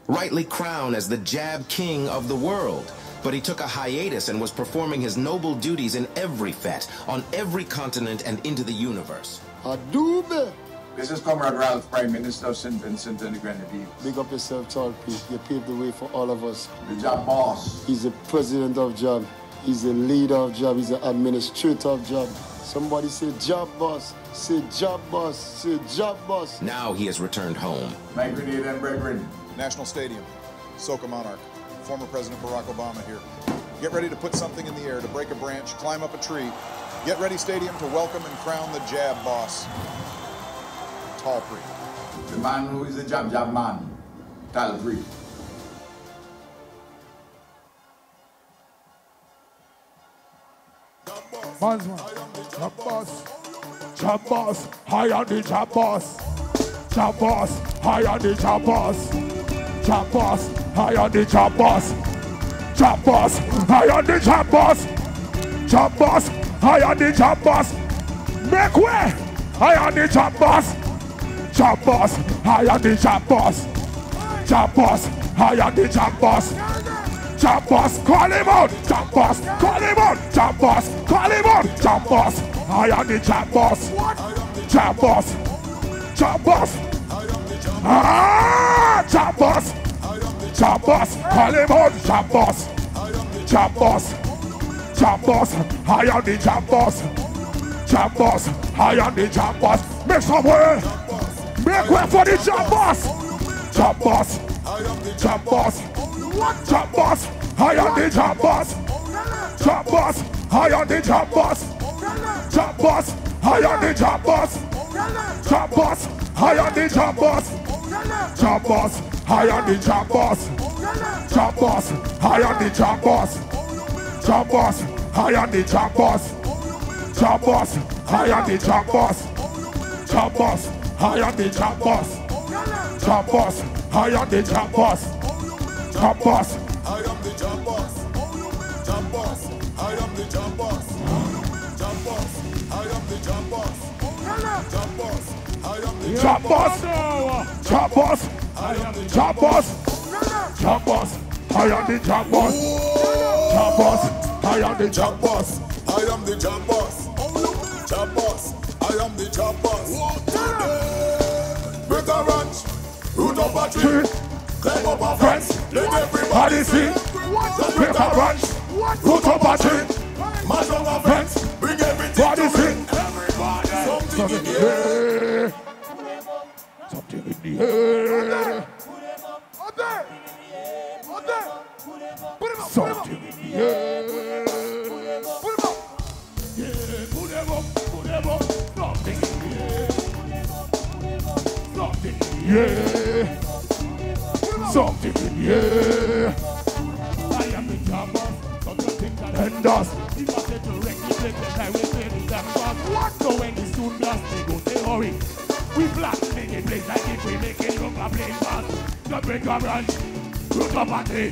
Rightly crowned as the jab king of the world. But he took a hiatus and was performing his noble duties in every fete, on every continent and into the universe. Adube. This is Comrade Ralph, Prime Minister of St. Vincent and the Grenadines. Big up yourself, Talpri. You paved the way for all of us. The Jab boss. He's the president of Jab. He's the leader of Jab. He's the administrator of Jab. Somebody say Jab boss. Say Jab boss. Say Jab boss. Now he has returned home. My Grenada and brethren. National Stadium, Soca Monarch. Former President Barack Obama here. Get ready to put something in the air, to break a branch, climb up a tree. Get Ready Stadium to welcome and crown the Jab boss. Talpri. The man who is the jab man. Talpri. Jab boss. Jab boss. I am the jab boss. Jab boss. I am the jab boss. Jab boss. I am the jab boss. Jab boss. I am the jab boss. Jab boss. I am the jab boss. Make way. I am the jab boss. Jab boss. I am the jab boss. Jab boss. I am the jab boss. Jab boss. Call him out. Jab boss. Call him out. Jab boss. Call him out. Jab boss. I am the jab boss. Jab boss. Jab boss. Ah, jab boss. Jab boss. Call him out. Jab boss. Jab boss. Jab boss. I am the jab boss. Jab boss. I am the jab boss. Make some way. Make way for the jab boss. Jab boss. Jab boss. Jab boss. I am the jab boss. Jab boss. I am the jab boss. Jab boss. I am the jab boss. Jab boss. I am the jab boss. Jab boss. I am the jab boss. Jab boss. I am the jab boss. Jab boss. I am the jab boss. Jab boss. I am the jab boss. Jab boss. I am the jab boss. Jab boss. I am the jab boss. Jab boss. I am the jab boss. Jab boss. I am the jab boss. Jab boss. I am the jab boss. Jab boss. I am the jab boss. Jab boss. I am the jab boss. Jab boss. I am the jab boss. Jab boss. I am the jab boss. I am the jab boss. Jab boss. I am the jab boss. Break a ranch. Root up a tree. Climb up a fence. Let everybody see. Break a ranch. Root up a tree. Mash on a fence. Bring everything to it. Everybody. Something in the air. Something in the air. Something in the air. Put him up. Yeah, put him up, put him up. Something in the air. Something in the air. Something in the air. I am the jab boss. And us. If I say to regulate the time, we say the jab boss. What? So when the student blast, they go say hurry. We blast make it place like if we make it look a plain fast. The break a branch. Root up a tree.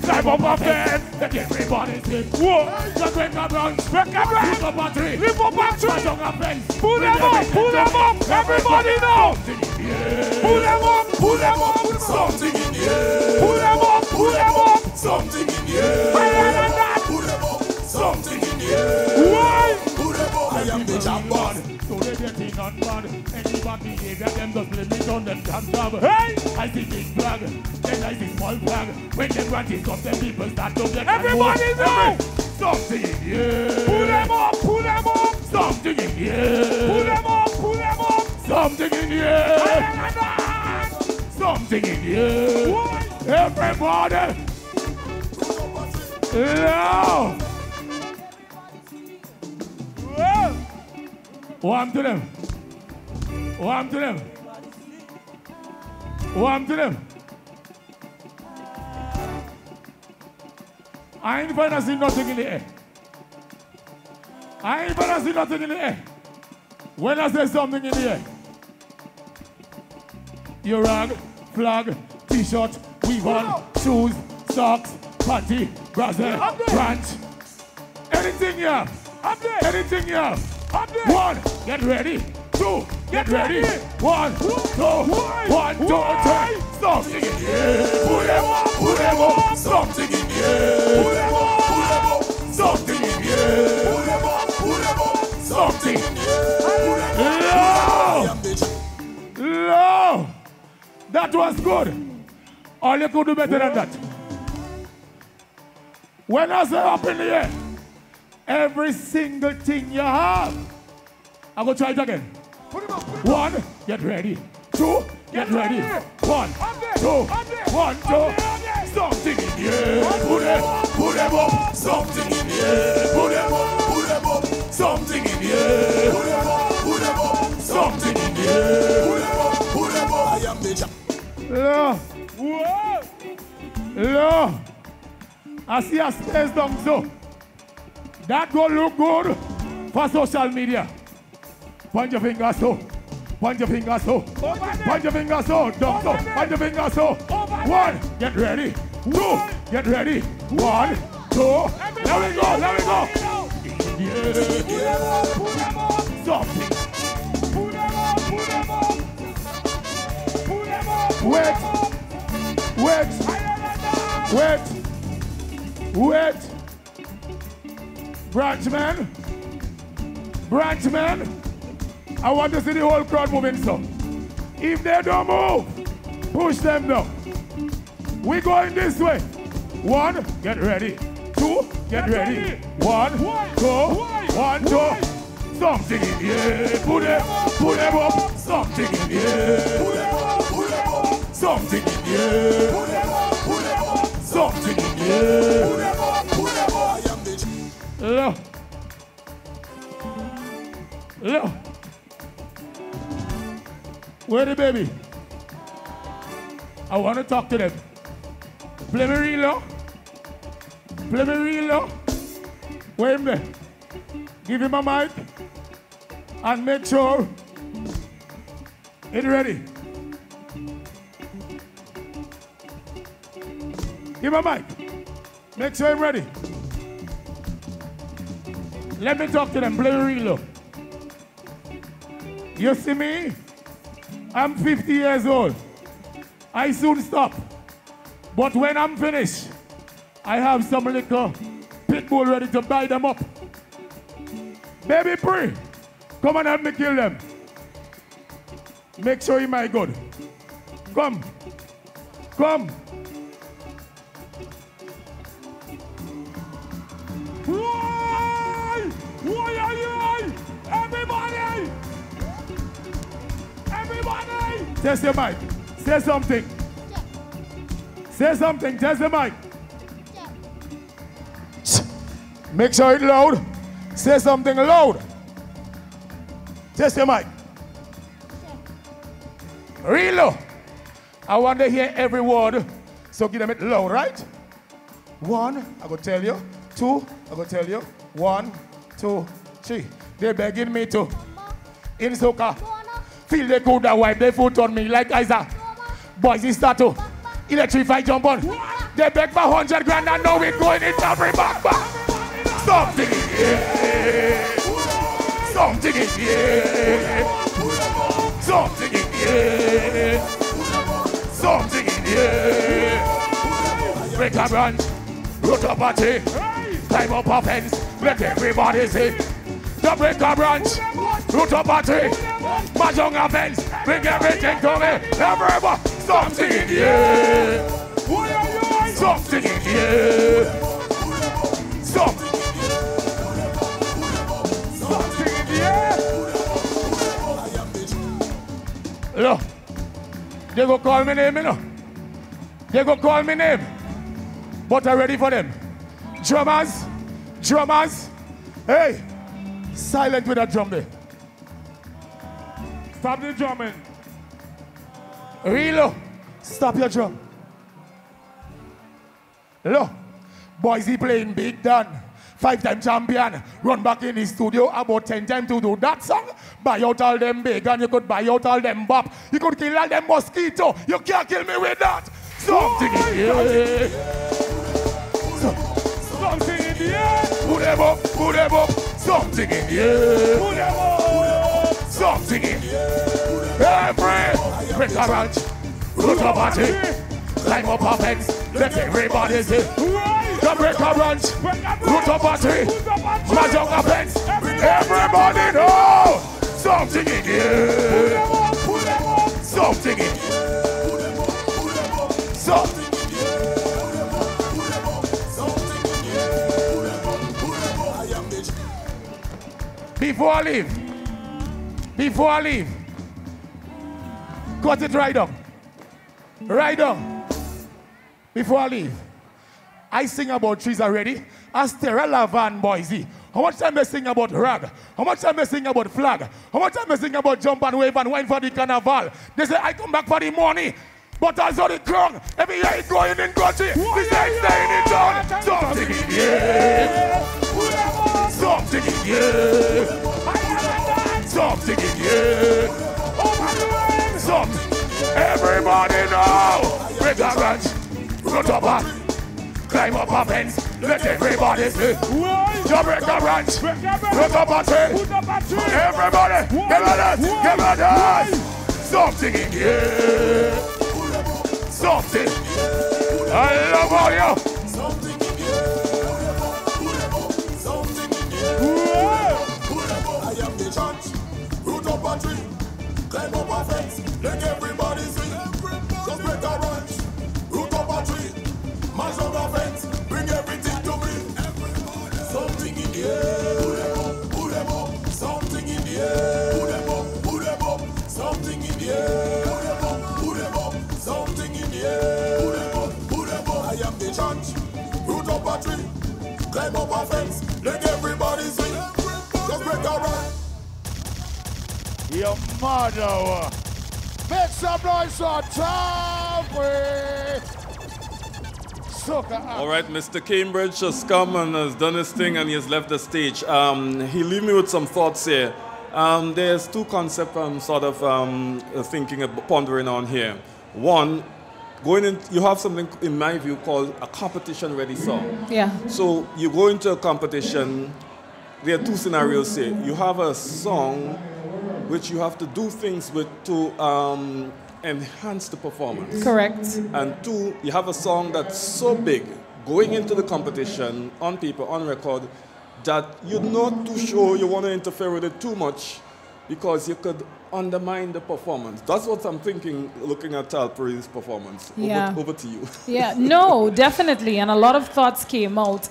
Climb up a fence. Let everybody see. Whoa! Just break a branch. Break a branch. Root up a tree. Lift up a tree. Mash on a fence. Pull them up. Pull them up. Everybody know. Pull them up. Pull them up. Something in the air. Pull them up. Pull them up. Something in the air. Higher than that. Pull them up. Something in the air. Why? Pull them up. I am the jab boss. So they getting on bad. Any bad behavior, them just blame it on them can't job. Hey! I see big flag, then I see small flag. When them branches up, them people start to get everybody know! Something in the air! Pull them up, pull them up! Something in the air! Pull them up, pull them up! Something in the air! Something in the air! What? Everybody. Low. Warm to them. Warm to them. Warm to them. I ain't gonna see nothing in the air. I ain't gonna see nothing in the air. When I say something in the air, your rag, flag, t-shirt, weave-on, shoes, socks, panty, brazier, branch, anything you have. Anything you have. 1, get ready. 2, get ready. 1, 2, 1, 2, 3. Something in the air. Put them up. Something in the air. Put them up. Something in the air. Put them up. Something in the air. Low. That was good. Or you could do better than that. When I say up in the air, every single thing you have. I'm going to try it again. 1, get ready. 2, get ready. 1, 2, 1, 2. Something in the air. Put them up. Something in the air. Put them up. Something in the air. Put them up. Something in the air. Put them up. I am the Low. I see a space down so. That go look good for social media. Point your finger so. Point your finger so. Point your finger so. Down so. Point your finger so. 1, get ready. 2, get ready. 1, 2. There we go. Yeah. Something. Wait. Branchman, I want to see the whole crowd moving so. If they don't move, push them down. We going this way. 1, get ready. 2, get ready. 1, 2, 1, 2. Something in the air. Put them up. Something in the air. Something in the air. Something in the air. Look. Where the baby? I want to talk to them. Play me real low. Wait a minute. Give him a mic. And make sure it's ready. Give him a mic. Make sure I'm ready. Let me talk to them. Play me real low. You see me? I'm 50 years old. I soon stop. But when I'm finished, I have some liquor pit bull ready to buy them up. Baby Pre, come and help me kill them. Make sure you my good. Come. Why are you? Everybody! Test your mic. Say something. Say something. Test the mic. Make sure it's loud. Say something loud. Test your mic. Real low. I want to hear every word. So give them it loud, right? 1, I go tell you. 2, I go tell you. 1, 2, 3. They begging me to. In Soca. Feel they could have wipe their foot on me like Isaac. Boys, it's start to electrify jump on. They beg for 100 grand and now we're going into every back. Something in the air. Something in the air. Something in the air. Something in the air. Break a branch, root up a tree, climb up a fence, let everybody see. To break a branch, root up a tree, mahjong a fence, bring everything to me. Everybody, something in the air. Something in the air. Something in the air. Look, they go call me name, you know. They go call me name. But I'm ready for them. Drummers, drummers. Hey, silent with that drum there. Stop the drumming. Relo, stop your drum. Look, boys, he playing Big Dan. 5-time champion. Run back in his studio about 10 times to do that song. Buy out all them big and you could buy out all them bop. You could kill all them mosquito. You can't kill me with that. Something in the air. Something in the air. Put them up, put them up. Something in the air. Put them up. Something in the air. Every break a ranch. Root a party. Climb up a fence. Let everybody see. The break a ranch. Root a party. Smash up a fence. Everybody know. Something in the air. Something in the air. Something. Before I leave, cut it right down. Right down. Before I leave, I sing about trees already. Astera Lavan Boise. How much time I sing about rag? How much time I sing about flag? How much time I sing about jump and wave and wine for the carnival? They say I come back for the money. But also the crown, every year it's going in country. This ain't staying in town. Something in the air. Something in the air. Something in the air. Something. Everybody know. Break a ranch. Run up back. Climb up a fence. Let everybody see. You break a ranch. Run up a tree. Everybody, give me this. Give me this. Something in the air. Something. I love all you. Something in the air. Something in the air. I am the church. Root up a tree. Climb up a fence. Let everybody see. Just break a ranch. Root up a tree. Mash up a fence. Bring everything to me. Something in the air. Put them up. Something in the air. Put them up. Put them up. Something in the air. Put them up. Put them up. Something in the air. Put them up, put them up. I am the church. Root up a tree. Climb up a fence. Let everybody see. Just break a run. Your mother. Make some noise on top. Soca. All right, Mr. Cambridge has come and has done his thing and he has left the stage. He leave me with some thoughts here. There's two concepts I'm sort of thinking, pondering on here. One, going in, you have something in my view called a competition-ready song. Yeah. So you go into a competition. There are two scenarios here. You have a song which you have to do things with to enhance the performance. Correct. And two, you have a song that's so big, going into the competition, on paper, on record, that you're not too sure you want to interfere with it too much because you could undermine the performance. That's what I'm thinking looking at Talpri's performance. Yeah. Over to you. Yeah, no, definitely. And a lot of thoughts came out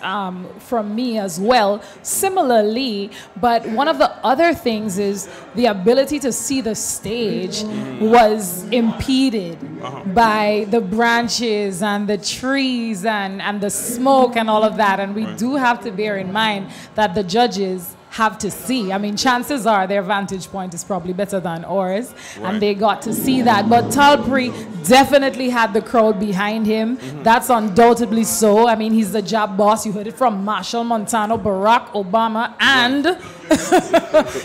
from me as well, similarly. But one of the other things is the ability to see the stage was impeded by the branches and the trees and the smoke and all of that. And we do have to bear in mind that the judges have to see. I mean, chances are their vantage point is probably better than ours, and they got to see that. But Talpri definitely had the crowd behind him. That's undoubtedly so. I mean, he's the job boss. You heard it from Marshall Montano, Barack Obama, and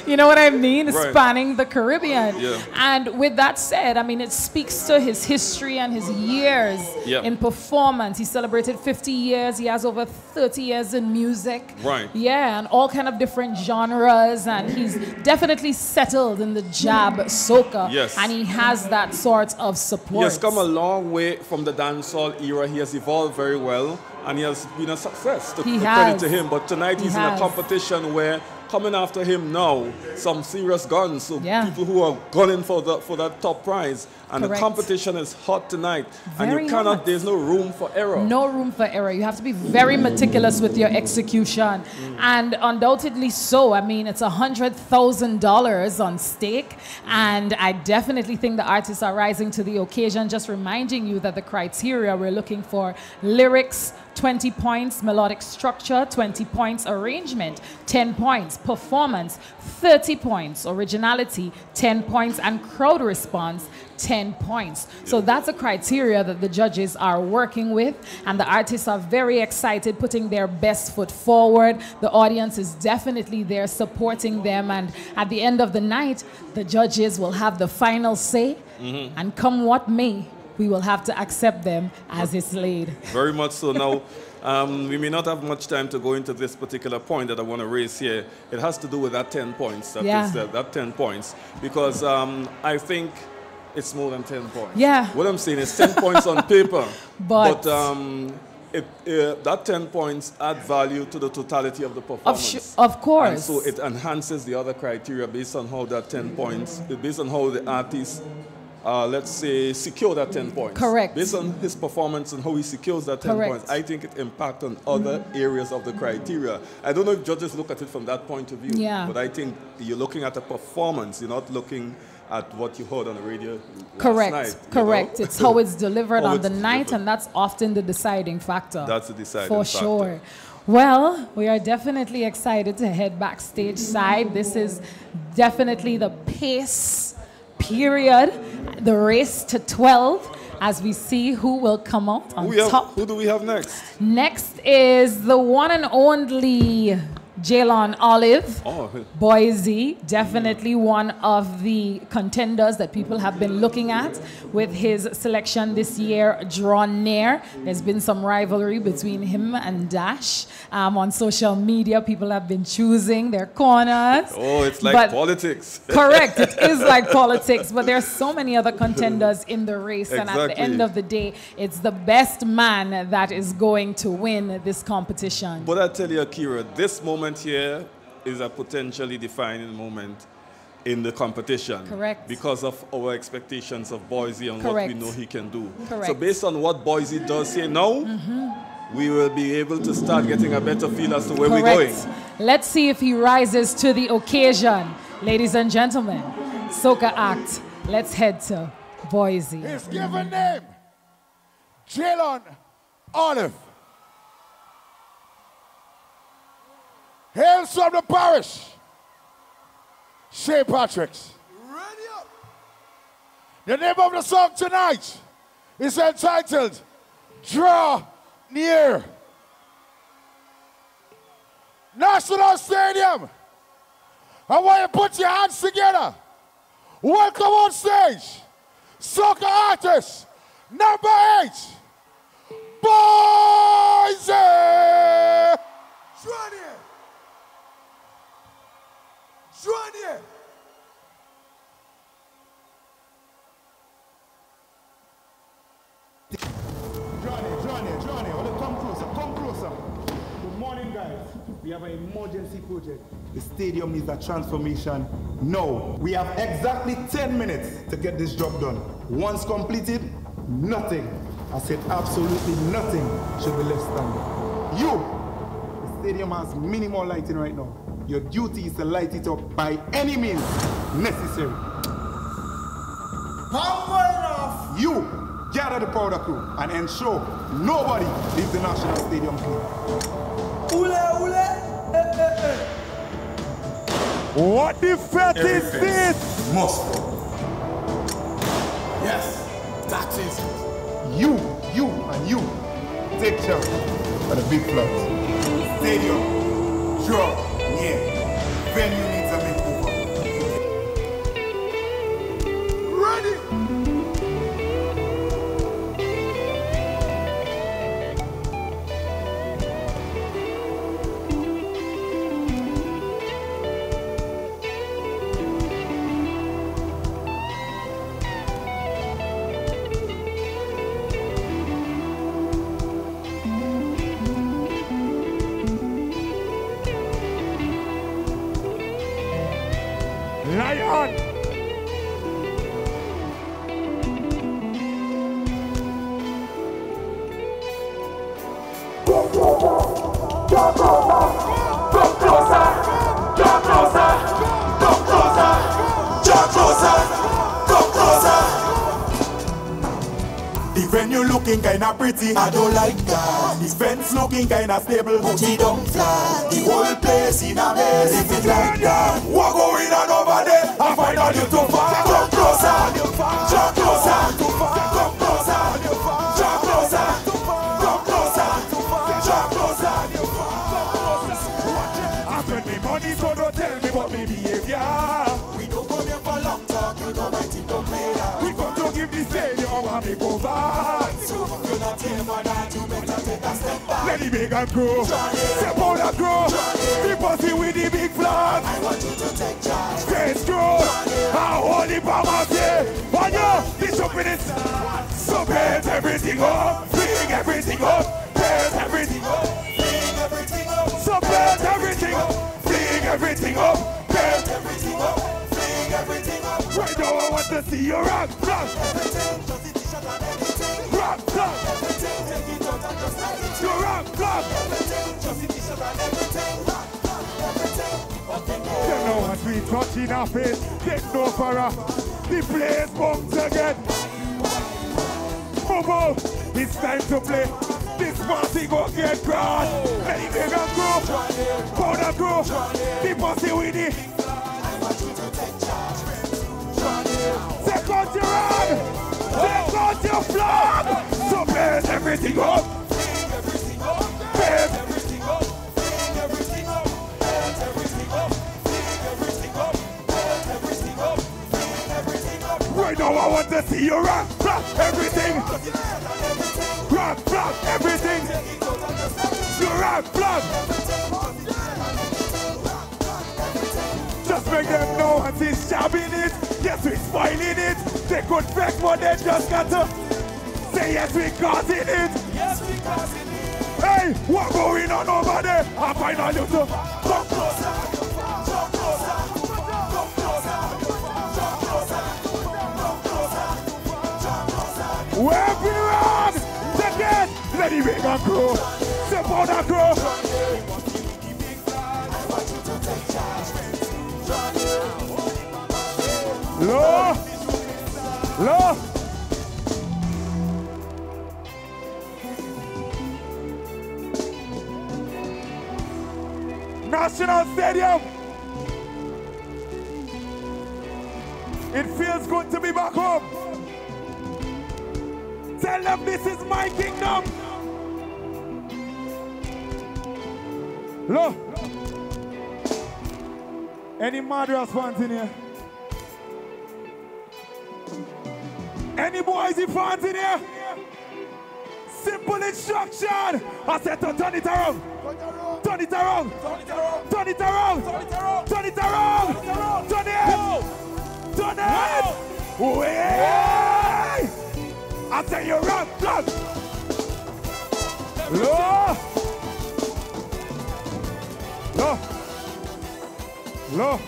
you know what I mean? Spanning the Caribbean. Yeah. And with that said, I mean, it speaks to his history and his years in performance. He celebrated 50 years. He has over 30 years in music. Right. Yeah, and all kind of different genres, and he's definitely settled in the jab soca. Yes. And he has that sort of support. He has come a long way from the dancehall era. He has evolved very well, and he has been a success. Credit to him. But tonight he's in a competition where coming after him now, some serious guns. So people who are gunning for that top prize. And the competition is hot tonight. And you cannot, there's no room for error. No room for error. You have to be very meticulous with your execution. And undoubtedly so. I mean, it's $100,000 on stake. And I definitely think the artists are rising to the occasion. Just reminding you that the criteria we're looking for: lyrics, 20 points, melodic structure, 20 points, arrangement, 10 points, performance, 30 points, originality, 10 points, and crowd response, 10 points. So that's a criteria that the judges are working with, and the artists are very excited, putting their best foot forward. The audience is definitely there supporting them, and at the end of the night, the judges will have the final say, and come what may, we will have to accept them as it's laid. Very much so. Now, we may not have much time to go into this particular point that I want to raise here. It has to do with that 10 points. That 10 points. Because I think it's more than 10 points. Yeah. What I'm saying is 10 points on paper. But that 10 points add value to the totality of the performance. Of course. And so it enhances the other criteria based on how that 10 points, based on how the artist let's say, secure that 10 points. Correct. Based on his performance and how he secures that 10 points, I think it impacts on other areas of the criteria. I don't know if judges look at it from that point of view, but I think you're looking at a performance. You're not looking at what you heard on the radio last night. Correct. It's how it's delivered on the night, and that's often the deciding factor. That's the deciding factor. For sure. Well, we are definitely excited to head backstage side. This is definitely the pace period, the race to 12, as we see who will come out on top. Who do we have next? Next is the one and only Jalon Olive, Boise, definitely one of the contenders that people have been looking at with his selection this year, Drawn Near. There's been some rivalry between him and Dash. On social media, people have been choosing their corners. Oh, it's like politics. Correct, it is like politics, but there are so many other contenders in the race, and at the end of the day, it's the best man that is going to win this competition. But I tell you, Akira, this moment here is a potentially defining moment in the competition. Correct. Because of our expectations of Boise and what we know he can do. Correct. So based on what Boise does here now, we will be able to start getting a better feel as to where we're going. Let's see if he rises to the occasion. Ladies and gentlemen, Soca Act, let's head to Boise. His given name, Jalon Olive. Hails from the parish, St. Patrick's. Ready up. The name of the song tonight is entitled Draw Near. National Stadium. I want you to put your hands together. Welcome on stage, Soca artist number 8, Boise. Draw near. Draw near. Draw near. Come closer. Good morning, guys. We have an emergency project. The stadium needs a transformation now. We have exactly 10 minutes to get this job done. Once completed, nothing, I said absolutely nothing, should be left standing. The stadium has minimal lighting right now. Your duty is to light it up by any means necessary. Power enough! You gather the powder crew and ensure nobody leaves the National Stadium clean. What the fete is this? Must. Yes, that is you and you take charge of the big flat. Stadium, draw near. Venue needs a makeover. Ready? The venue looking kinda pretty, I don't like that. The fence looking kinda stable, but it don't flat. The whole place in a mess, if it like that. What going on over there? I find out you too far. Come closer, jump closer, come closer, jump closer, come closer, jump closer. I spend me money, so don't tell me about me behavior. We don't come here for long talk, you know my team don't play that. We come to give the stadium a makeover. You're not here for that, you better take a step back. Let the big and grow, step out and grow. People see with the big flag. I want you to take charge. Face grow, how all the power say. On you, this up in it. So bend everything up, fling everything up, bend everything up, fling everything up. So bend everything up, fling everything up, bend everything up, fling everything up. Right now I want to see you rock, rock. Everything, just the t-shirt and everything. Rock, rock. Everything, take it out and just let it. You rock, rock. Everything, just the t-shirt and everything. Rock, rock, everything. You know what we touching our face, take no for us. The place bumps again. Bobo, it's time to play. This party go get grand. Let it make a grow, powder grow. The party with it. I want you to take charge. Take out your hand, take out your flag. So bend everything up, bend everything up, bend everything up, bend everything up, bend everything up, bend everything up, bend everything up, bend everything up. Right now I want to see you rock, rock everything. Rock, rock everything. You rock, rock. Just make them know what is shabbing it. Yes, we're spoiling it. They could vex, but they just got to say yes, we causing it. Yes, we causing it. Hey, what going on over there? I find out you to come closer, come closer, come closer, come closer, come closer, come closer. Where we run? Take it. Let it make a grow. Step on a grow. I want you to take charge. Low, low. National Stadium. It feels good to be back home. Tell them this is my kingdom. Look. Any Madras fans in here? Any Boise fans in here? Simple instruction. I said to turn it around. Turn it around. Turn it around. Turn it around. Turn it. Turn it. Way. I say you run. Run. Low. Low. Low.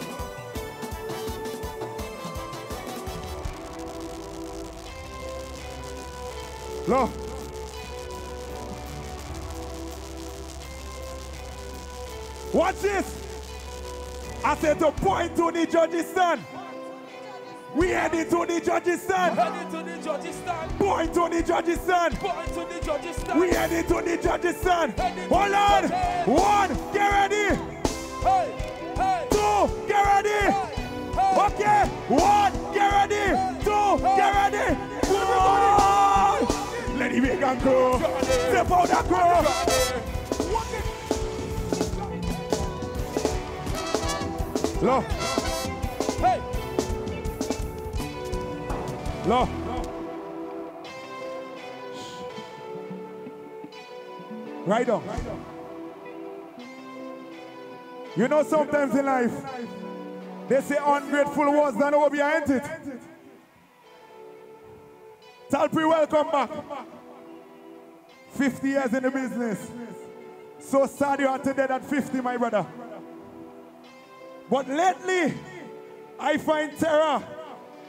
Low. Watch this. I said to point to the judges stand. We headed to the judges stand. Headed to the judges stand. Point to the judges stand. Point to the judges stand. We headed to the judges stand. Hold on. One, get ready. Hey, hey. Two, get ready. Hey, okay. One, get ready. Two, get ready. One. Let it make and go. Step out and go. Low. Hey. Low. Right on. You know sometimes in life, they say ungrateful words than over behind it. Talpri, welcome back. 50 years in the business. So sad you had to dead at 50, my brother. But lately, I find Terra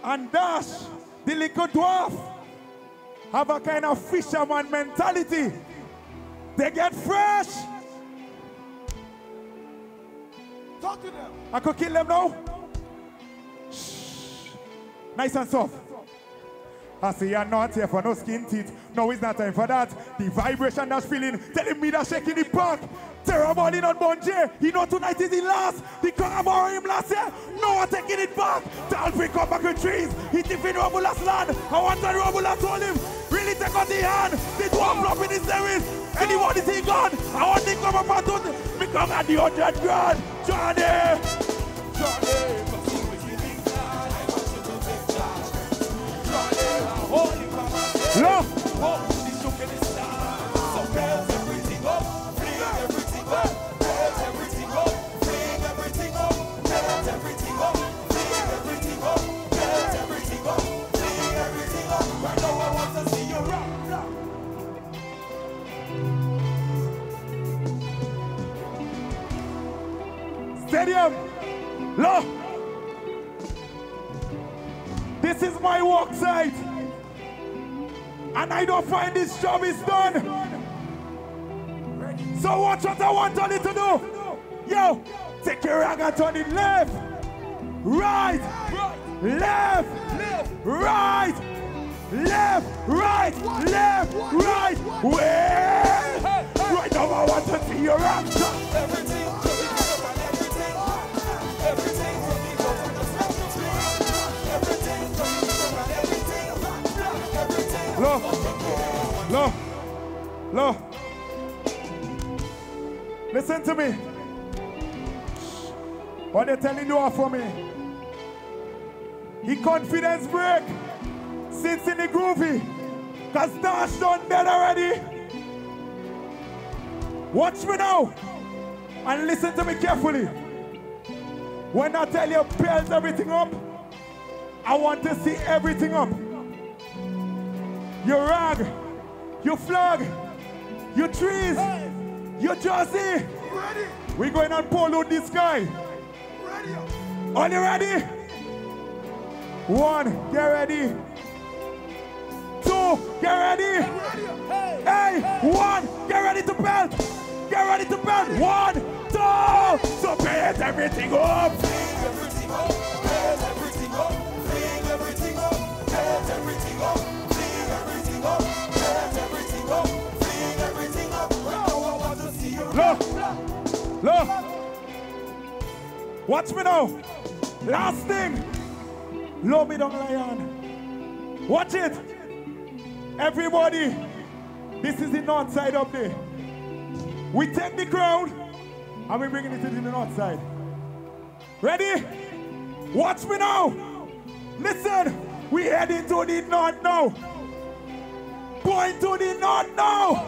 and Dash, the little dwarf, have a kind of fisherman mentality. They get fresh. Talk to them. I could kill them now. Shh. Nice and soft. I say you're not here for no skin teeth. No, it's not time for that. The vibration that's feeling, telling me that shaking the park. Terror body not Bonjay. He know tonight is the last. The car borrow him last year. No one taking it back. Talpri come back with trees. He tiffin rubble last land. I want to rubble last told him. Really take on the hand. The dwarf flop in his service. Anyone is he gone? I want to come up and do me come at the 100 grand. Johnny. Look! Stadium! Look! This is my work site! And I don't find this job is done. So watch what I want Tony to do. Yo, take your rag and turn it left, right, left, right, left, right, left, right. Where? Right now I want to see your rag. Look, look, look. Listen to me. What they telling you for me? He confidence break. Sits in the groovy. Cause Dash done dead already. Watch me now. And listen to me carefully. When I tell you pelt everything up, I want to see everything up. Your rag, your flag, your trees, your jersey. We're going on polo this guy. Are you ready? 1, get ready. 2, get ready. Hey, 1, get ready to belt. Get ready to belt. 1, 2. So belt everything up. Everything up. Everything up. Everything up. Everything up. Look, look. Watch me now. Last thing. Low me down, lion. Watch it. Everybody. This is the north side up there. We take the crown and we're bringing it to the north side. Ready? Watch me now. Listen. We heading to the north now. Point to the north now.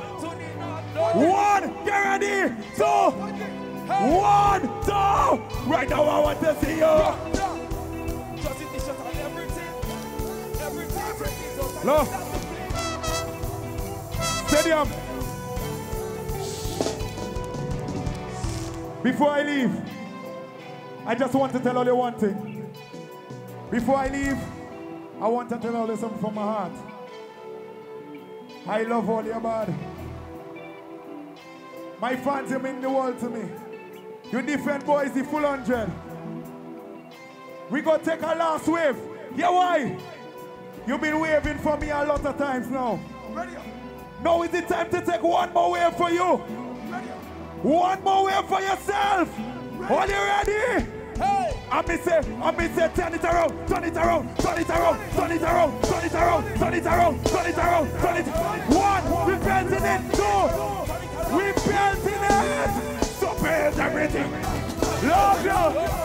1, get ready. 2, 1, 2. Right now I want to see you. Look. Stadium. Before I leave, I just want to tell all you one thing. Before I leave, I want to tell all you something from my heart. I love all you bad. My fans, you mean the world to me. You different boys, the full 100. We gonna take a last wave. Yeah, why? You've been waving for me a lot of times now. Now is the time to take one more wave for you. One more wave for yourself. Are you ready? Hey! I me say, turn it around, turn it around, turn it around, turn it around, turn it around, turn it around, turn it around, turn it. 1, we belting it. 2, we belting it. So belt everything. Love you.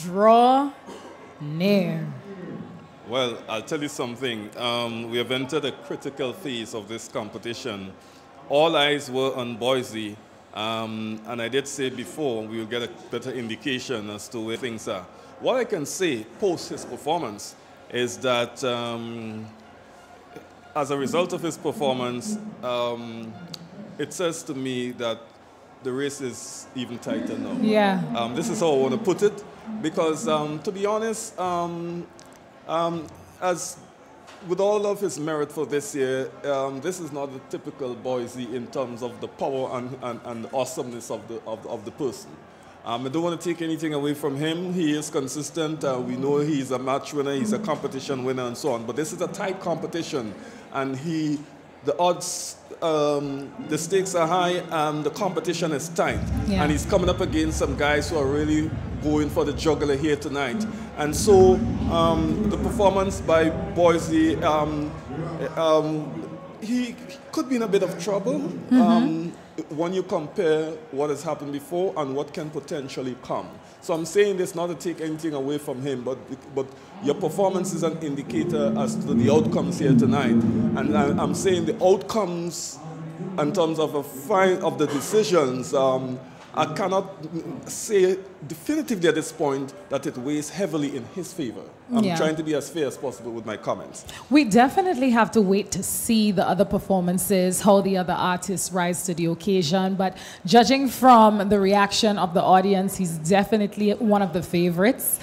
draw near. Well, I'll tell you something. We have entered a critical phase of this competition. All eyes were on Boise, and I did say before we will get a better indication as to where things are. What I can say post his performance is that as a result of his performance, it says to me that the race is even tighter now. Yeah. This is how I want to put it, because to be honest, as with all of his merit for this year, this is not a typical Boise in terms of the power and awesomeness of the person. I don't want to take anything away from him. He is consistent. We know he's a match winner, he's a competition winner, and so on. But this is a tight competition, and the odds, the stakes are high, and the competition is tight. Yeah. And he's coming up against some guys who are really going for the jugular here tonight. And so the performance by Boise, he could be in a bit of trouble when you compare what has happened before and what can potentially come. So I'm saying this not to take anything away from him, but your performance is an indicator as to the outcomes here tonight. And I'm saying the outcomes in terms of of the decisions, I cannot say definitively at this point that it weighs heavily in his favor. I'm trying to be as fair as possible with my comments. We definitely have to wait to see the other performances, how the other artists rise to the occasion. But judging from the reaction of the audience, he's definitely one of the favorites.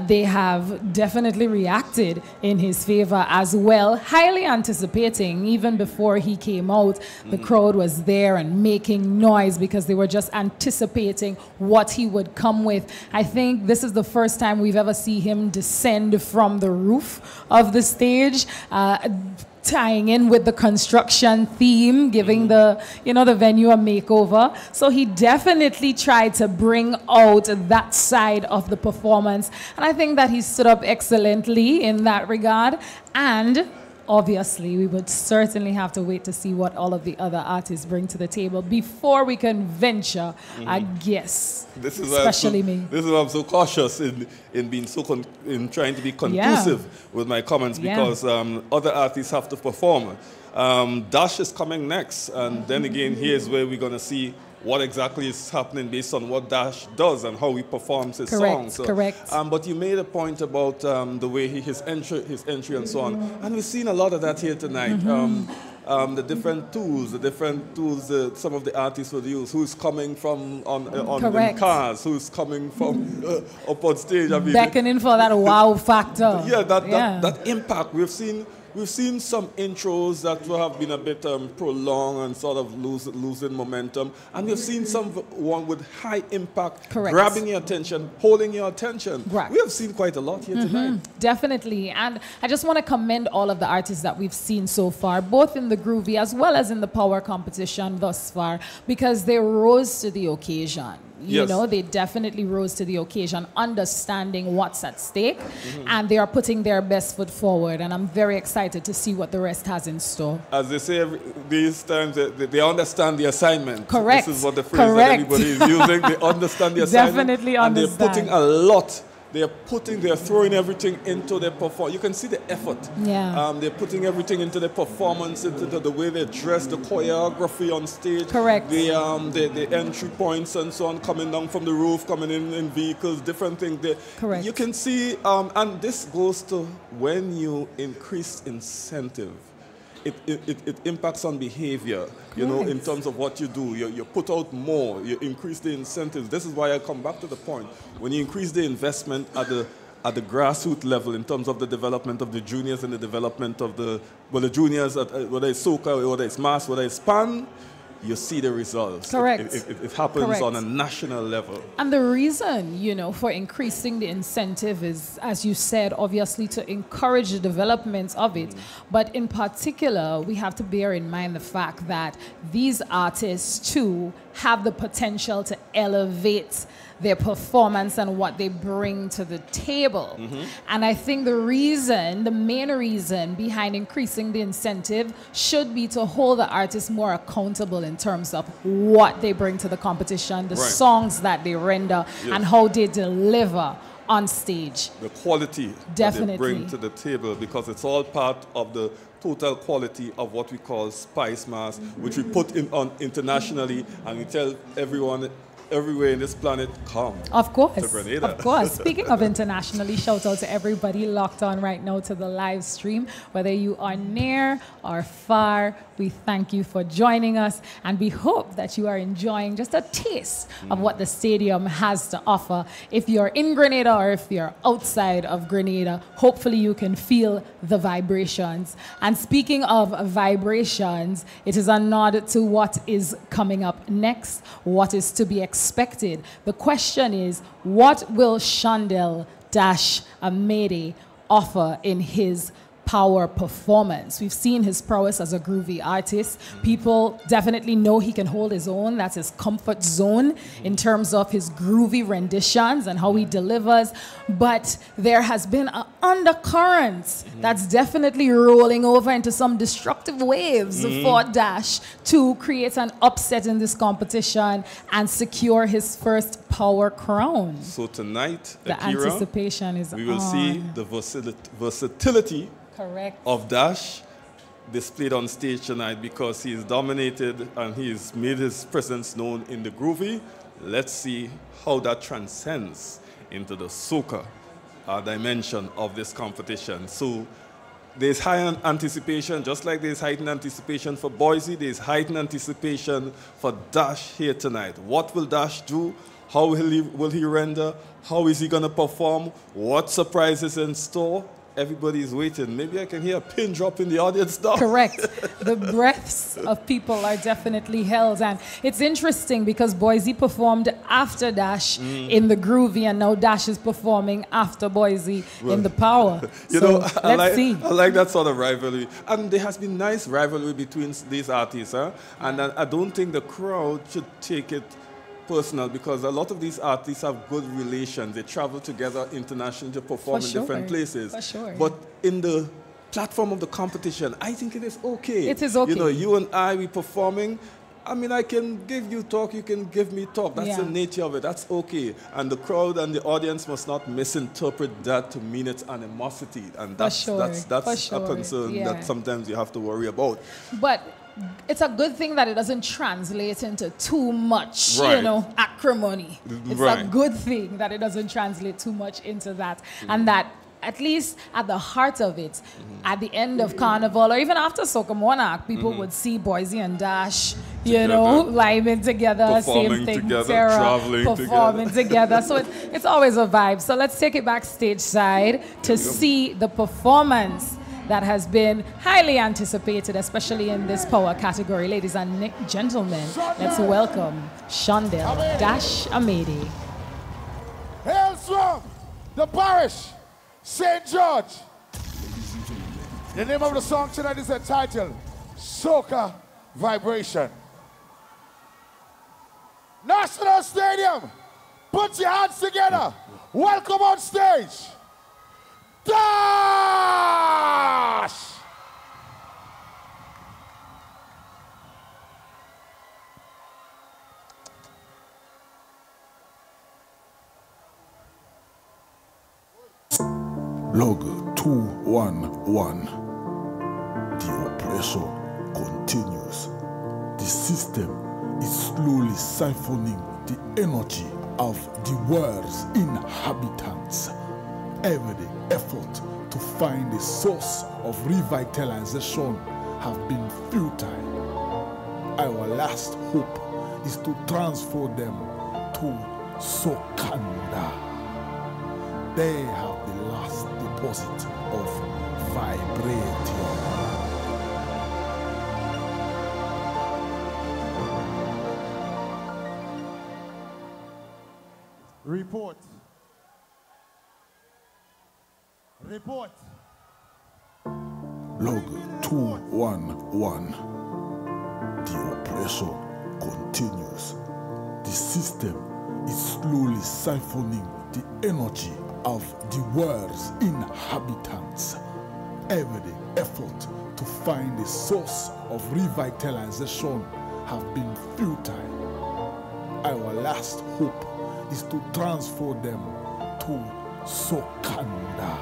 They have definitely reacted in his favor as well, highly anticipating. Even before he came out, the crowd was there and making noise because they were just anticipating what he would come with. I think this is the first time we've ever seen him descend from the roof of the stage, tying in with the construction theme, giving the venue a makeover. So he definitely tried to bring out that side of the performance, and I think that he stood up excellently in that regard. And obviously, we would certainly have to wait to see what all of the other artists bring to the table before we can venture a guess. Especially me. This is why I'm so cautious in being in trying to be conclusive with my comments, because other artists have to perform. Dash is coming next, and then again, here's where we're going to see what exactly is happening based on what Dash does and how he performs his songs. So, correct. But you made a point about the way his entry and so on, and we've seen a lot of that here tonight. The different tools some of the artists would use. Who's coming from in cars? Who's coming from up on stage? I mean, beckoning for that wow factor. That impact. We've seen some intros that have been a bit prolonged and sort of losing momentum. And we've seen one with high impact, grabbing your attention, holding your attention. We have seen quite a lot here tonight. Definitely. And I just want to commend all of the artists that we've seen so far, both in the groovy as well as in the power competition thus far, because they rose to the occasion. You know, they definitely rose to the occasion, understanding what's at stake, and they are putting their best foot forward. And I'm very excited to see what the rest has in store. As they say these times, they understand the assignment. Correct. This is what the phrase that everybody is using. They understand the assignment. Definitely understand. And they're putting a lot. They're throwing everything into their performance. You can see the effort. They're putting everything into their performance, into the way they dress, the choreography on stage. The entry points and so on, coming down from the roof, coming in vehicles, different things. You can see, and this goes to when you increase incentive. It impacts on behavior, you know, in terms of what you do. You put out more, you increase the incentives. This is why I come back to the point. When you increase the investment at the grassroots level in terms of the development of the juniors and the development of the juniors, whether it's Soca, whether it's Mass, whether it's Pan, you see the results. It happens on a national level. And the reason, you know, for increasing the incentive is, as you said, obviously to encourage the development of it. But in particular, we have to bear in mind the fact that these artists, too, have the potential to elevate their performance and what they bring to the table. And I think the main reason behind increasing the incentive should be to hold the artists more accountable in terms of what they bring to the competition, the songs that they render, and how they deliver on stage. The quality Definitely. that they bring to the table, because it's all part of the total quality of what we call Spice Mass, which we put on internationally, and we tell everyone everywhere in this planet, come Of course, to Grenada. of course. Speaking of internationally, shout out to everybody locked on right now to the live stream. Whether you are near or far, we thank you for joining us, and we hope that you are enjoying just a taste of what the stadium has to offer. If you're in Grenada or if you're outside of Grenada, hopefully you can feel the vibrations. And speaking of vibrations, it is a nod to what is coming up next, what is to be expected. The question is, what will Shandel-Amede offer in his power performance? We've seen his prowess as a groovy artist. People definitely know he can hold his own. That's his comfort zone in terms of his groovy renditions and how he delivers. But there has been an undercurrent that's definitely rolling over into some destructive waves for Dash to create an upset in this competition and secure his first power crown. So tonight, the Akira, anticipation is we will on. see the versatility Correct. of Dash displayed on stage tonight, because he's dominated and he's made his presence known in the groovy. Let's see how that transcends into the soca dimension of this competition. So there's high anticipation, just like there's heightened anticipation for Boise, there's heightened anticipation for Dash here tonight. What will Dash do? How will he render? How is he going to perform? What surprises in store? Everybody's waiting. Maybe I can hear a pin drop in the audience now. Correct. The breaths of people are definitely held. And it's interesting because Boise performed after Dash in the groovy, and now Dash is performing after Boise in the power. You so know, let's see. I like that sort of rivalry. And there has been nice rivalry between these artists. Huh? And I don't think the crowd should take it personal, because a lot of these artists have good relations. They travel together internationally to perform in different places. For sure. But in the platform of the competition, I think it is okay. It is okay. You know, you and I, we performing. I mean, I can give you talk, you can give me talk. That's the nature of it. That's okay. And the crowd and the audience must not misinterpret that to mean it's animosity. And that's a concern that sometimes you have to worry about. But it's a good thing that it doesn't translate into too much, you know, acrimony. It's a good thing that it doesn't translate too much into that. And that at least at the heart of it, at the end of Carnival, or even after Soca Monarch, people would see Boise and Dash, you know, living together, same thing, Sarah, performing together. So it's always a vibe. So let's take it backstage side to see the performance that has been highly anticipated, especially in this power category. Ladies and gentlemen, let's welcome Shandel-Amede. Hails from the parish, St. George. The name of the song tonight is entitled Soca Vibration. National Stadium, put your hands together. Welcome on stage, Dash! Log 211. The oppression continues. The system is slowly siphoning the energy of the world's inhabitants. Every effort to find a source of revitalization have been futile. Our last hope is to transfer them to Sokanda. They have the last deposit of vibranium. Report. Report. Log 211. The oppression continues. The system is slowly siphoning the energy of the world's inhabitants. Every effort to find a source of revitalization have been futile. Our last hope is to transfer them to Socanda.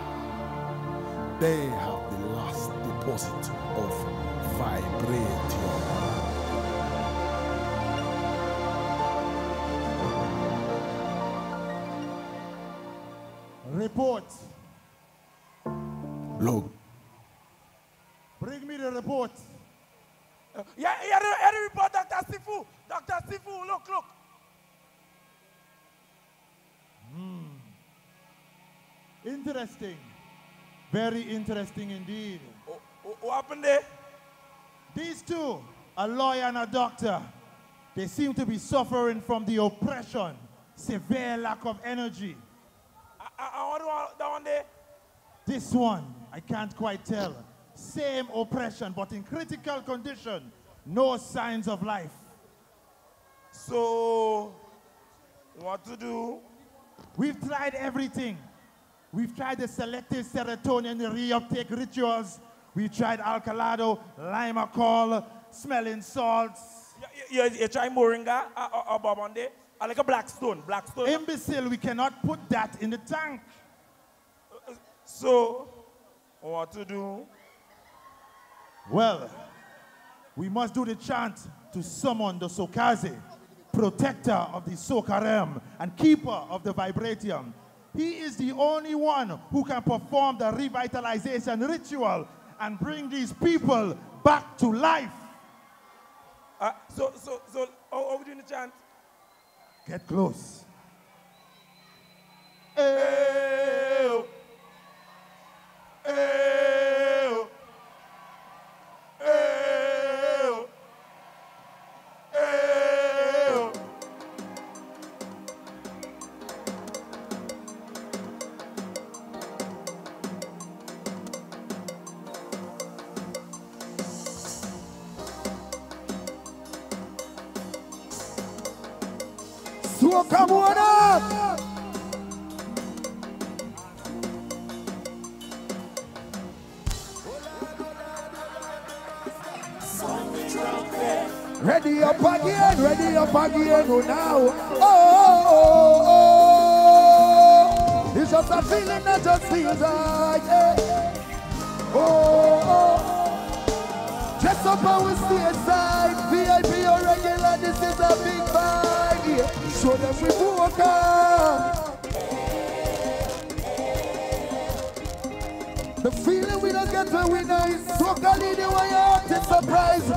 They have the last deposit of vibranium. Report. Look. Bring me the report. Yeah, the report, Dr. Sifu. Dr. Sifu, look. Interesting. Very interesting indeed. What happened there? These two, a lawyer and a doctor, they seem to be suffering from the oppression, severe lack of energy. I want that one there. This one, I can't quite tell. Same oppression, but in critical condition. No signs of life. So, what to do? We've tried everything. We've tried the selective serotonin reuptake rituals. We've tried alkalado, lime alcohol, smelling salts. You try moringa or babande? Like a black stone. Imbecile, we cannot put that in the tank. So, what to do? Well, we must do the chant to summon the Sokaze, protector of the Soca realm and keeper of the vibranium. He is the only one who can perform the revitalization ritual and bring these people back to life. So, how are we doing the chant? Get close. Ew. Ew. Ew. Ew. Soca Monarch! Ready up again, oh now. Oh. It's just a feeling that just feels like, Dress up and we stay aside. VIP or regular, this is a big vibe. Yeah. Show them we walk up. The feeling we don't get when we nice. Soca leading way out, it's surprise.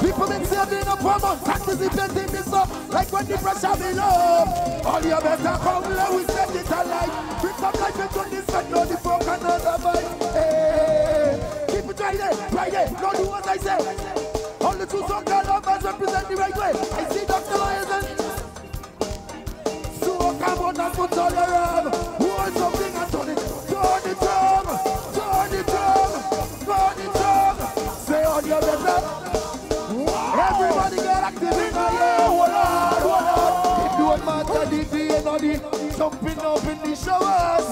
People been saving up for months, anticipating this up. Like when the pressure be low. All you better come, let we set it alight. Bring some life into this and know the folk another vibe. Hey, keep it right there, don't do what I say. All the true Soca lovers represent the right way. I see Dr. Lions and Soca Monarch put all around. Want something and turn it drum. Say all you better. Everybody get active in the air. Hold on. It don't matter the day or the jumping up in the showers.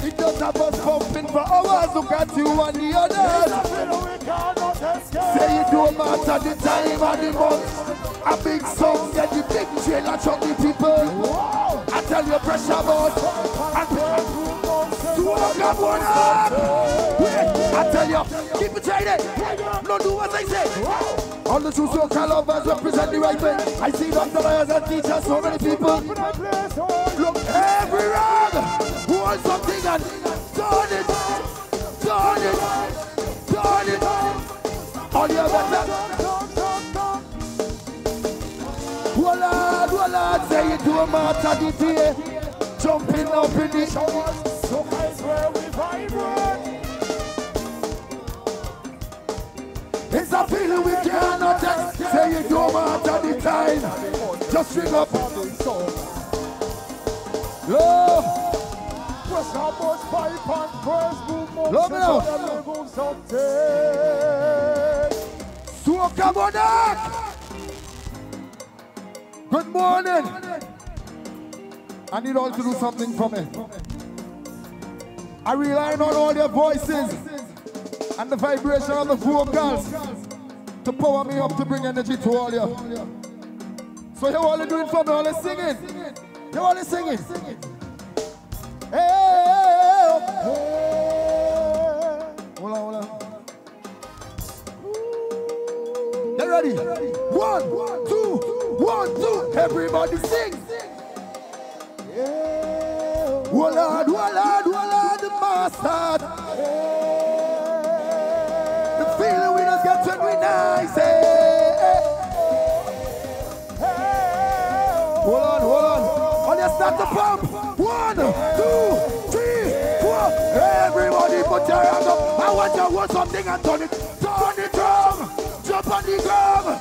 It does have us pumping for hours. Look at you and the others. Say it don't matter the time or the month. A big song, get the big trailer, chuck the people. I tell you pressure about. Soca Monarch. I tell you, keep it tight. No do what I say. All the true Soca lovers represent the right way. I see Dr. Lions and teachers, so many people. Look, every round wants something and turn it. All you better. Lord, say it don't matter the day. Jumping up in the showers. Soca is where we vibrate. It's a feeling we cannot take. Say it don't matter the time. Just ring up. Love. What's how much pipe and press boom. Love me now. Soca Monarch. Good morning. I need all to do something for me. I rely on all your voices and the vibration of the vocals to power me up to bring energy to all you. So you all are doing for me, all are singing. You want to sing it? Hey, hold on. Get ready. 1, 2, 1, 2. Everybody sing. Hold on, the master. The feeling we don't get when we nice. Hold on. Oh, let's start the pump. 1, 2, 3, 4. Everybody put your hands up. I want you to hold something and turn it. Turn it wrong. Jump on the ground.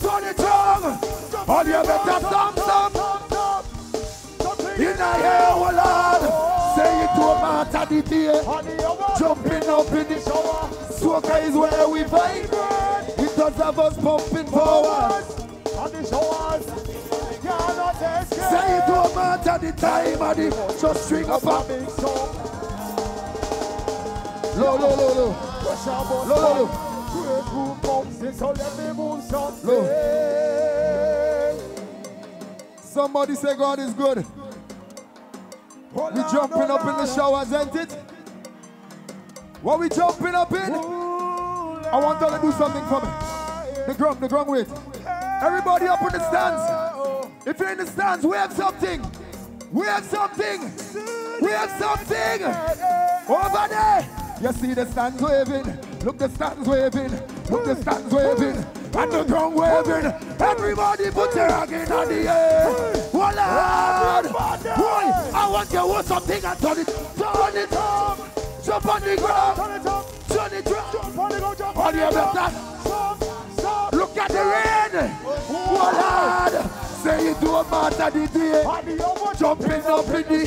Turn it wrong. All you better stomp. In the air, oh Lord. Say it to a man at the day. Jumping up in the shower. Soca is where we vibrate. It does have us pumping forward. On the showers. Say it to a man at the time of the just string up a big song. Low. Somebody say God is good. We jumping up in the showers, ain't it? What we jumping up in? I want y'all to do something for me. The drum, wait. Everybody up in the stands. If you're in the stands, wave something. Wave something. Over there. You see the stands waving. Look, the stands waving. And the drum waving. Everybody put your hand in the air. Voila! Boy, I want you to hold something and turn it. Jump on the ground. Turn it up. On your better. Look at the rain. Voila! Say it to a man at the day. Jumping up in the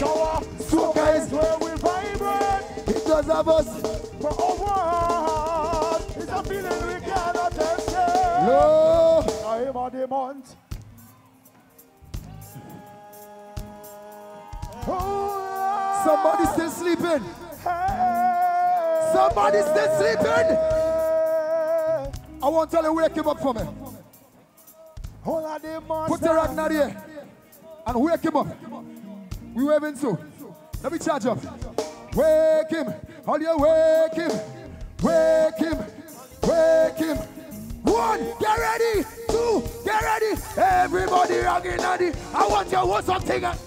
Soca is where we vibrate. It does have us. For over. It's a feeling we cannot escape. No. Time of the month. Somebody still sleeping. I want y'all to wake him up for me. Put your hand out here and wake him up. We waving so. Let me charge up. Wake him. All you wake him. 1, get ready. 2, get ready. Everybody rocking at it. I want you to hold something. Turn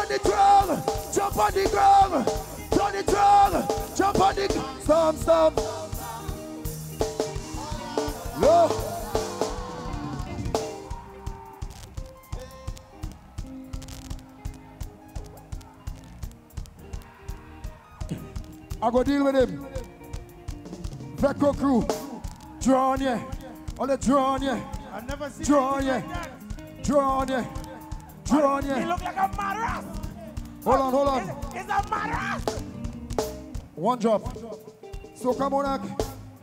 the drum. Jump on the ground. Turn the drum. Jump on the ground. Stop. Low. I go deal with him. Veco crew. Draw on you. On the draw on you. I've never seen draw on you. Draw on you. Draw on you. He look like a mad. Hold on. It's a mad. One drop. Soca Monarch,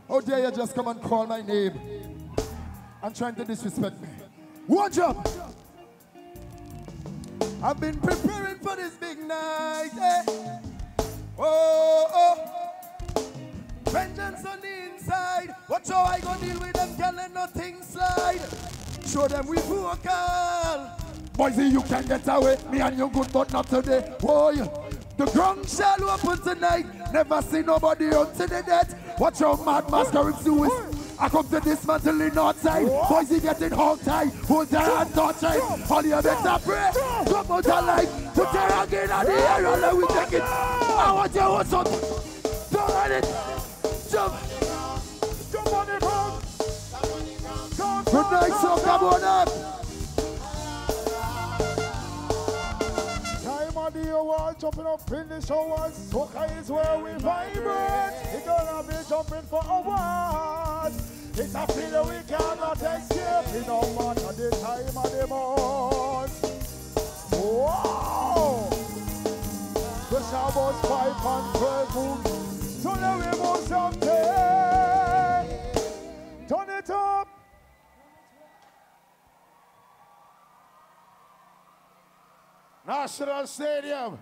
how dare you just come and call my name and trying to disrespect me? One drop. I've been preparing for this big night. Oh. Vengeance on the inside. Watch how I go deal with them, girl, and nothing slide. Show them we vocal. Boysy, you can get away. Me and you good, but not today. Boy, the ground shall open tonight. Never see nobody until the death. Watch your mad masquerades do it. I come to dismantle the north side. Boysy getting hog tight. Hold your hand touch it. All you better pray. Come out alive. Put your hand in the air and let we take it. I want you to hold something. Don't run it. Jump on the ground. Good night, Soca Monarch. Time of the hour, jumping up in the showers. Soca is where we vibrate. It's gonna be jumping for hours. It's a feeling we cannot escape. It no matter the time of the month. Wow! The showers 5 and 12 moons. So let we move something. Turn it up. National Stadium.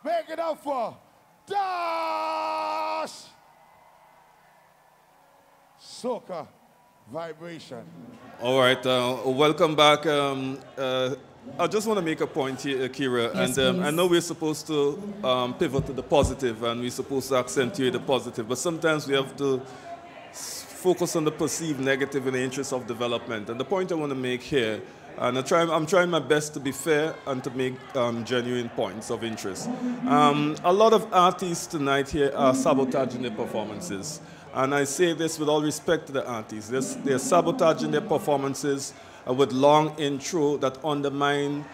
Make it up for Dash. Soca Vibration. All right, welcome back. I just want to make a point here, Kira, Yes, and I please. know we're supposed to pivot to the positive and we're supposed to accentuate the positive, but sometimes we have to focus on the perceived negative in the interest of development. And the point I want to make here, and I'm trying my best to be fair and to make genuine points of interest. A lot of artists tonight here are sabotaging their performances. And I say this with all respect to the artists. They're sabotaging their performances with long intro that undermine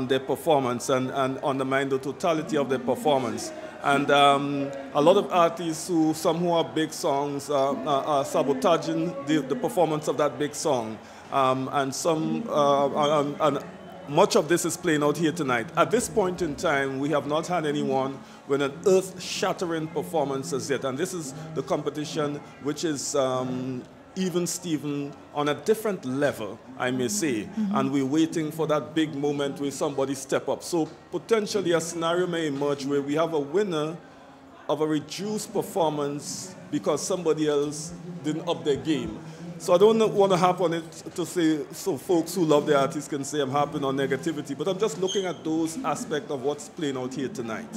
their performance and undermine the totality of their performance. And a lot of artists some who have big songs are sabotaging the performance of that big song. And much of this is playing out here tonight. At this point in time, we have not had anyone with an earth-shattering performance as yet. And this is the competition which is even Steven on a different level, I may say. And we're waiting for that big moment where somebody step up. So potentially a scenario may emerge where we have a winner of a reduced performance because somebody else didn't up their game. So I don't want to harp on it to say, so folks who love the artist can say I'm harping on negativity, but I'm just looking at those aspects of what's playing out here tonight.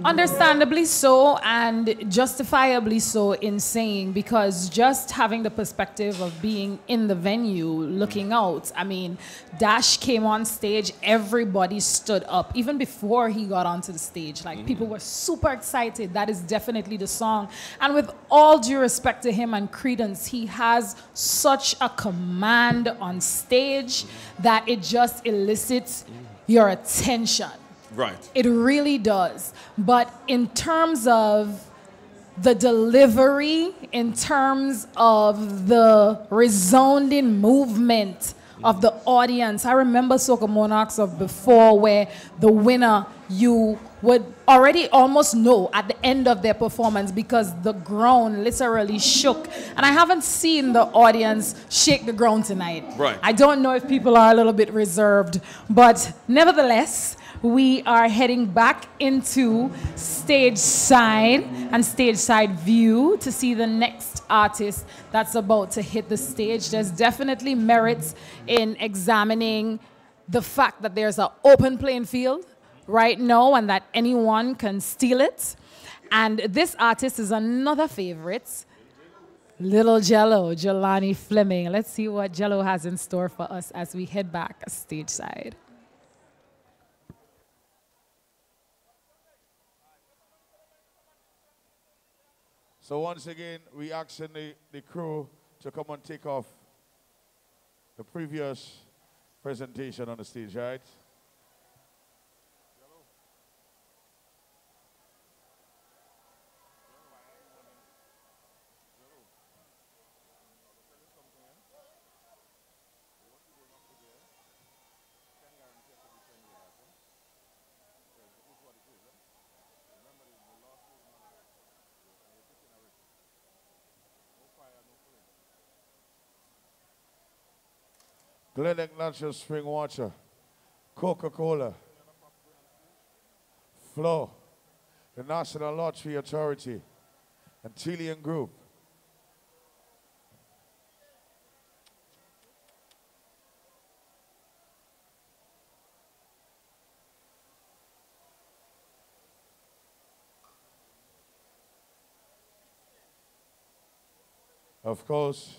Understandably so, and justifiably so in saying, because just having the perspective of being in the venue, looking out, I mean, Dash came on stage, everybody stood up, even before he got onto the stage. Like, people were super excited. That is definitely the song. And with all due respect to him and credence, he has such a command on stage that it just elicits your attention. Right. It really does. But in terms of the delivery, in terms of the resounding movement of the audience, I remember Soca Monarchs of before where the winner, you would already almost know at the end of their performance because the ground literally shook. And I haven't seen the audience shake the ground tonight. Right. I don't know if people are a little bit reserved, but nevertheless, we are heading back into stage side and stage side view to see the next artist that's about to hit the stage. There's definitely merits in examining the fact that there's an open playing field right now and that anyone can steal it. And this artist is another favorite, Little Jello, Jelani Fleming. Let's see what Jello has in store for us as we head back stage side. So once again, we asking the crew to come and take off the previous presentation on the stage, right? Glenelg Natural Spring Water, Coca-Cola, Flow, the National Lottery Authority, and Chilean Group. Of course,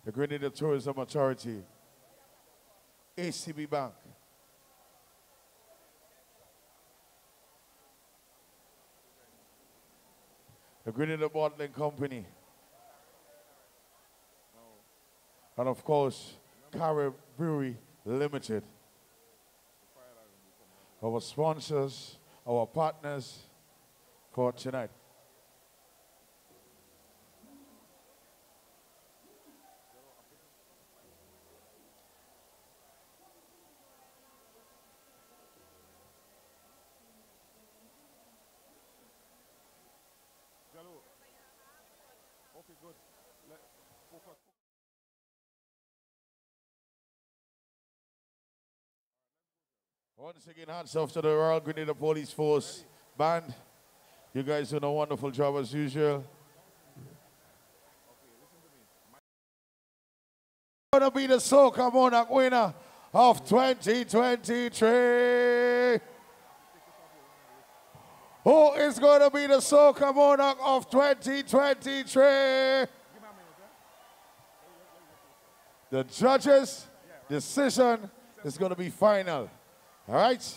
the Grenada Tourism Authority, ACB Bank, the Grenada Bottling Company, and of course, Carib Brewery Limited. Our sponsors, our partners for tonight. Once again, hats off to the Royal Grenada Police Force Band. You guys doing a wonderful job as usual. Gonna be the Soca Monarch winner of 2023. Who is going to be the Soca Monarch of 2023? The judges' decision is going to be final. All right?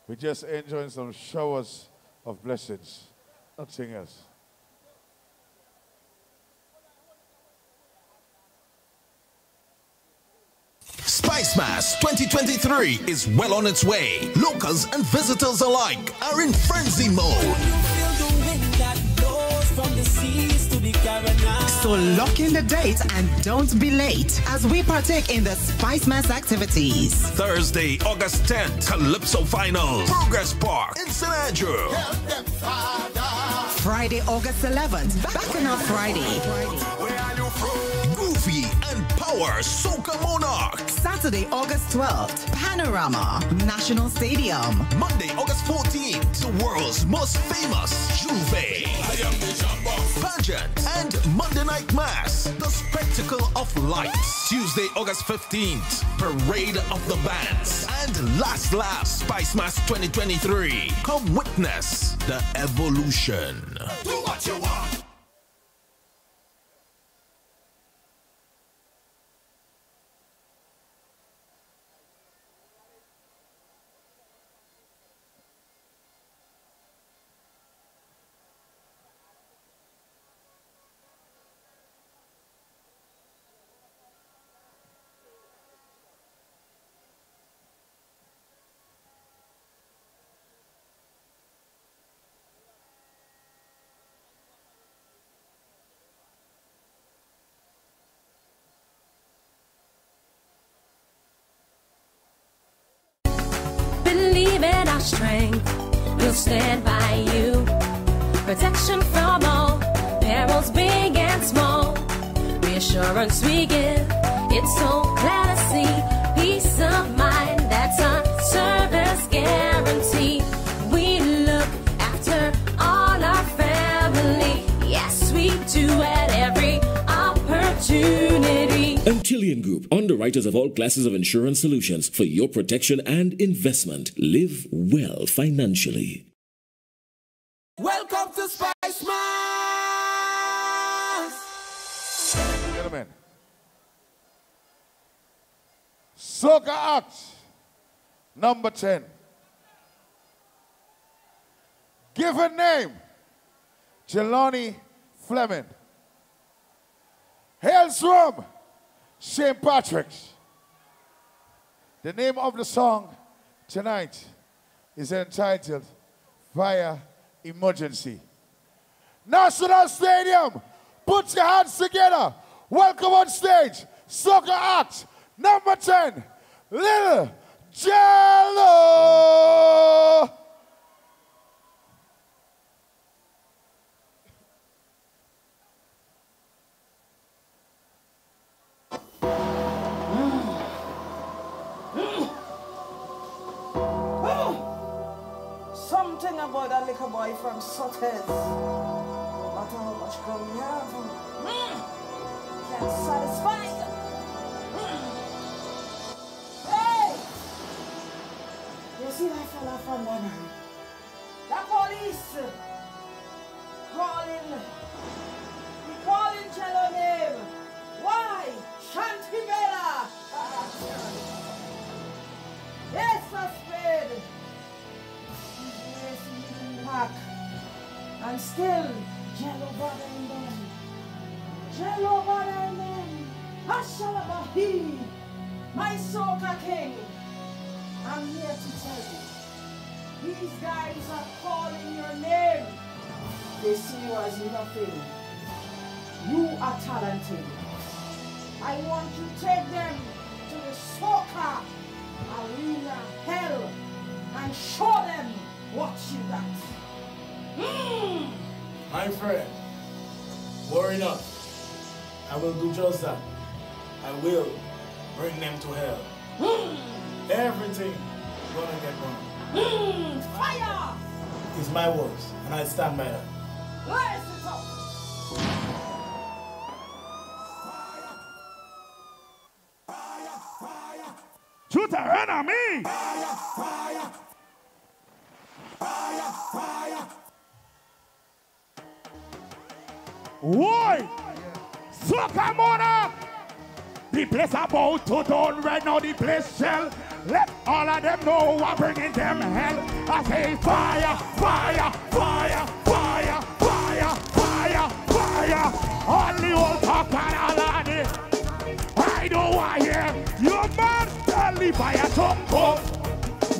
We're just enjoying some showers of blessings, nothing else. Spice Mass 2023 is well on its way. Locals and visitors alike are in frenzy mode. So lock in the date and don't be late as we partake in the Spice Mass activities. Thursday, August 10th, Calypso Finals, Progress Park in St. Andrew. Friday, August 11th, Bacchanal Friday. Goofy and Power Soca Monarch. Saturday, August 12th, Panorama, National Stadium. Monday, August 14th, the world's most famous Juve. Pageant and Monday Night Mass, the spectacle of lights. Tuesday, August 15th, Parade of the Bands. And last Spice Mass 2023. Come witness the evolution. Do what you want. Believe in our strength, we'll stand by you. Protection from all perils, big and small. Reassurance we give, it's so clear to see. Peace of mind, that's our service guarantee. We look after all our family, yes we do at every opportunity. Antillean Group, underwriters of all classes of insurance solutions for your protection and investment. Live well financially. Welcome to Spice Mass! Gentlemen, Soca Act number 10. Given name, Jelani Fleming. Hails from St. Patrick's. The name of the song tonight is entitled Fire Emergency. National Stadium, put your hands together. Welcome on stage, Soca Act number 10, Little Jello. Something about that little boy from Sotters. No matter how much come you have, can't satisfy you. Hey! You see that fella from Monarch? The police calling Jello name. Why? Shanty Bella! Yes, suspect. Back. And still, Jello bothering them. Jello bothering them. Ashalabahi, my Soca King. I'm here to tell you, these guys are calling your name. they see you as nothing. You are talented. I want you to take them to the Soca arena hell and show them what you got. My friend, worry not. I will do just that. I will bring them to hell. Everything gonna get wrong. Fire! It's my words, and I stand by that. Raise it up! Shoot our enemy! Why? Soca Monarch! The place about to done right now, the place shell. Let all of them know I'm bringing them hell. I say fire, fire, fire, fire, fire, fire, fire. All the old talk and all of this. I don't want to hear your man tell the fire to come.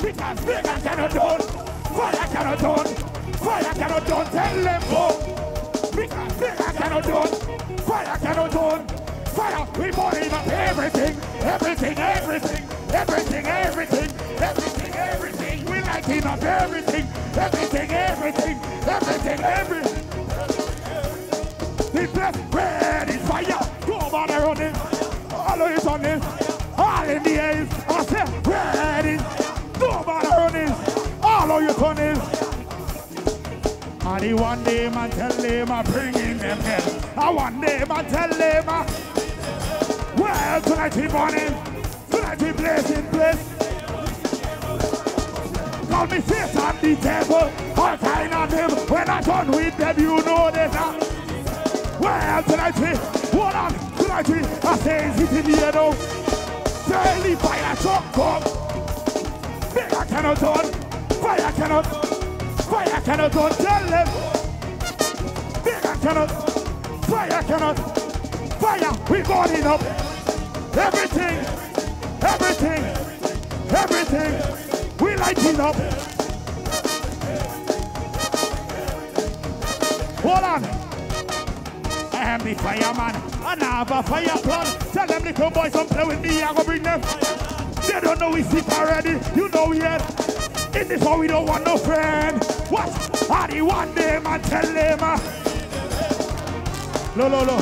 Because fire cannot done, fire cannot done, fire cannot done, tell them go. Because fire cannot done, fire cannot done. Fire, we burning up everything, everything, everything, everything, everything, everything, everything. We lighting up everything, everything, everything, everything, everything. The place where is fire, go bother on it, all of it on it, all in the air. I say where is, go bother on it, all of you on it. And the one day man tell them I bringing them here. I one day man tell them well, tonight we burning, tonight we blazing place. Call me face on the table, all kind of them. When I done with them, you know they not. Well, tonight we, hold on, tonight we, I say it's in the air now. Daily fire truck come. Fire cannot done, fire cannot done, tell them. Fire cannot, fire, we burning up. Everything, everything, everything, we lighting up. Hold on. I am the fireman, and I have a fire plan. Tell them little boys don't play with me, I'm gonna bring them. They don't know we sick already, you know we had. In this one we don't want no friend. What? I the one them and tell them. Lo.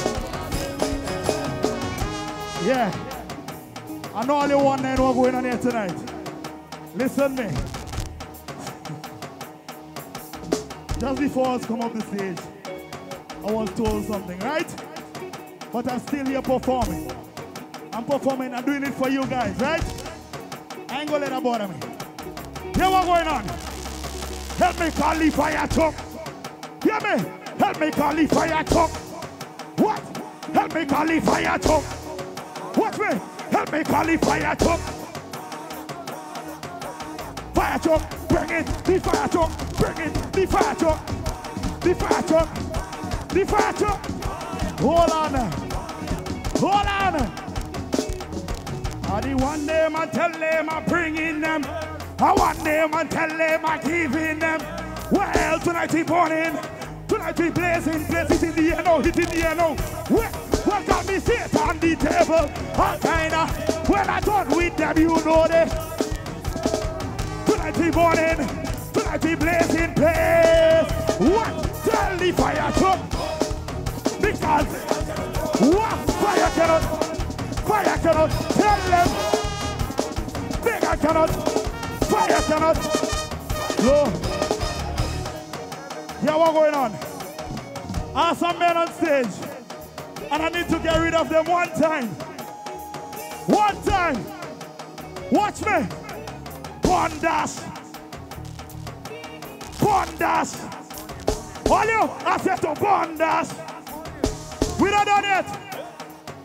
Yeah, I know only one night we're going on here tonight. Listen me. Just before I was come up the stage, I was told something, right? But I'm still here performing. I'm performing, I'm doing it for you guys, right? I ain't gonna let that bother me. Here what's going on? Help me call the fire truck. Hear me? Help me call the fire truck. What? Help me call the fire truck. Watch me, help me call the fire truck. Fire truck, bring it, the fire truck, bring it, the fire truck. The fire truck, the fire truck. Hold on. I the one them and tell them I'm bringing them. I want them and tell them I'm giving them. Well, tonight we burning, tonight we blazing, blazing in the air now, hit in the air now. Well, got me sit on the table, all kinda. When I done with them, you know they. Tonight we burning, tonight we blazing place. What? Tell the fire truck. Because what? Fire cannot, tell them. Fire cannot. No. Yeah, what's going on? I have some men on stage. And I need to get rid of them one time. One time. Watch me. Bondas. All you, I said to Bondas. We don't done it.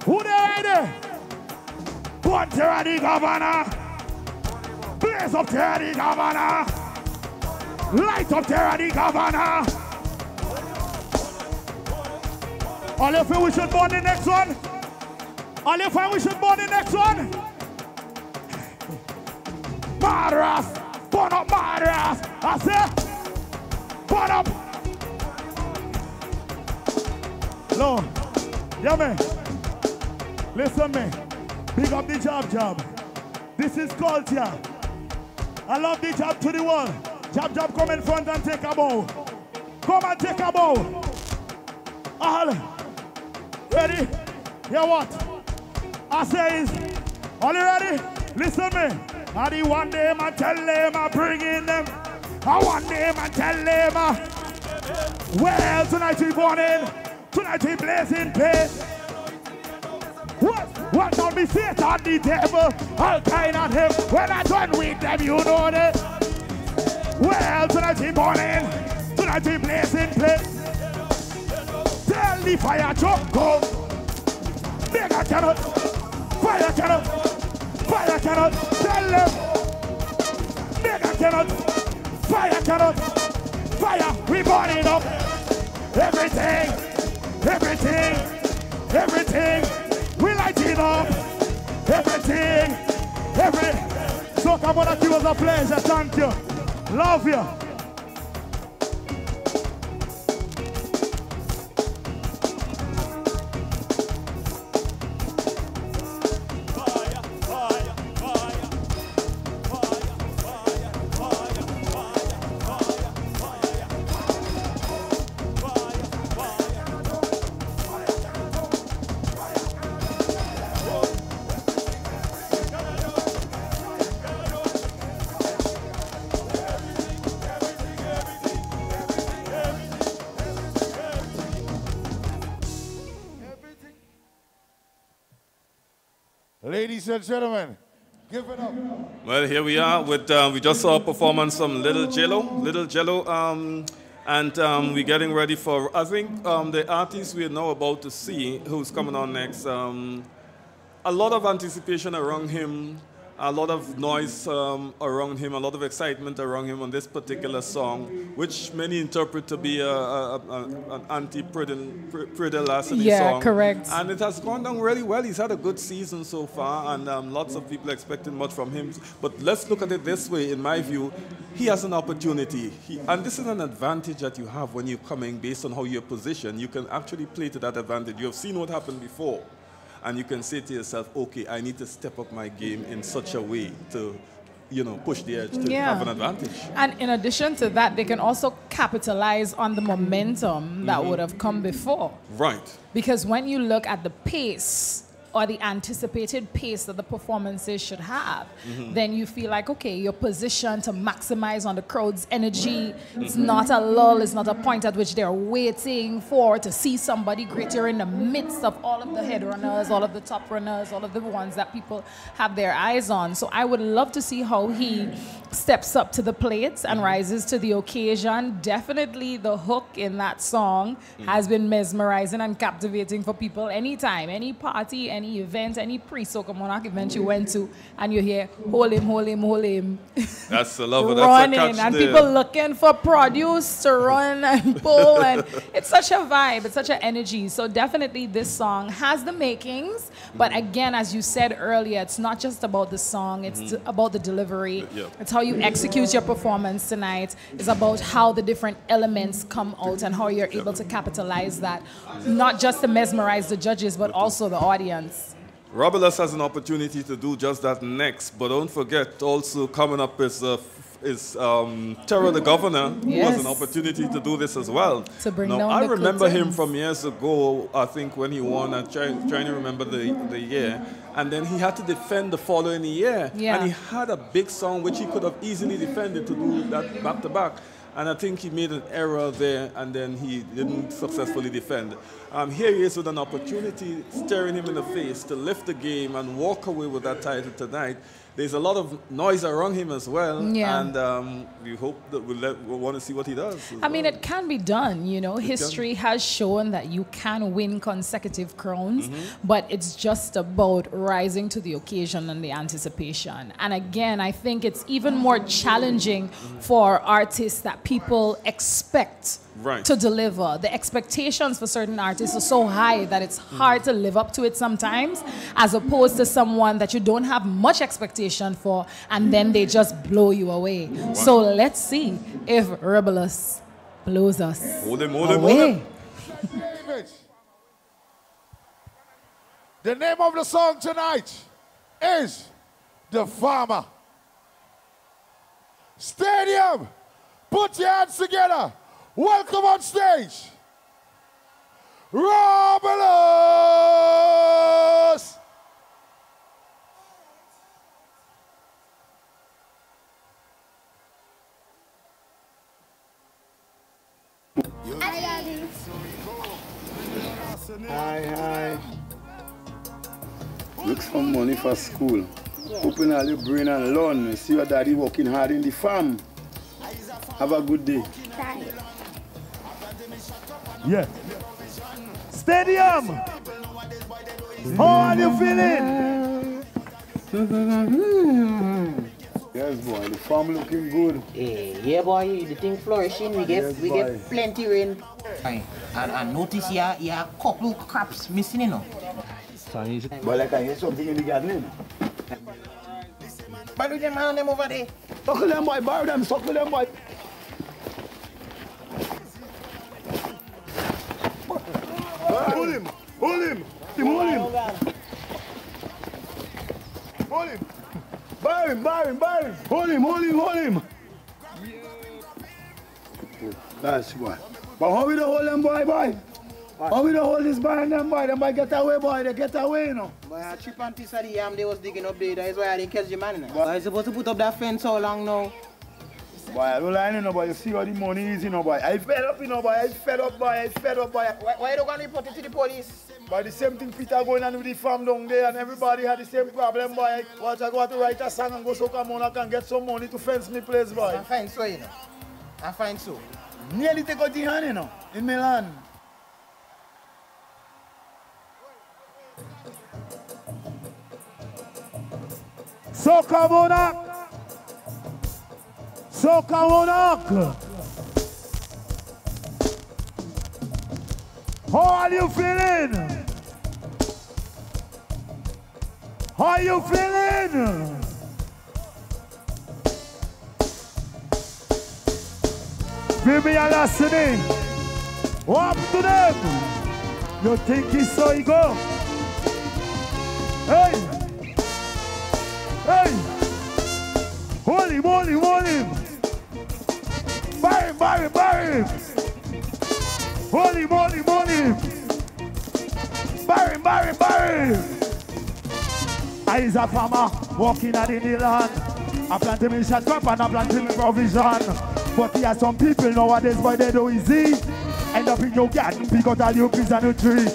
Who they ready? Bonterra the governor. Blaze up Terra the governor. Light up Terra the governor. All you feel we should burn the next one? All you feel we should burn the next one? Madras! Burn up Madras! I say, burn up! No. Yeah, man. Listen, man. Big up the Jab. This is culture. I love the Jab to the world. Jab, come in front and take a bow. Come and take a bow. All ready? Hear what? I say is, are you ready? Listen me. I the one day I tell them I bring in them. I one day I tell them well, tonight we born in. Tonight we blazing pain. What don't be faith on the devil? All kind of him. When I done with them, you know that. Well, tonight we born in. Tonight we blazing pain. Tell the fire truck go. Nigga cannot. Fire cannot. Fire cannot. Tell them. Nigga cannot. Fire cannot. Fire. We burning up. Everything. We light it up. Everything. Soca Monarch, it was a pleasure. Thank you. Love you. Ladies and gentlemen, give it up. Well, here we are with, we just saw a performance from Little Jello, and we're getting ready for, I think, the artist we're now about to see, who's coming on next. A lot of anticipation around him, a lot of noise around him, a lot of excitement around him on this particular song, which many interpret to be an anti-Predalacity song. Yeah, correct. And it has gone down really well. He's had a good season so far, and lots of people expecting much from him. But let's look at it this way, in my view. He has an opportunity. And this is an advantage that you have when you're coming based on how you're positioned. You can actually play to that advantage. You have seen what happened before. And you can say to yourself, okay, I need to step up my game in such a way to, you know, push the edge to have an advantage. And in addition to that, they can also capitalize on the momentum that would have come before. Right. Because when you look at the pace or the anticipated pace that the performances should have, then you feel like, okay, you're positioned to maximize on the crowd's energy. It's not a lull, it's not a point at which they're waiting for to see somebody great. You're in the midst of all of the headrunners, all of the top runners, all of the ones that people have their eyes on. So I would love to see how he steps up to the plate and rises to the occasion. Definitely the hook in that song has been mesmerizing and captivating for people anytime, any party, any event, any pre-Soca Monarch event you went to, and you hear, hold him, hold him, hold him. That's the love of running, that's a catch and there. people looking for produce to run and pull, and it's such a vibe, it's such an energy. So definitely this song has the makings, but again, as you said earlier, it's not just about the song, it's about the delivery. It's how you execute your performance tonight. It's about how the different elements come out and how you're able to capitalize that, not just to mesmerize the judges, but also the audience. Robulus has an opportunity to do just that next, but don't forget, also coming up is Terror the Governor, who has an opportunity to do this as well. To bring now, down I the remember him curtains. from years ago, I think when he won, I'm trying to remember the year, and then he had to defend the following year, and he had a big song which he could have easily defended to do that back-to-back. And I think he made an error there, and then he didn't successfully defend. Here he is with an opportunity, staring him in the face to lift the game and walk away with that title tonight. There's a lot of noise around him as well, and we hope that we'll want to see what he does. I mean, it can be done, you know. History has shown that you can win consecutive crowns, but it's just about rising to the occasion and the anticipation. And again, I think it's even more challenging for artists that people expect to deliver. The expectations for certain artists are so high that it's hard to live up to it sometimes, as opposed to someone that you don't have much expectation for, and then they just blow you away. So let's see if Rebelus blows us away. David, The name of the song tonight is The Farmer. Stadium, put your hands together. Welcome on stage, Romulus. Hi. Look some money for school. Open all your brain and learn. See your daddy working hard in the farm. Have a good day. Yeah. Stadium! How are you feeling? Yes, boy. The farm looking good. Yeah, boy. The thing flourishing. We get plenty rain. And notice here a couple crops missing, you know. But like I hear something in the garden. Borrow them and them over there. Suckle them, boy. Borrow them. Suckle them, boy. Hold him. Hold him. Hold him. Hold him. Borrow him. Borrow him. Borrow him. Hold him. Hold him. Hold him. That's boy. But how we don't hold them, boy? How we don't hold this boy and them, boy? Them boy get away, boy. They get away, you know. Boy, a chip and piece of the yam they was digging up there. That is why I didn't catch the man. Boy, I supposed to put up that fence how long now? Boy, I don't lie, you know, boy. You see how the money is, you know, boy. I fed up, you know, boy. I fed up, boy. I fed up, boy. Why you don't want to report it to the police? Boy, the same thing Peter going on with the farm down there, and everybody had the same problem, boy. Watch, I go to write a song and go Soca Monarch and get some money to fence me place, boy. I find so, you know. I find so. Nearly take out the hand, you know, in Milan. Soca Monarch! Soca Monarch! How are you feeling? How are you feeling? Give me a listening. What up to them? You think it's so you go? Hey! Hey! Hold him, hold him, hold him! Bury him, bury him, bury him! Hold him, hold him, hold him! Bury him, bury him, bury him! I is a farmer walking out in the land. I plant him in shot crop and I plant him in provision. But here are some people nowadays, boy, they do easy. End up in your garden, pick out all your peas and your tree.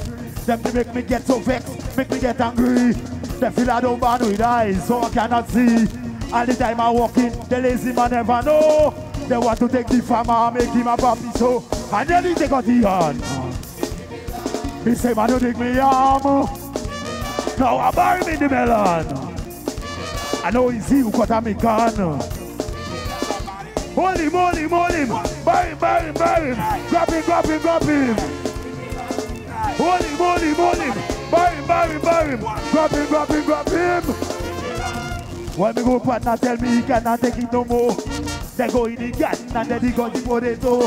Them to make me get so vexed, make me get angry. They feel I don't burn with eyes, so I cannot see. All the time I walk in, the lazy man never know. They want to take the farmer and make him a puppy, so and then he take out the hand. He say, man, you dig me arm. Now I bury me in the melon. I know it's he who cut me can. Hold him, hold him, hold him. Bury him, bury him, bury him. Grab him, grab him, grab him. Hold him, hold him, hold him. Bury him, bury him, bury him. Grab him, grab him, grab him. When me go partner tell me he cannot take it no more. They go in the garden and then he got the potato.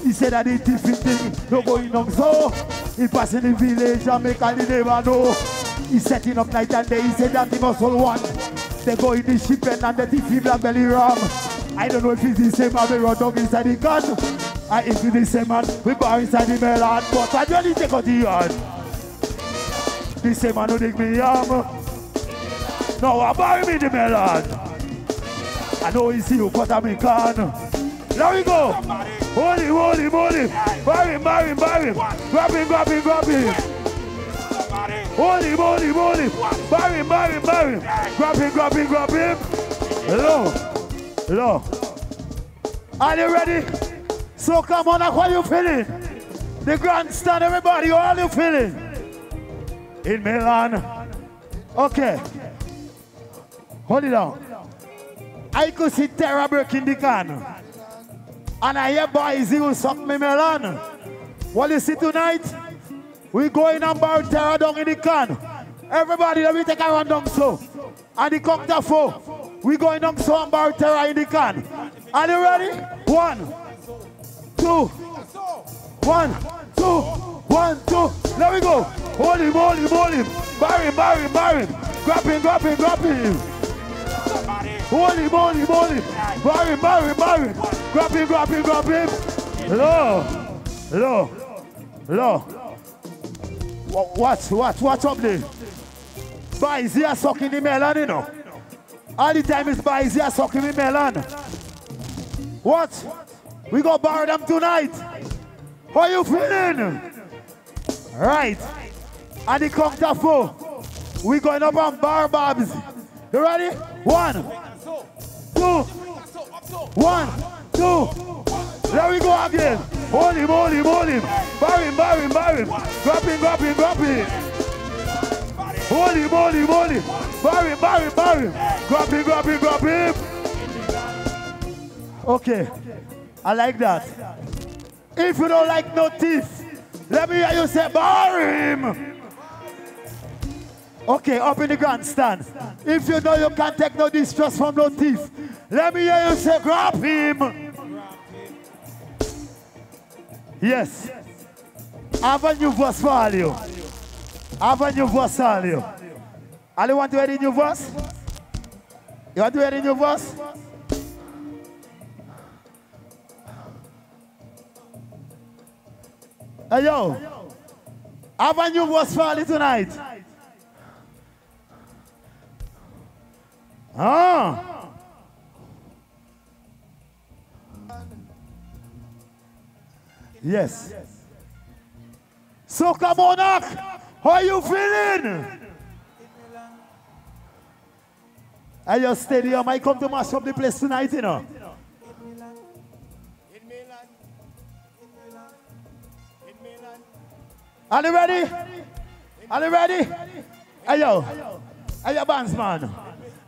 He said that the different thing no going on so. He pass in the village and make all the neighbor know. He setting up night and day, he said that he must all one. They go in the ship and the thief black belly ram. I don't know if it's the same man we run dog inside the gun. And if it's the same man we bar inside the melon. But I really take out the hand. The same man who dig me arm. Now I bury me in the melon. I know he see you cut me can. There we go. Hold him, hold him, hold him. Bury him, bury him, bury him. Grab him, grab him, grab him. Hold him, hold him, hold him. Bury him, bury him, bury him. Grab him, grab him, grab him. Hello. Hello. Are you ready? So come on, how are you feeling? The grandstand, everybody, how are you feeling? In Milan. Okay. Hold it down. I could see Terra breaking the can. And I hear boys who suck me melon. What you see tonight? We going and bar Terra down in the can. Everybody, let me take a run down so. And the cocked up four. We going down so and bar Terra in the can. Are you ready? 1, 2. 1, 2. 1, 2. Let me go. Hold him, hold him, hold him. Bar him, bar him, bar him. Grab him, grab him, grab him. Hold him, hold him, hold him. Bar him, bar him, bar him. Grab him, grab him, grab him. Hello. Hello. Hello. What's up there? By is here sucking the melon, you know. All the time is by is here sucking the melon. What? We gonna borrow them tonight. How you feeling? Right. And the count of 4. We going up on bar bobs. You ready? 1, 2. 1, 2. There we go again. Hold him, hold him, hold him. Bar him, bar him, bar him. Grab him, grab him, grab him. Hold him, hold him, hold him. Bar him, bar him, bar him. Grab him, grab him, grab him. Okay. I like that. If you don't like no teeth, let me hear you say, bar him. Okay, up in the grandstand. If you know you can't take no distress from no teeth, let me hear you say, grab him. Yes. I have a new verse for all you. I have a new verse for all you. All you want to hear the new verse? You want to hear the new verse? Hey, yo. I have a new verse for all you tonight. Ah. Yes. Soca Monarch, how you feeling? At your stadium, I come to mash up the place tonight, you know. Are you ready? Are you ready? Hey yo, hey yo, bandsman.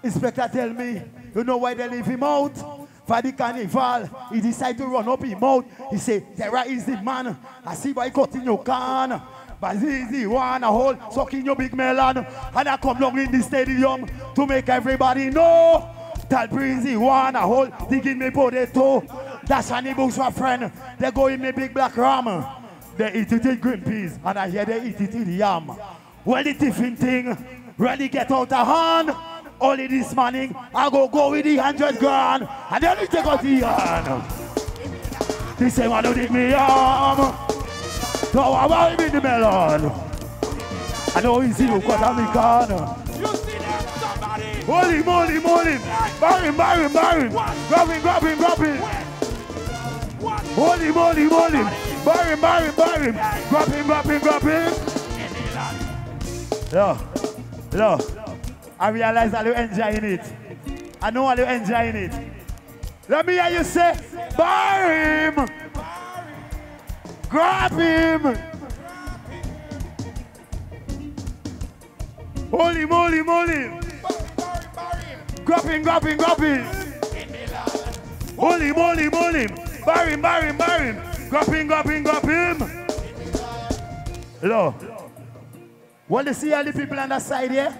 Inspector tell me, you know why they leave him out? For the carnival, he decided to run up his mouth. He say, Terra is the man. I see by cutting your can. But he's the one, a hole, sucking your big melon. And I come down in the stadium to make everybody know. Talbri is the one, a hole, digging me potato. That's Annie Bush, my friend. They go in me big black ram. They eat it with green peas, and I hear they eat it with yam. Well, the tiffin thing really get out of hand. Only this morning, I go with the 100 grand, and then we take out the yarn. This same one don't dig me arm. So I want him in the melon. I know he's in because I'm in corner. You see that, somebody? Hold him, hold him, hold him. Bar him, bar him, bar him. Grab him, grab him, grab him. Hold him, hold him, hold him. Bar him, bar him, bar him. Grab him, grab him, grab him. Yo. I realize that you're enjoying it. I know you're enjoying it. Let me hear you say, bar him. Grab him. Hold him, hold him, hold him. Grab him, grab him, grab him. Hold him, hold him, hold him. Bar him, bar him, bar him. Grab him, grab him, grab him. Hello. Want to see all the people on the side here?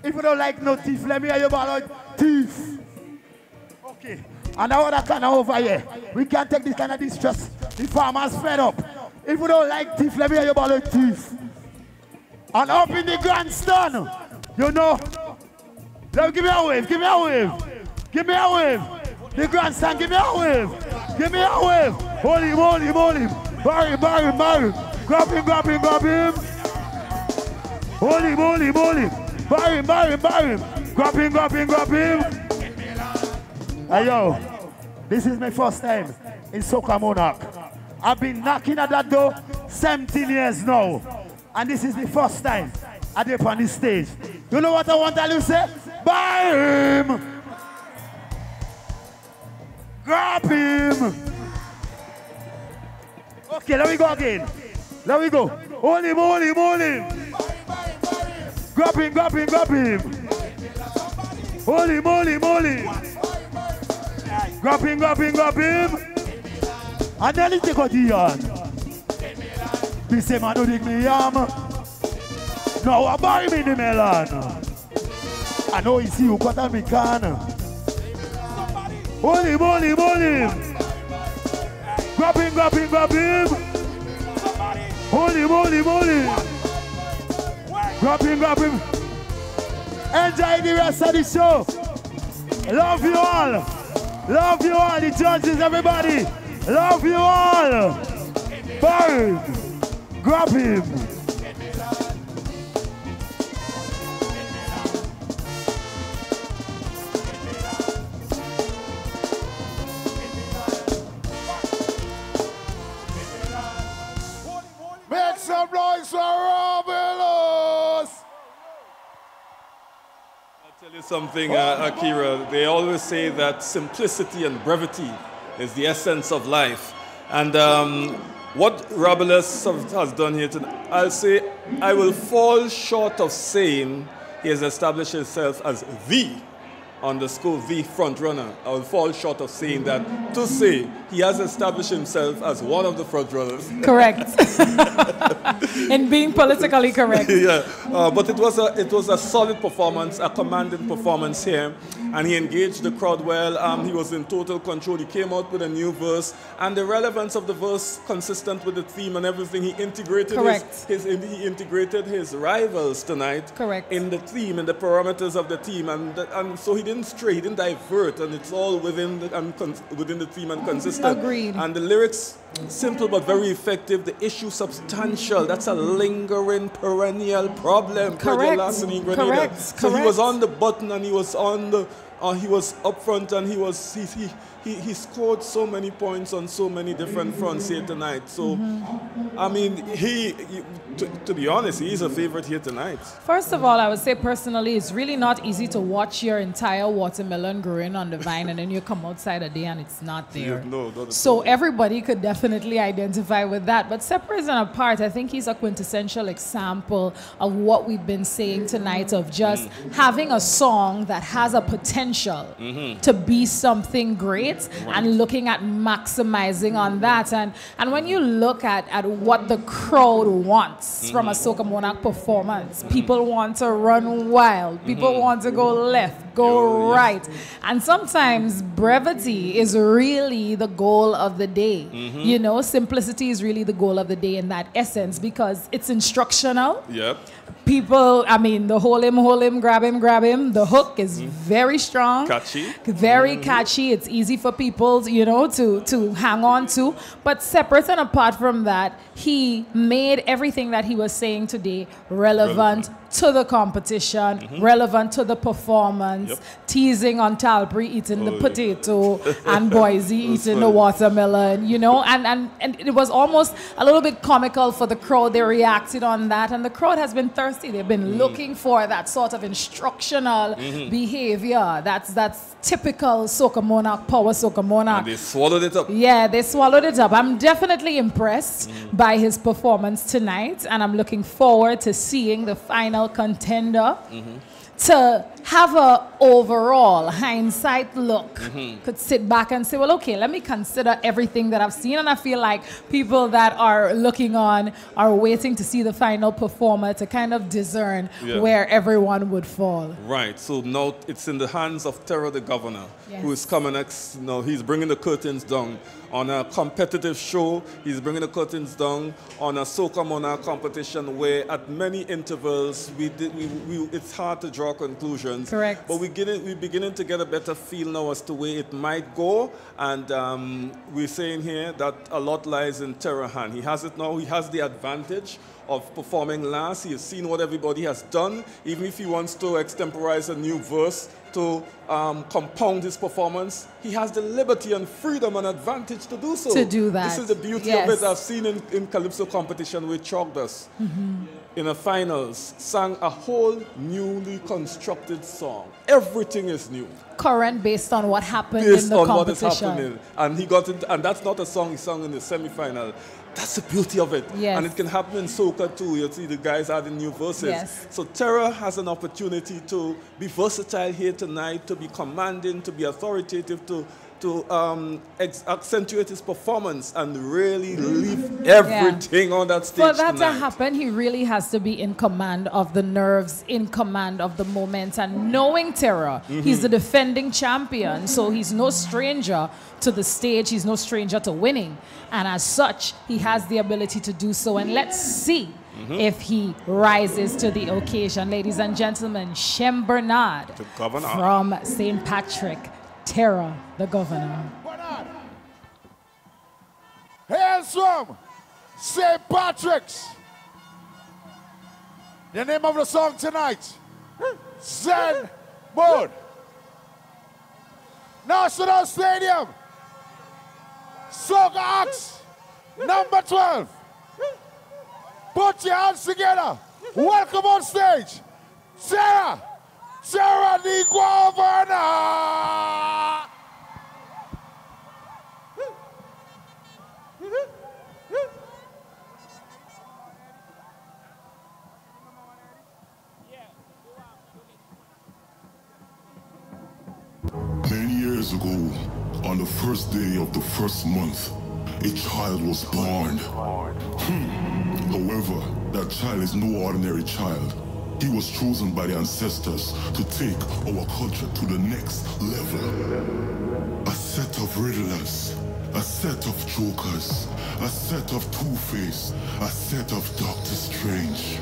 If you don't like no teeth, let me hear you about teeth. Okay. And now that kind of over here. We can't take this kind of distress. The farmers fed up. If you don't like teeth, let me hear you about teeth. And up in the grandstand, you know. Let me give me a wave, give me a wave. Give me a wave. The grandstand, give me a wave. Give me a wave. Hold him, hold him, hold him. Bar him, bar him, bar him. Grab him, grab him, grab him. Hold him, hold him, hold him. Bar him, bar him, bar him. Grab him, grab him, grab him. Hey yo, this is my first time in Soca Monarch. I've been knocking at that door 17 years now. And this is the first time I'm up on this stage. You know what I want to say? Bar him. Grab him. Okay, let me go again. Let me go. Hold him, hold him, hold him. Grab him, grab him, grab him. Hold him, hold him, hold him. Grab him, grab him, grab him. And then he take out the yarn. This man don't dig me yam. Now I bury him in the melon. I know he see you cut on me can. Hold him, hold him, hold him. Grab him, grab him, grab him. Hold him, hold him, hold him. Grab him, grab him. Enjoy the rest of the show. Love you all. Love you all, the judges, everybody. Love you all. Bird. Grab him. Make some noise for Romulus! I'll tell you something, Akira. They always say that simplicity and brevity is the essence of life. And what Romulus has done here tonight, I'll say, I will fall short of saying he has established himself as the front runner. I will fall short of saying that to say he has established himself as one of the front runners. Correct. In being politically correct. Yeah, but it was a solid performance, a commanding performance here, and he engaged the crowd well. He was in total control. He came out with a new verse, and the relevance of the verse consistent with the theme and everything. He integrated he integrated his rivals tonight. Correct. In the theme, in the parameters of the theme, and so he didn't stray, he didn't divert, and it's all within the theme and consistent. Agreed. And the lyrics, simple but very effective. The issue substantial. That's a lingering perennial problem. Correct. In Grenada. Correct. So he was on the button, and he was on the he was up front, and he scored so many points on so many different fronts here tonight. So I mean, to be honest, he's a favorite here tonight. First of all, I would say personally, it's really not easy to watch your entire watermelon growing on the vine and then you come outside a day and it's not there. So everybody could definitely identify with that. But separate and apart, I think he's a quintessential example of what we've been saying tonight, of just having a song that has a potential to be something great and looking at maximizing on that. And when you look at what the crowd wants from a Soca Monarch performance, people want to run wild, people want to go left, go right, and sometimes brevity is really the goal of the day. You know, simplicity is really the goal of the day in that essence, because it's instructional. Yep. People, I mean, the hold him, grab him. The hook is very strong. Catchy. Very catchy. It's easy for people, you know, to hang on to. But separate and apart from that, he made everything that he was saying today relevant to the competition, relevant to the performance, teasing on Talbury eating the potato and Boise eating the watermelon, you know, and it was almost a little bit comical for the crowd. They reacted on that, and the crowd has been thirsty. They've been looking for that sort of instructional behavior. That's typical Soca Monarch, power Soca Monarch. And they swallowed it up. Yeah, they swallowed it up. I'm definitely impressed by his performance tonight, and I'm looking forward to seeing the final contender to have a overall hindsight look, could sit back and say, well, okay, let me consider everything that I've seen. And I feel like people that are looking on are waiting to see the final performer to kind of discern where everyone would fall. Right, so now it's in the hands of Terror the Governor, who is coming next. You know, he's bringing the curtains down on a competitive show. He's bringing the curtains down on a Soca Monarch competition where at many intervals it's hard to draw conclusions. Correct. But we're beginning to get a better feel now as to where it might go. And we're saying here that a lot lies in Terror's hand. He has it now. He has the advantage of performing last. He has seen what everybody has done. Even if he wants to extemporize a new verse to compound his performance, he has the liberty and freedom and advantage to do so. To do that. This is the beauty of it. I've seen in Calypso competition with Chogdas in the finals, sang a whole newly constructed song. Everything is new. Current based on what happened in the competition. What is happening. And he got it, and that's not a song he sang in the semi-final. That's the beauty of it. Yes. And it can happen in Soca too. You'll see the guys adding new verses. Yes. So Terror has an opportunity to be versatile here tonight, to be commanding, to be authoritative, to accentuate his performance and really leave everything on that stage. For that tonight. to happen, he really has to be in command of the nerves, in command of the moments, and knowing terror. He's the defending champion, so he's no stranger to the stage. He's no stranger to winning. And as such, he has the ability to do so. And let's see if he rises to the occasion. Ladies and gentlemen, Shem Bernard from St. Patrick, Terror, the governor. Hails from St. Patrick's. The name of the song tonight, Zen Mode. National Stadium, Soca Axe, number 12. Put your hands together. Welcome on stage, Terror the governor. Many years ago, on the first day of the first month, a child was born. However, that child is no ordinary child. He was chosen by the ancestors to take our culture to the next level. A set of riddlers, a set of jokers, a set of Two-Face, a set of Doctor Strange.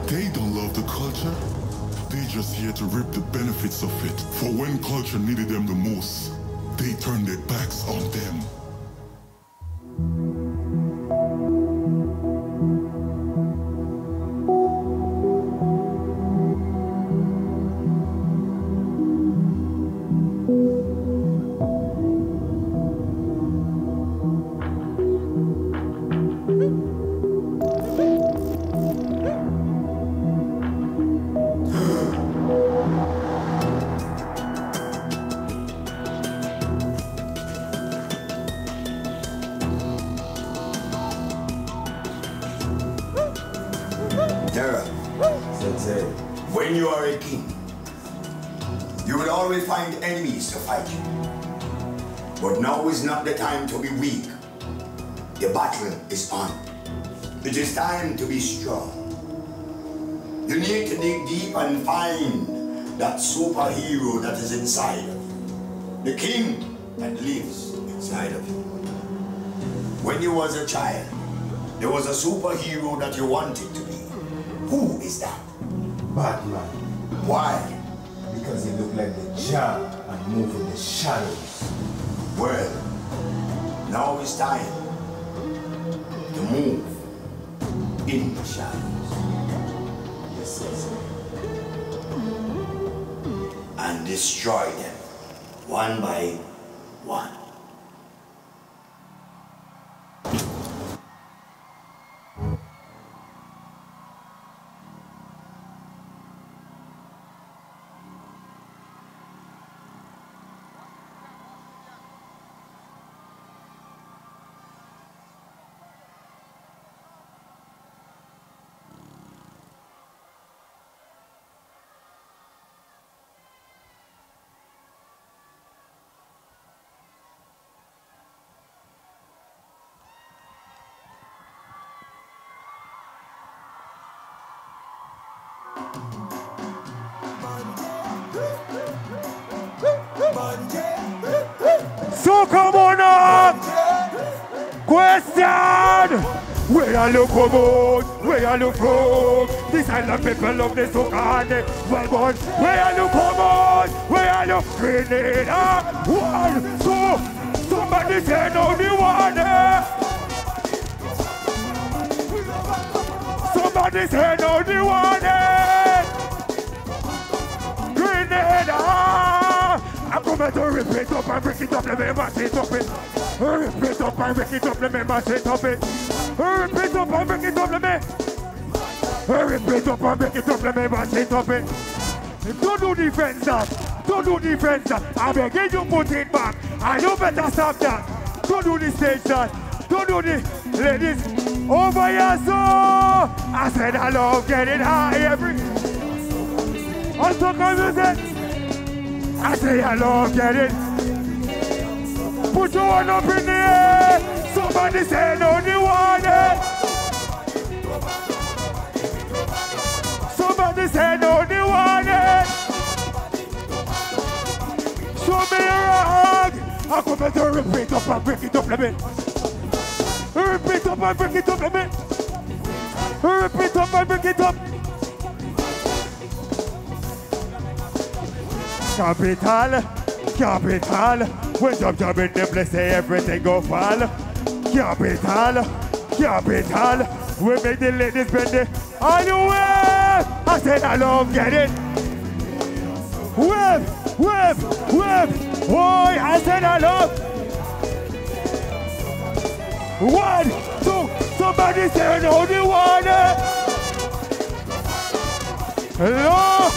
They don't love the culture. They just here to reap the benefits of it. For when culture needed them the most, they turned their backs on them. When you are a king, you will always find enemies to fight you. But now is not the time to be weak. The battle is on. It is time to be strong. You need to dig deep and find that superhero that is inside of you. The king that lives inside of you. When you was a child, there was a superhero that you wanted to be. Who is that? Batman. Why? Because he looked like the Jab and moved in the shadows. Well, now it's time to move in the shadows. Yes, yes. And destroy them one by one. Soca Monarch! Question! Where you come out? Where you from? This island people love the soca and the well born. Where you come out? Where you Grenada? One, two, somebody say no the water. Somebody say no the water. Grenada! I'm coming to rip it up and break it up, let me mash it up it. Rip it up and break it up, let me mash it up it. Rip it up and break it up, let me. Rip it up and break it up, let me mash it up it. Don't do defense that. Don't do defense that. I beg you put it back. And you better stop that. Don't do the stage that. Don't do the ladies. Over here, so. I said I love getting high every. Also come music. I say I love getting. Put your one up in the air. Somebody say no, the one. Somebody say no, the one. Show me your rag. I'm coming to repeat up and break it up a bit. Repeat up and break it up a bit. Repeat up and break it up. Capital, capital. When jump in the place, say everything go fall. Capital, capital. We make the ladies bend it. On the way. I said I love get it. Whip, whip, whip. Boy, I said I love. 1, 2, somebody say no, the one. Hello.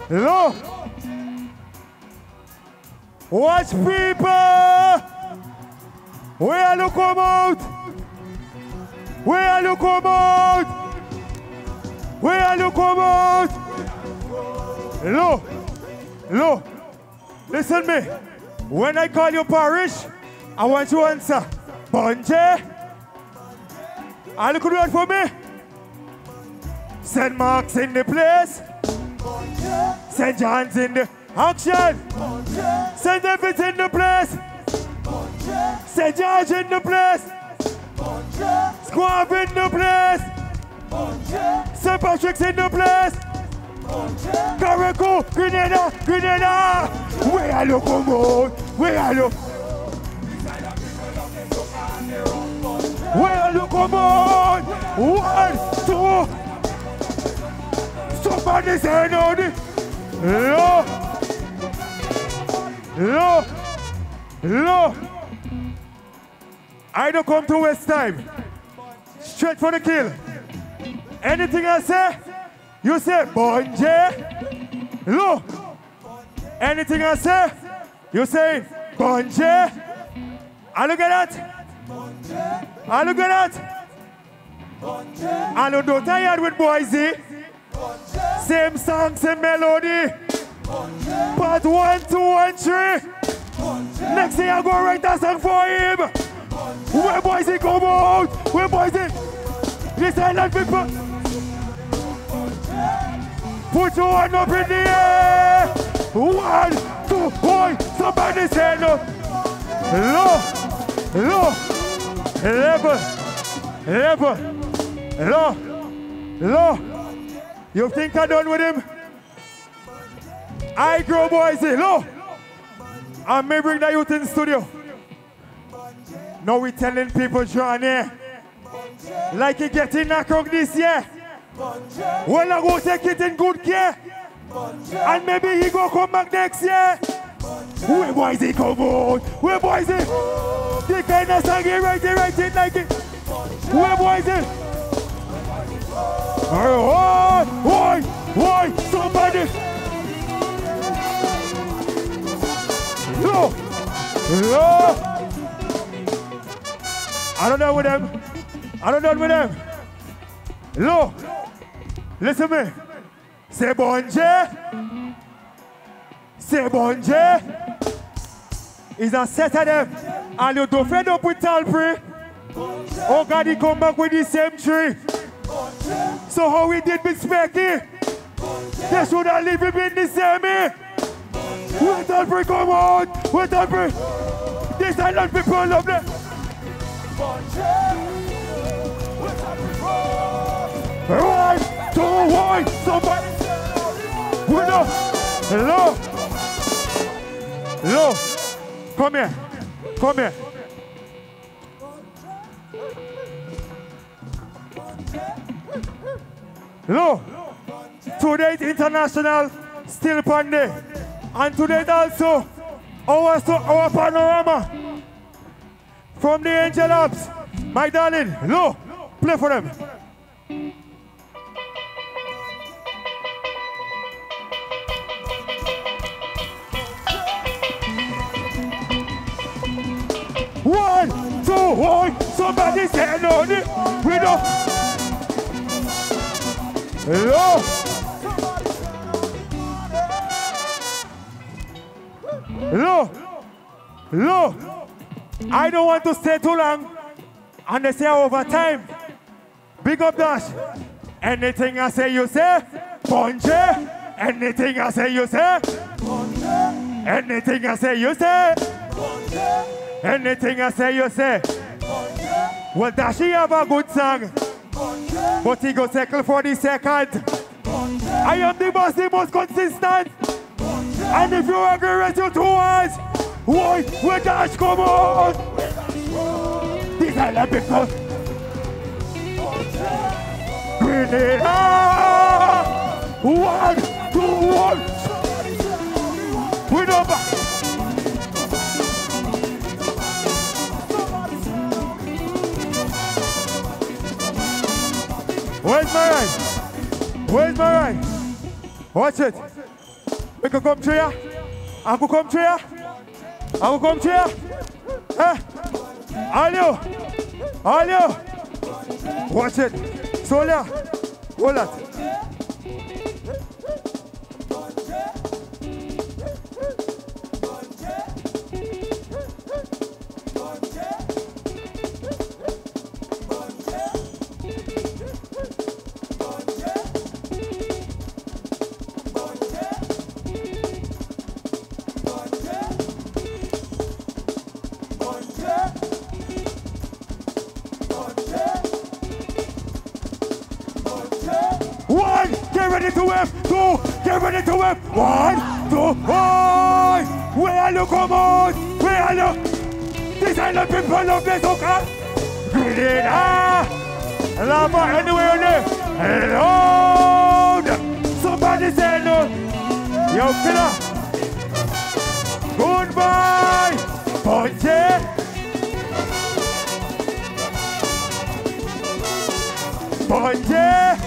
Hello. Watch people. Where you come out? Where you come out? Where you come out? Hello. Hello. Listen me. When I call you parish, I want you to answer. Bunje. All you could do it for me. St. Mark's in the place. St. John's in the action. St. David's in the place. St. George in the place. Squab in the place. St. Patrick's in the place. Carrico, Grenada, Grenada. Where are you come out? Where are you? Where are you come out? 1, 2. Somebody say no. Hello. Hello. Hello. I don't come to waste time. Straight for the kill. Anything I say, you say Bonje. Hello. Anything I say, you say Bonje. I look at that. I look at that. I don't tired with Boise. Same song, same melody. Part 1, 2, and 3. Next thing I go write a song for him. Where Boise come out? Where Boise? This island people. Put your one up in the air. 1, 2, 1. Somebody say no. Low. Low. 11. Low. Low. You think I'm done with him? I grow Boise. Low. I may bring the youth in the studio. Now we telling people John here. Like he getting knocked out this year. Well, I go take it in good care. And maybe he go come back next year. Where boys he come out? Where boys he? The kind of song he write it like it. Where boys he? Why? Somebody. No. I don't know with them. Look. Listen to me. Say Bonje. Say Bonje. Is a set of them. And you don't fed up with Talpri. Oh God, he come back with the same tree. So how we did with Specky? They should have leave him in the same here. Where Talpri come out? Where Talpri? This island people love them. 1, 2, 1. Somebody. Hello. Come here. Hello. Today is International Still Pan Day. And today also our panorama from the Angel Labs. My darling, hello. Play for them. One, two, one. Somebody say no. We don't. Hello. Look, I don't want to stay too long. And they say over time. Big up Dash. Anything I say you say, punch it. Anything I say you say, punch it. Anything I say you say, punch it. Anything I say you say, punch it. Well, Dashy have a good song, punch it. But he go circle for the second. Punch it. I am the boss, the most consistent. Punch it. And if you agree with you two words, why, when Dash come on? These are the people. Grenada! 1, 2, 1. We don't back. Where's my right? Where's my right? Watch it. We can come to you. I can come to you. I will come to you. Eh? All you. All you. Watch it. Solia. Hold it. Get ready to whip. 1, 2, 1. Where are you, come on? Where are you? These are the people of the Soca. Grenada. Lava anywhere there. Hello. Somebody say no. Yo, killer. Goodbye. Punch it. Punch it.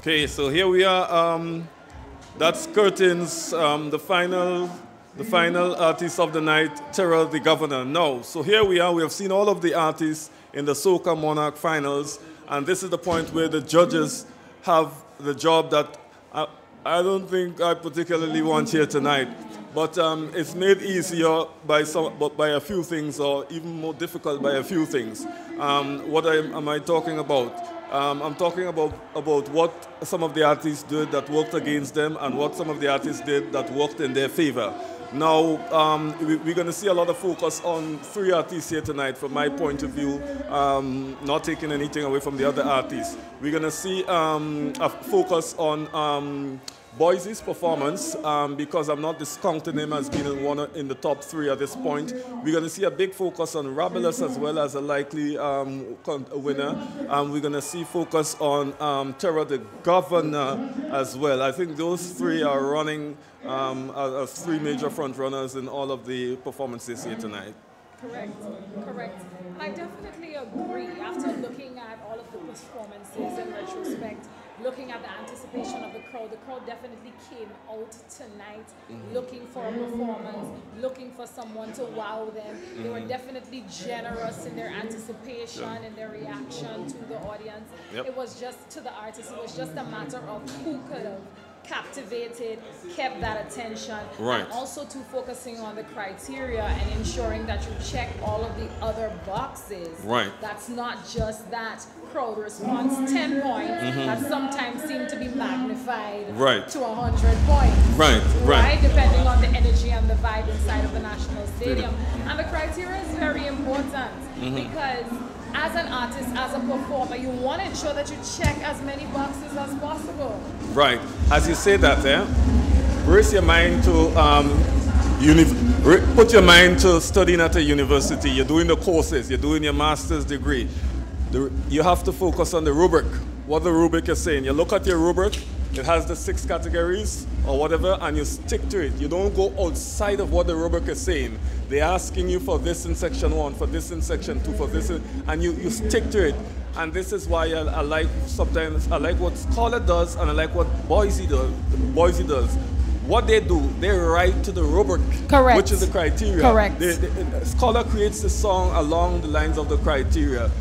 Okay, so here we are. That's Curtains, the final artist of the night, Terror the Governor. Now, so here we are. We have seen all of the artists in the Soca Monarch finals, and this is the point where the judges have the job that I don't think I particularly want here tonight. But it's made easier by a few things, or even more difficult by a few things. What am I talking about? I'm talking about what some of the artists did that worked against them and what some of the artists did that worked in their favor. Now, we're going to see a lot of focus on 3 artists here tonight from my point of view, not taking anything away from the other artists. We're going to see a focus on Boise's performance, because I'm not discounting him as being in the top 3 at this point. We're going to see a big focus on Rabulous as well as a likely winner. We're going to see focus on Terror the Governor as well. I think those 3 are running as 3 major front runners in all of the performances here tonight. Correct, correct. And I definitely agree. After looking at all of the performances in retrospect, looking at the anticipation of the crowd definitely came out tonight looking for a performance, looking for someone to wow them. They were definitely generous in their anticipation and their reaction to the audience. It was just, to the artist, it was just a matter of who could have captivated, kept that attention, and also to focusing on the criteria and ensuring that you check all of the other boxes. That's not just that crowd response 10 points that sometimes seem to be magnified to 100 points. Depending on the energy and the vibe inside of the National Stadium. And the criteria is very important because as an artist, as a performer, you want to ensure that you check as many boxes as possible. Right. As you say that, brace your mind to put your mind to studying at a university. You're doing the courses. You're doing your master's degree. You have to focus on the rubric. What the rubric is saying. You look at your rubric. It has the 6 categories or whatever, and you stick to it. You don't go outside of what the rubric is saying. They're asking you for this in section 1, for this in section 2, for this, and you stick to it. And this is why I like sometimes, I like what Scholar does, and I like what Boise does. What they do, they write to the rubric, which is the criteria. Scholar creates the song along the lines of the criteria.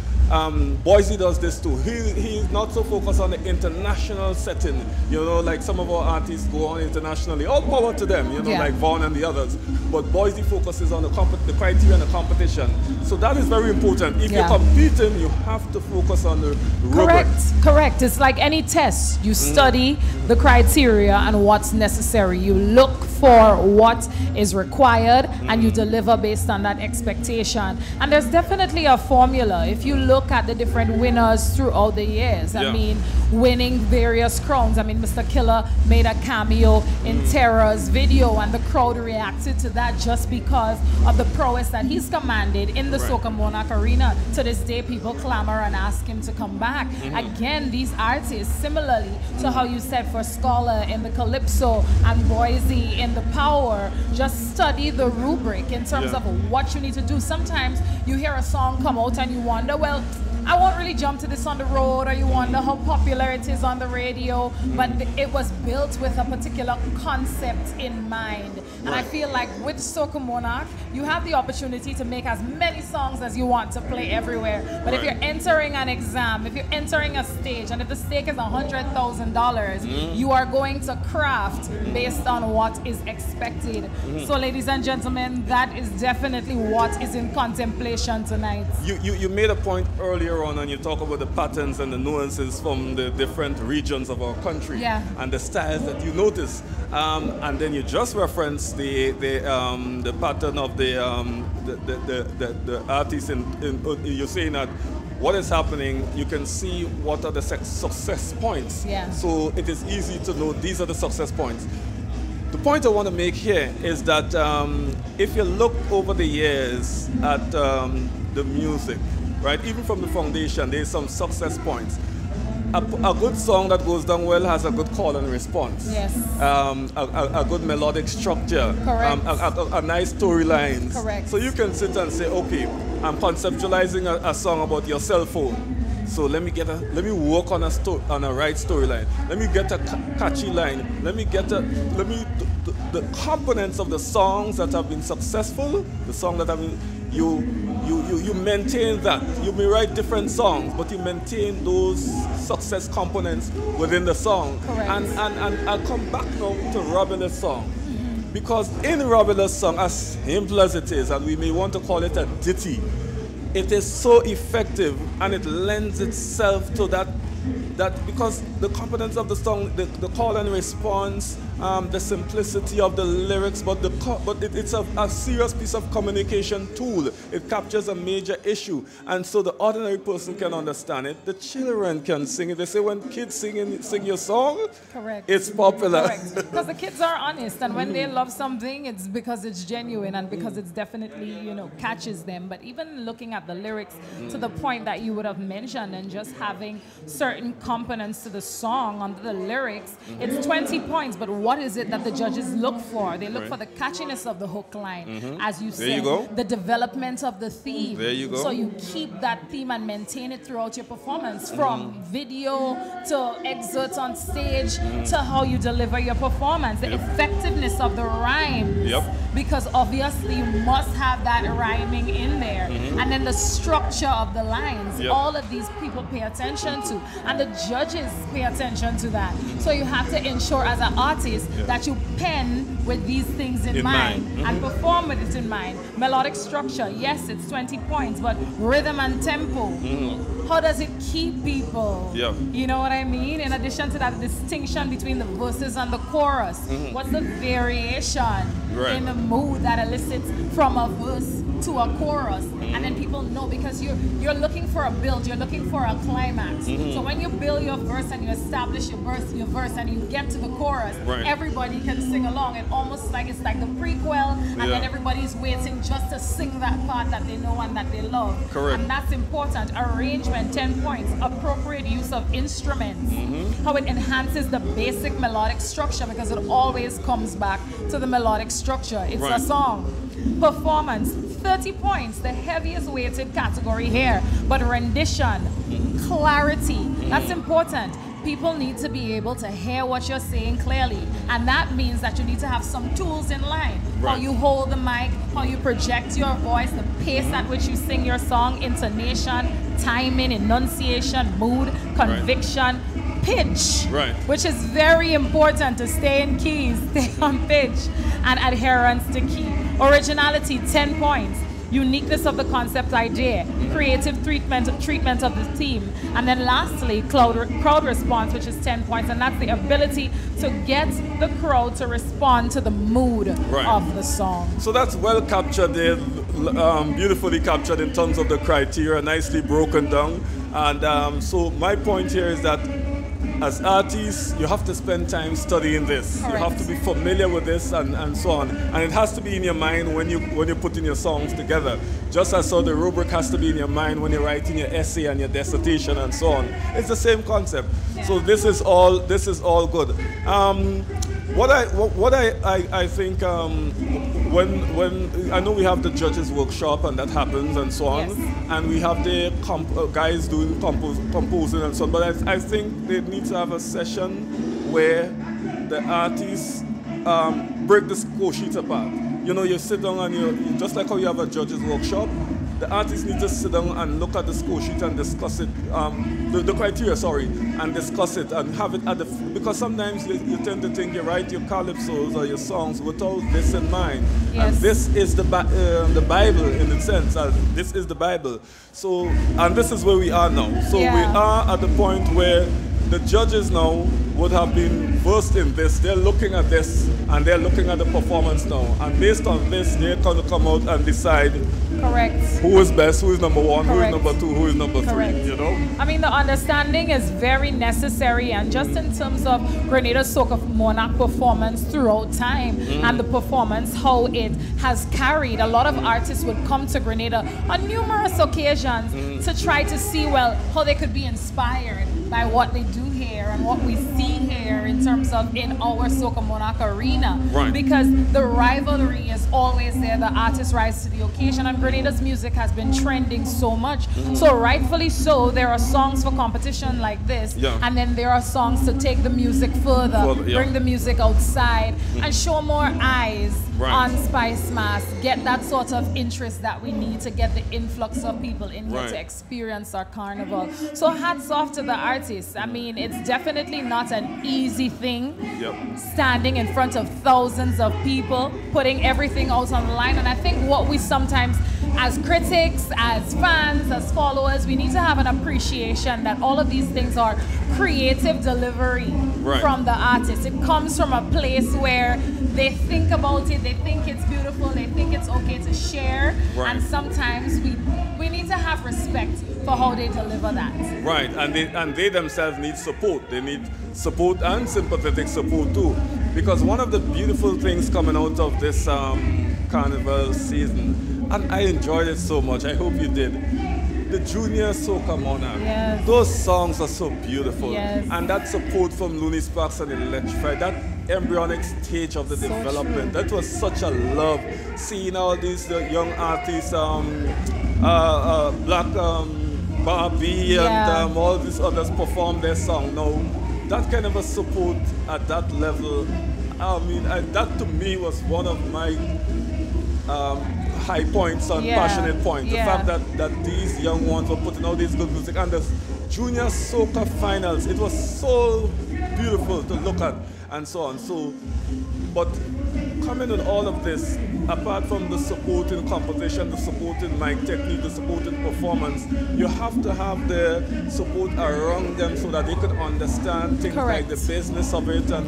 Boise does this too. He's not so focused on the international setting, you know, like some of our artists go on internationally. All power to them, you know, like Vaughn and the others. But Boise focuses on the criteria and the competition. So that is very important. If you're competing, you have to focus on the rubric. Correct. It's like any test. You study the criteria and what's necessary. You look for what is required and you deliver based on that expectation. And there's definitely a formula. If you look at the different winners throughout the years, I mean, winning various crowns. I mean, Mr. Killer made a cameo in Terror's video and the crowd reacted to that just because of the prowess that he's commanded in the Soca Monarch Arena. To this day, people clamor and ask him to come back. Again, these artists, similarly to how you said for Scholar in the Calypso and Boise in the Power, just study the rubric in terms of what you need to do. Sometimes you hear a song come out and you wonder, well, I won't really jump to this on the road, or you wonder how popular it is on the radio, but it was built with a particular concept in mind. And I feel like with Soca Monarch, you have the opportunity to make as many songs as you want to play everywhere. But if you're entering an exam, if you're entering a stage, and if the stake is $100,000, you are going to craft based on what is expected. So ladies and gentlemen, that is definitely what is in contemplation tonight. You made a point earlier on, and you talk about the patterns and the nuances from the different regions of our country and the styles that you notice, and then you just reference the pattern of the artists. You're saying that what is happening, you can see what are the success points. So it is easy to know these are the success points. The point I want to make here is that if you look over the years at the music, right, even from the foundation, there's some success points. A good song that goes down well has a good call and response. A good melodic structure. A nice storyline. So you can sit and say, okay, I'm conceptualizing a song about your cell phone. So let me work on a right storyline. Let me get a catchy line. The components of the songs that have been successful, the song that have been, you maintain that. You may write different songs, but you maintain those success components within the song. And I'll come back now to Robin's song. Because in Robin's song, as simple as it is, and we may want to call it a ditty, it is so effective and it lends itself to that that because the components of the song, the call and response, the simplicity of the lyrics, but it's a serious piece of communication tool. It captures a major issue, and so the ordinary person can understand it. The children can sing it. They say when kids sing your song, correct, it's popular. Correct, because the kids are honest, and when they love something, it's because it's genuine and because it's definitely, you know, catches them. But even looking at the lyrics to the point that you would have mentioned, and just having certain components to the song under the lyrics, it's 20 points. But what is it that the judges look for? They look for the catchiness of the hook line, as you said, the development of the theme. There you go. So you keep that theme and maintain it throughout your performance, from video to excerpts on stage to how you deliver your performance, the effectiveness of the rhymes, because obviously you must have that rhyming in there, and then the structure of the lines. All of these people pay attention to, and the judges pay attention to that. So you have to ensure as an artist that you pen with these things in mind and perform with it in mind. Melodic structure, yes, it's 20 points, but rhythm and tempo, how does it keep people? You know what I mean? In addition to that distinction between the verses and the chorus, what's the variation in the mood that elicits from a verse to a chorus? And then people know, because you're looking for a build, you're looking for a climax. So when you build your verse and you establish your verse and you get to the chorus, everybody can sing along. It almost like it's like the prequel, and then everybody's waiting just to sing that part that they know and that they love. And that's important. Arrangement, 10 points. Appropriate use of instruments. How it enhances the basic melodic structure, because it always comes back to the melodic structure. It's a song. Performance, 30 points, the heaviest weighted category here. But rendition, clarity, that's important. People need to be able to hear what you're saying clearly, and that means that you need to have some tools in line. How you hold the mic, how you project your voice, the pace at which you sing your song, intonation, timing, enunciation, mood, conviction, pitch, which is very important to stay in keys, stay on pitch, and adherence to key. Originality, 10 points. Uniqueness of the concept idea, creative treatment of the theme, and then lastly, crowd response, which is 10 points, and that's the ability to get the crowd to respond to the mood of the song. So that's well captured there, beautifully captured in terms of the criteria, nicely broken down. And so my point here is that as artists, you have to spend time studying this. You have to be familiar with this and so on. And it has to be in your mind when you're putting your songs together. Just as so the rubric has to be in your mind when you're writing your essay and your dissertation and so on. It's the same concept. So this is all good. What I think when I know we have the judges workshop and that happens and so on, and we have the guys doing composing and so on, but I think they need to have a session where the artists break the score sheet apart. You know, you sit down and you just like how you have a judges workshop, the artists need to sit down and look at the score sheet and discuss it, the criteria, and discuss it and have it at the, because sometimes you tend to think you write your calypsos or your songs without this in mind. And this is the Bible in a sense, this is the Bible. So, and this is where we are now. So we are at the point where the judges now would have been versed in this. They're looking at this and they're looking at the performance now. And based on this, they're going to come out and decide who is best, who is number one, who is number two, who is number three, you know? I mean, the understanding is very necessary, and just in terms of Grenada's Soca Monarch performance throughout time and the performance, how it has carried, a lot of artists would come to Grenada on numerous occasions to try to see, well, how they could be inspired by what they do here and what we see here in terms of in our Soca Monarch arena. Because the rivalry is always there, the artists rise to the occasion, and Grenada's music has been trending so much. So rightfully so, there are songs for competition like this, and then there are songs to take the music further, bring the music outside, and show more eyes on Spice Mass, get that sort of interest that we need to get the influx of people in here to experience our carnival. So hats off to the artists. I mean, it's definitely not an easy thing standing in front of of thousands of people putting everything out on the line. And I think what we sometimes, as critics, as fans, as followers, we need to have an appreciation that all of these things are creative delivery from the artist. It comes from a place where they think about it, they think it's beautiful, they think it's okay to share, and sometimes we need to have respect for how they deliver that. Right, and they themselves need support. They need support and sympathetic support too. Because one of the beautiful things coming out of this carnival season, and I enjoyed it so much, I hope you did, the Junior Soca Monarch. Yes. Those songs are so beautiful. Yes. And that support from Looney Sparks and Electrify, that embryonic stage of the development, that was such a love. Seeing all these young artists, Black Barbie and all these others perform their song. Now, that kind of a support at that level, I mean, that to me was one of my high points and passionate points. The fact that these young ones were putting out this good music, and the Junior Soca finals, it was so beautiful to look at and so on. So, but coming in all of this, apart from the supporting composition, the supporting mic technique, the supporting performance, you have to have the support around them so that they could understand things like the business of it and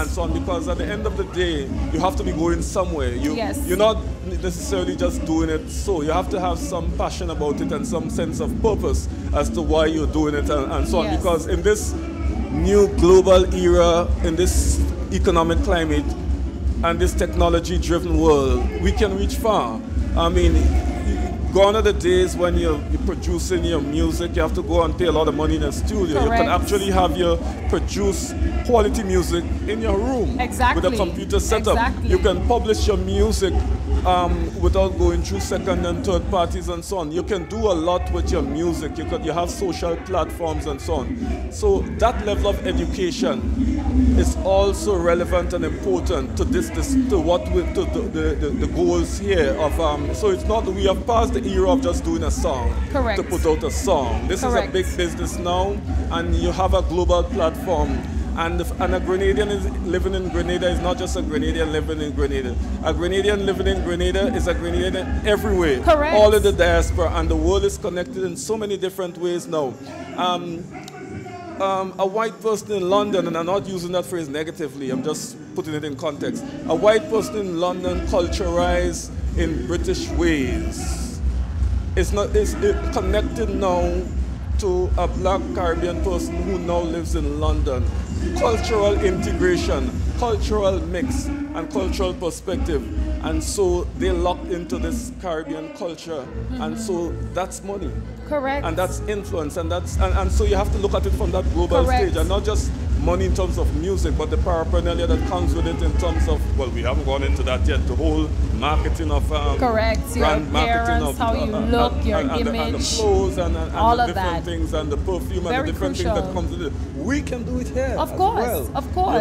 so on. Because at the end of the day, you have to be going somewhere. You're not necessarily just doing it so. You have to have some passion about it and some sense of purpose as to why you're doing it and so on. Because in this new global era, in this economic climate, and this technology-driven world, we can reach far. I mean, gone are the days when you're producing your music, you have to go and pay a lot of money in a studio. You can actually have your produce quality music in your room with a computer setup. You can publish your music without going through second and third parties and so on. You can do a lot with your music. You have social platforms and so on. So that level of education is also relevant and important to the goals here of so it's not, we have passed the era of just doing a song to put out a song. This is a big business now, and you have a global platform. And a Grenadian living in Grenada is not just a Grenadian living in Grenada. A Grenadian living in Grenada is a Grenadian everywhere. All in the diaspora, and the world is connected in so many different ways now. A white person in London, and I'm not using that phrase negatively, I'm just putting it in context. A white person in London culturized in British ways. It's connected now to a Black Caribbean person who now lives in London. Cultural integration, cultural mix, and cultural perspective. And so they locked into this Caribbean culture. And so that's money. And that's influence. And so you have to look at it from that global stage, and not just money in terms of music, but the paraphernalia that comes with it in terms of, well, we haven't gone into that yet, the whole marketing of brand marketing of how you look, your image, and the clothes and all the of different things and the perfume and the different things that comes with it. We can do it here. Of course, you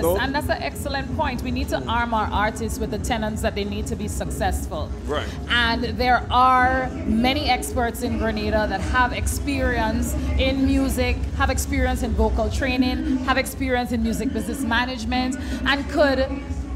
know? And that's an excellent point. We need to arm our artists with the tenets that they need to be successful. Right. And there are many experts in Grenada that have experience in music, have experience in vocal training, have experience in music business management, and could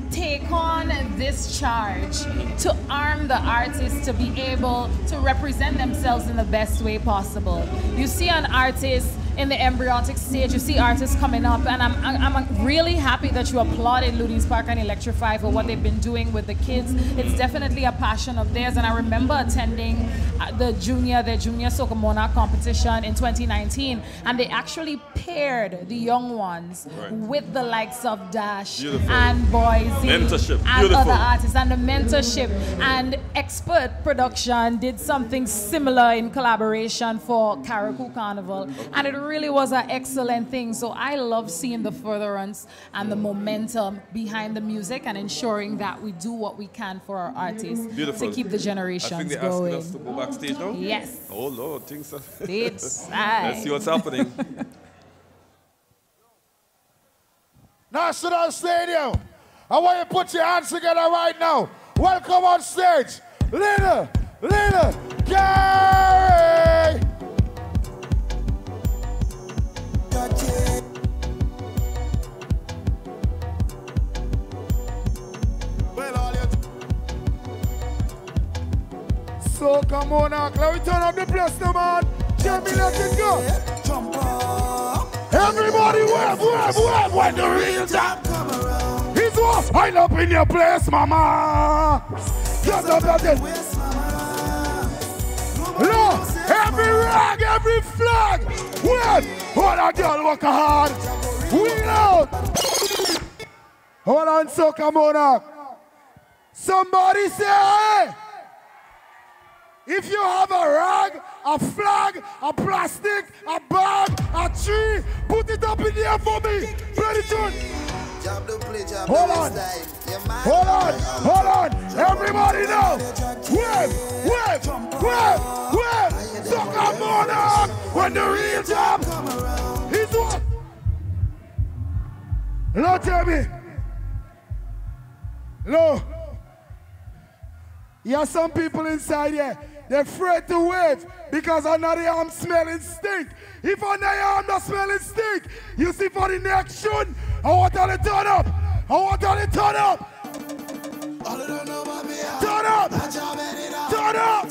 take on this charge to arm the artists to be able to represent themselves in the best way possible. You see an artist in the embryonic stage, you see artists coming up, and I'm really happy that you applauded Looney Spark and Electrify for what they've been doing with the kids. It's definitely a passion of theirs, and I remember attending the Junior Soca Monarch competition in 2019, and they actually paired the young ones with the likes of Dash and Boise and other artists, and the mentorship and expert production did something similar in collaboration for Caribou Carnival, and it really was an excellent thing. So I love seeing the furtherance and the momentum behind the music and ensuring that we do what we can for our artists to keep the generations going. I think they're asking us to go backstage now? Yes. Oh Lord, things are... Let's see what's happening. National Stadium, I want you to put your hands together right now. Welcome on stage, Little Gary! Soca Monarch. Let me turn up the place now, man. Jamie, let it go. Everybody wave when the real time come around. He's what? Wind up in your place, mama. Get up at it. Look, every rag, every flag. Wait, hold on, girl, work hard. Wheel out. Hold on, Soca Monarch. Somebody say, hey. If you have a rag, a flag, a plastic, a bag, a tree, put it up in the air for me. Play the tune. Hold on. Hold on. Hold on. Everybody now. Wave. Soca Monarch. When the real job is what? Lord, tell me. Lord. You have some people inside here. They're afraid to wave because another arm smelling stink. If another arm not smelling stink, you see for the next tune, I want all to turn up. I want all to turn up. Turn up. Turn up.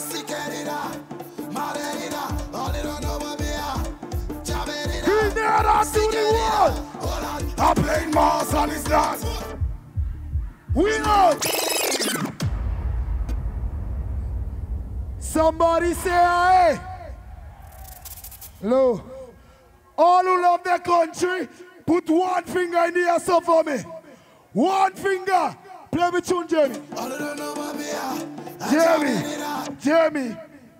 Grenada to the world. I'm playing Mars on his dance. We know. Somebody say, hey. Hello. All who love their country, put one finger in the air so for me. One finger. Play me tune, Jamie.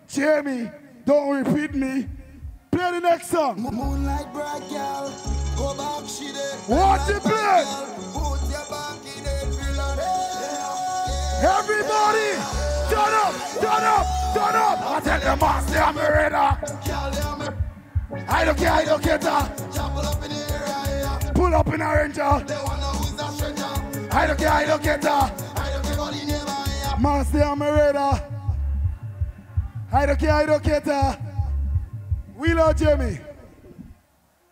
Jamie, don't repeat me. Play the next song. Moonlight bright girl, go back, she there. What you play? Put your back in it, everybody, turn up. I tell you, master, I'm ready. I don't care, pull up in a ranger. I don't care, master, I'm ready. I don't care. We love Jamie.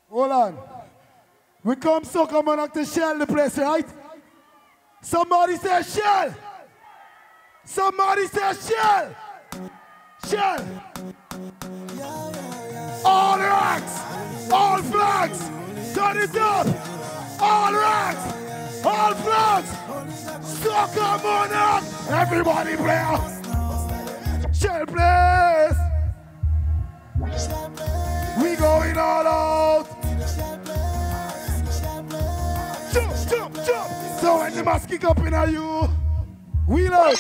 Hold on. We come Soca Monarch to shell the place, right? Somebody say shell. Somebody say shell. Shell. All rags. All flags. Turn it up. All rags. All flags. Soca Monarch. Everybody play. Shell place. We going all out. Jump. So when the mask kick up in you, wheel out.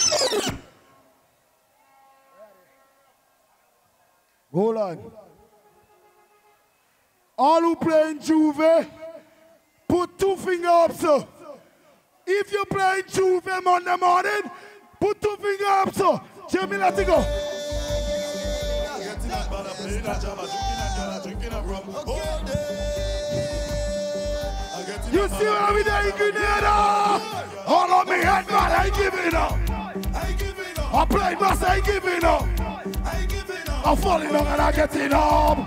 Hold on. All who play in Juve, put two fingers up, so. If you play in Juve Monday morning, put two fingers up, so. Jamie, let it go. You see what we doing in Grenada? All of me head man, I ain't giving up. I play bass, I ain't giving up. I'm falling down and I getting up.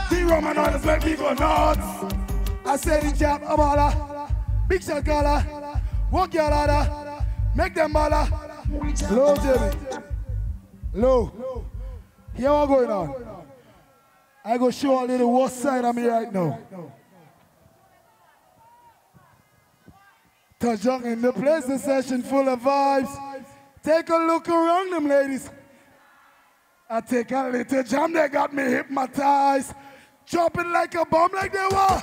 The Roman oils make me go nuts. I say the jab, a baller. Big shot collar. Walk your ladder. Make them baller. Low, Jamie. Low. Here what going on? I go show a little worst side of me right now. Tajong in the place, the session full of vibes. Take a look around them, ladies. I take a little jam, they got me hypnotized. Dropping like a bomb like they were.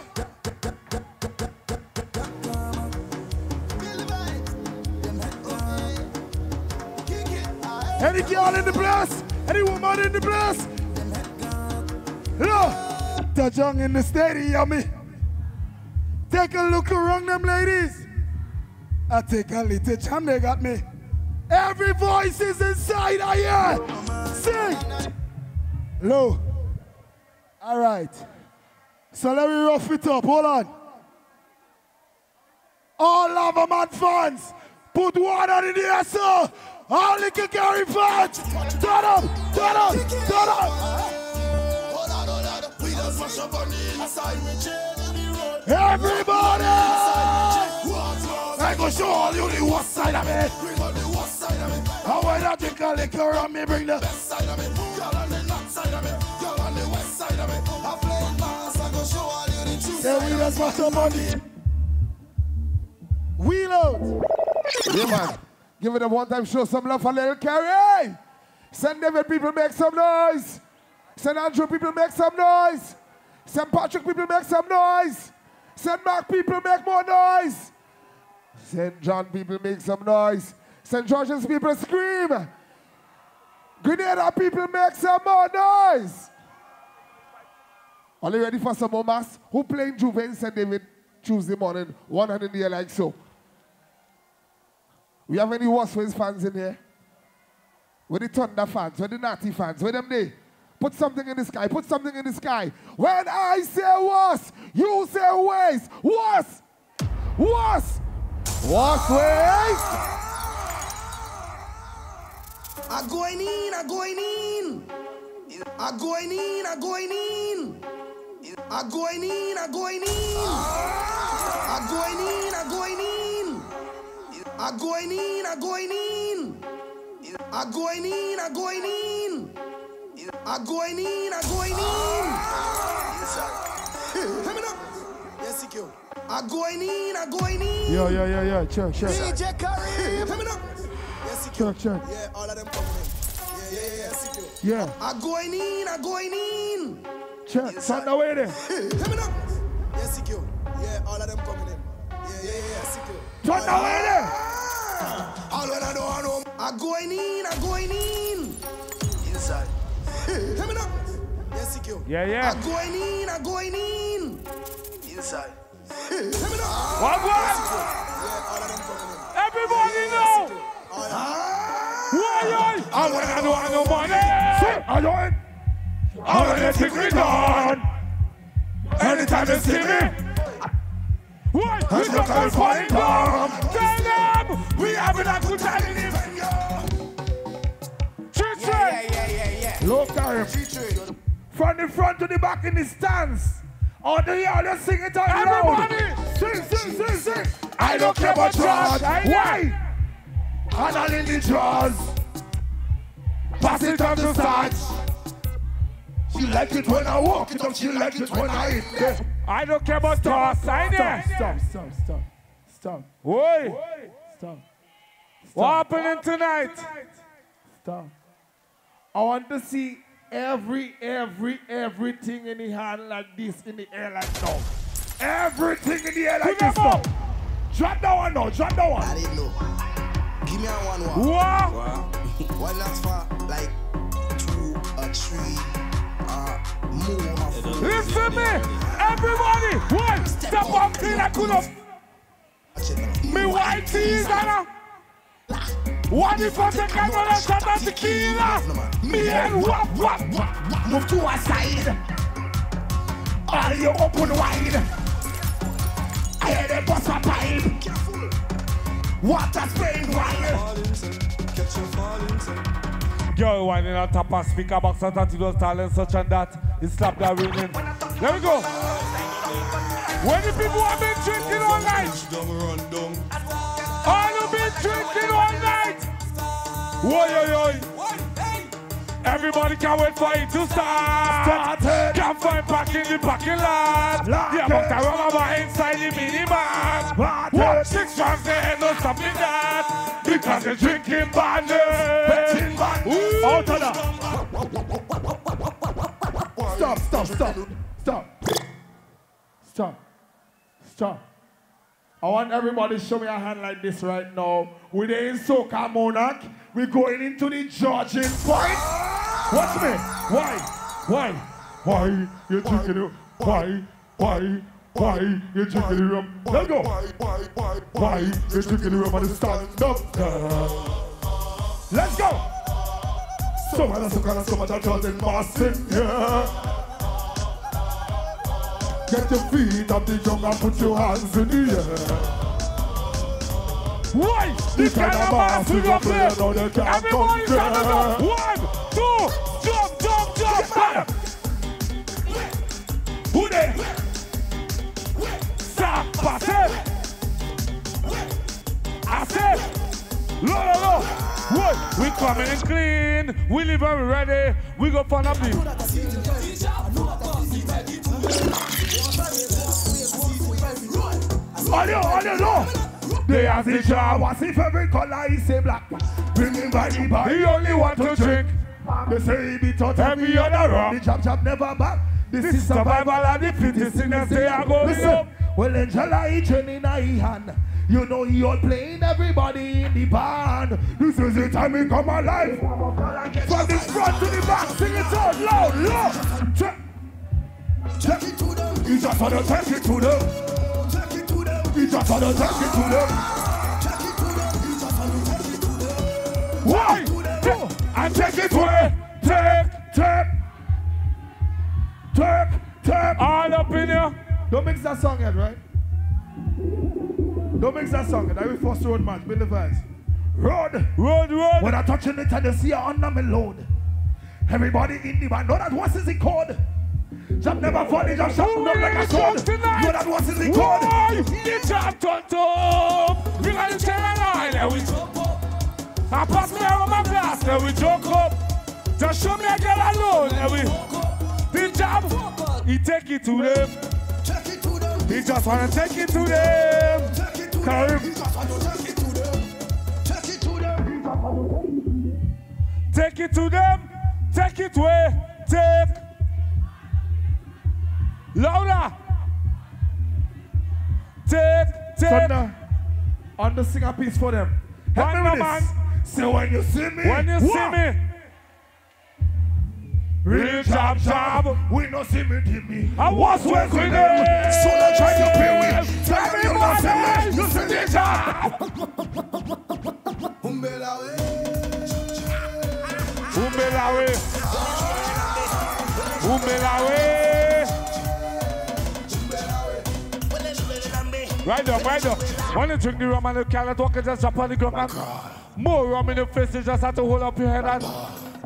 Any girl in the place? Any woman in the place? Look, Tajong in the stadium. Take a look around them, ladies. I take a little jam, they got me. Every voice is inside, I hear. Sing. Low. All right. So let me rough it up. Hold on. All Lava Man fans, put one on in the air, sir. All the carry fans. Turn up. Everybody! I go show all you the worst side of it. I when I drink a liquor and me bring the best side of me. Girl on the north side of me, girl on the west side of me. I play mass, I go show all you the truth. Then we just watch the money. Wheel out. Yeah, man. Give it a one-time show, some love for Little Carrie. St. David people make some noise. St. Andrew people make some noise. St. Patrick people make some noise. St. Mark people make more noise. St. John people make some noise. St. George's people scream. Grenada people make some more noise. Are you ready for some more mass? Who playing Juve in St. David Tuesday morning? 100 in the air like so. We have any Worst Ways fans in here? Where the Thunder fans? Where the Natty fans? Where them they? Put something in the sky. Put something in the sky. When I say worse, you say ways. Worse. Worse. Worst ways. I'm going in. I'm going in. I'm going in. I'm going in. I'm going in. I'm going in. I'm going in. I'm going in. I'm going in. I'm going in. I'm going in. I'm going in. I'm going in. I'm going in. Let me know. Yes, secure. I'm going in. I'm going in. Yeah. Check. DJ Kareem. Let me know. Yes, secure. Check. Yeah, all of them coming in. Yeah, secure. Yeah. I'm going in. I'm going in. Check. Stand away there. Let me know. Yes, secure. Yeah, all of them coming in. Yeah, secure. Stand away there. All when I know. I'm going in. I'm going in. Inside. Let me know. Yes, secure. Yeah. I'm going in. I'm going in. Inside. Let me know. What? Yeah, all of them coming in. Everybody know. Why? I want no money. I don't. I want to take me down. Anytime you see me. Why? We don't come falling down. Tell them we having a good time in the Yeah. Low carry. From the front to the back in the stands. All the y'all sing it out loud. Everybody. Sing. I don't care about drugs. Why? And all in the draws. Pass it on the start. She like it when I walk it up. She like it when I hit it. I don't care about drugs. Stop. Why? Stop. What happening tonight? Stop. I want to see everything in the hand like this, in the air like no. Everything in the air like this now. Drop that one now, drop that one. I didn't know. Give me a one. What? One last for like 2 or 3 more. Listen to me, everybody. One, step up, clean and cool up. Me white tees, Anna. What if I take another shot at tequila? Me and wap. Move to a side. All you open wide. I hear them bust a pipe. Water spraying wild. Girl whining on top of speaker box and that those talent such and that. It slapped that rhythm. There we go. When the people have been drinking all night. All who been drinking all night. Woi. Everybody can't wait for it to start. Can't find back in the parking lot. Yeah, but I remember inside the minivan. What 6 rounds there, no stopping that. Because they're drinking badly. Out of that. Stop. I want everybody to show me a hand like this right now. We're there in Soca, Monarch. We're going into the Georgian point. Watch me. Why? You're drinking it? Why? You're drinking the rum? Let's go. Why? You're drinking the rum and the stand up. Let's go. So much of Georgian massive, yeah. Get your feet up the ground and put your hands in the air. Why? This kind of mass we got play. Everybody stand up. 1, 2, jump. Who there? Stop, pass it. I said, low. What? We coming in clean. We live and we ready. We go for the beat. No. They have the job. What if every color is a black? Bring him by the bar. He only want to drink. They say he be taught every other wrong. The job never back. This is survival and the fittest in the say I go. Listen. Well, Angela, he training in his hand. You know he all playing everybody in the band. This is the time he come alive. From the front to the back, sing it out loud, loud. Take it to them. You just wanna take it to them. Take it to them. You just wanna take it to them. Take it to them. You just wanna take it to them. Why? And take it away. Take. All up in here. Don't mix that song yet, right? Don't mix that song yet. I will force road match. Build the vibes. Road. When I touching it and they see I under me load. Everybody in the band know that what is the code. Jump never fall, they just shut them up like a sword. You know that what is the code. The job turned up. We got the chain line and we jump up. I pass me over my glass and we jump up. Just show me a girl alone and we the job. He take it to them. He just wanna take it to them. Karim. Take it to them. Take it away. Take. Louder. Take. Thunder. On the singer piece for them. Help me with this. So when you see me. Real job. We no see me, give me. I was working them. So they try to pay me. Tell me you not see me. You see the job. Umbelawe. Right up. When you drink the rum and the carrot, walk just drop on the ground. More rum in the face, you just have to hold up your head and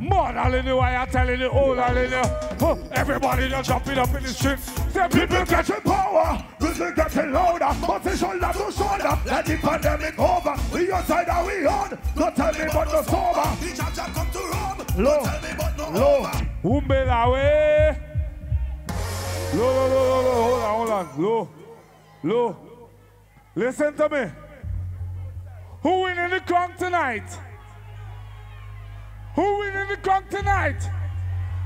more than in the way I'm telling you, all in the everybody just jumping up in the street. Say people catching power, music getting louder, but it's shoulder to shoulder. Let the pandemic over. We outside and we on. Don't tell me but no sober. The jab come to Rome. Low. Don't tell me but no over. Umbelawe. Low. Hold on. Low. Listen to me. Who winning the crown tonight?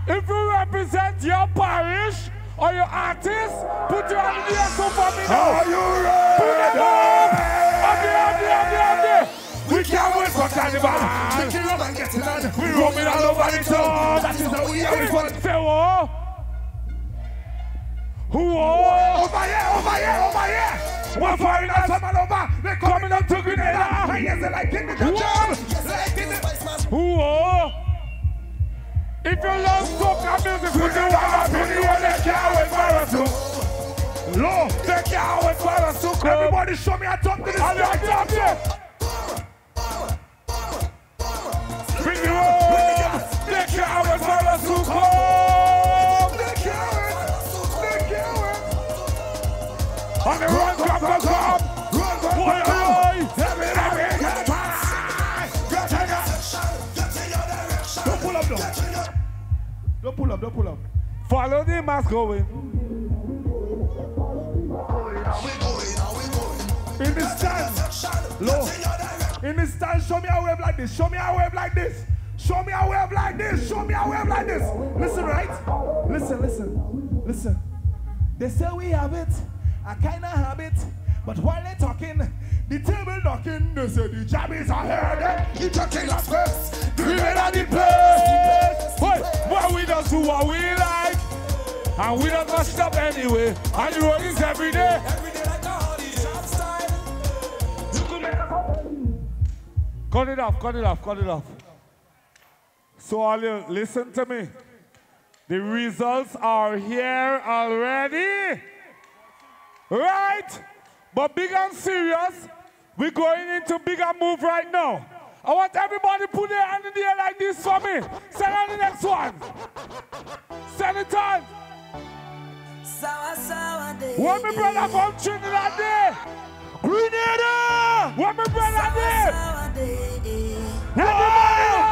If you represent your parish or your artist, put your hand in the air so for me now. Are you ready? Put them up. We can't wait for carnival. Taking up and getting on. We roaming all over the town. That is how we have it. Say what? Who? Over here. One foreigner, someone over. They're coming up to Grenada. And yes, they like it. Who? If you love soca music, put your hand up in the air. They can't wait for us to. Low. They can't wait for us to come. Everybody show me a top to this. Bring the road. They can't wait for us to come. On the run, come. Boy. Don't pull up. Follow the mask going. In the stand. Low. In the stand, show me a wave like this. Listen, right? Listen. They say we have it. I kinda have it. But while they're talking, the table knocking, they say the job is ahead. The talking us first. We made at the place. But we just do what we like. And we don't gonna stop anyway. And the road is every day. Cut it off. So all you listen to me. The results are here already. Right? But big and serious, we're going into bigger move right now. I want everybody put their hand in the air like this for me. Send on the next one. Send it on. What my brother from Trinidad there? Grenada! What my brother there? Everybody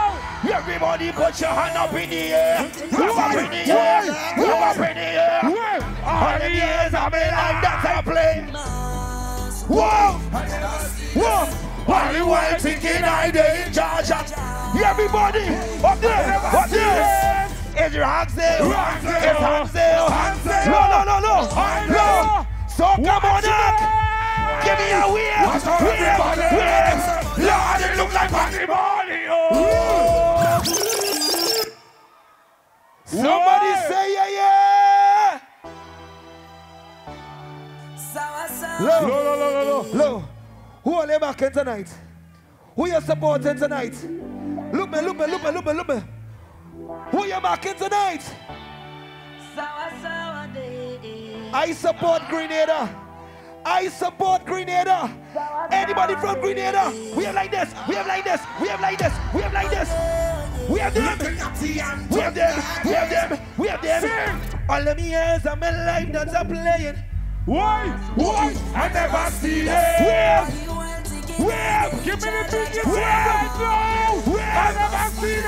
Everybody put your hand up in the air. Up in the air. Up in the air. All the years of my life that I play. Whoa! Whoa! All the while thinking I did in Georgia. Everybody up there. Up there. It's Roxdale. It's Hansdale. No. No. So come on up. Give me a wave. Lord, it look like patrimony. Somebody say yeah. Look. Who are they backing tonight? Who you supporting tonight? Look me. Who you backing tonight? I support Grenada. Anybody from Grenada? We have like this. We have them. All of me years of my life that's a playing. Why? I never see it. Where? Give me the biggest right now. I never see it.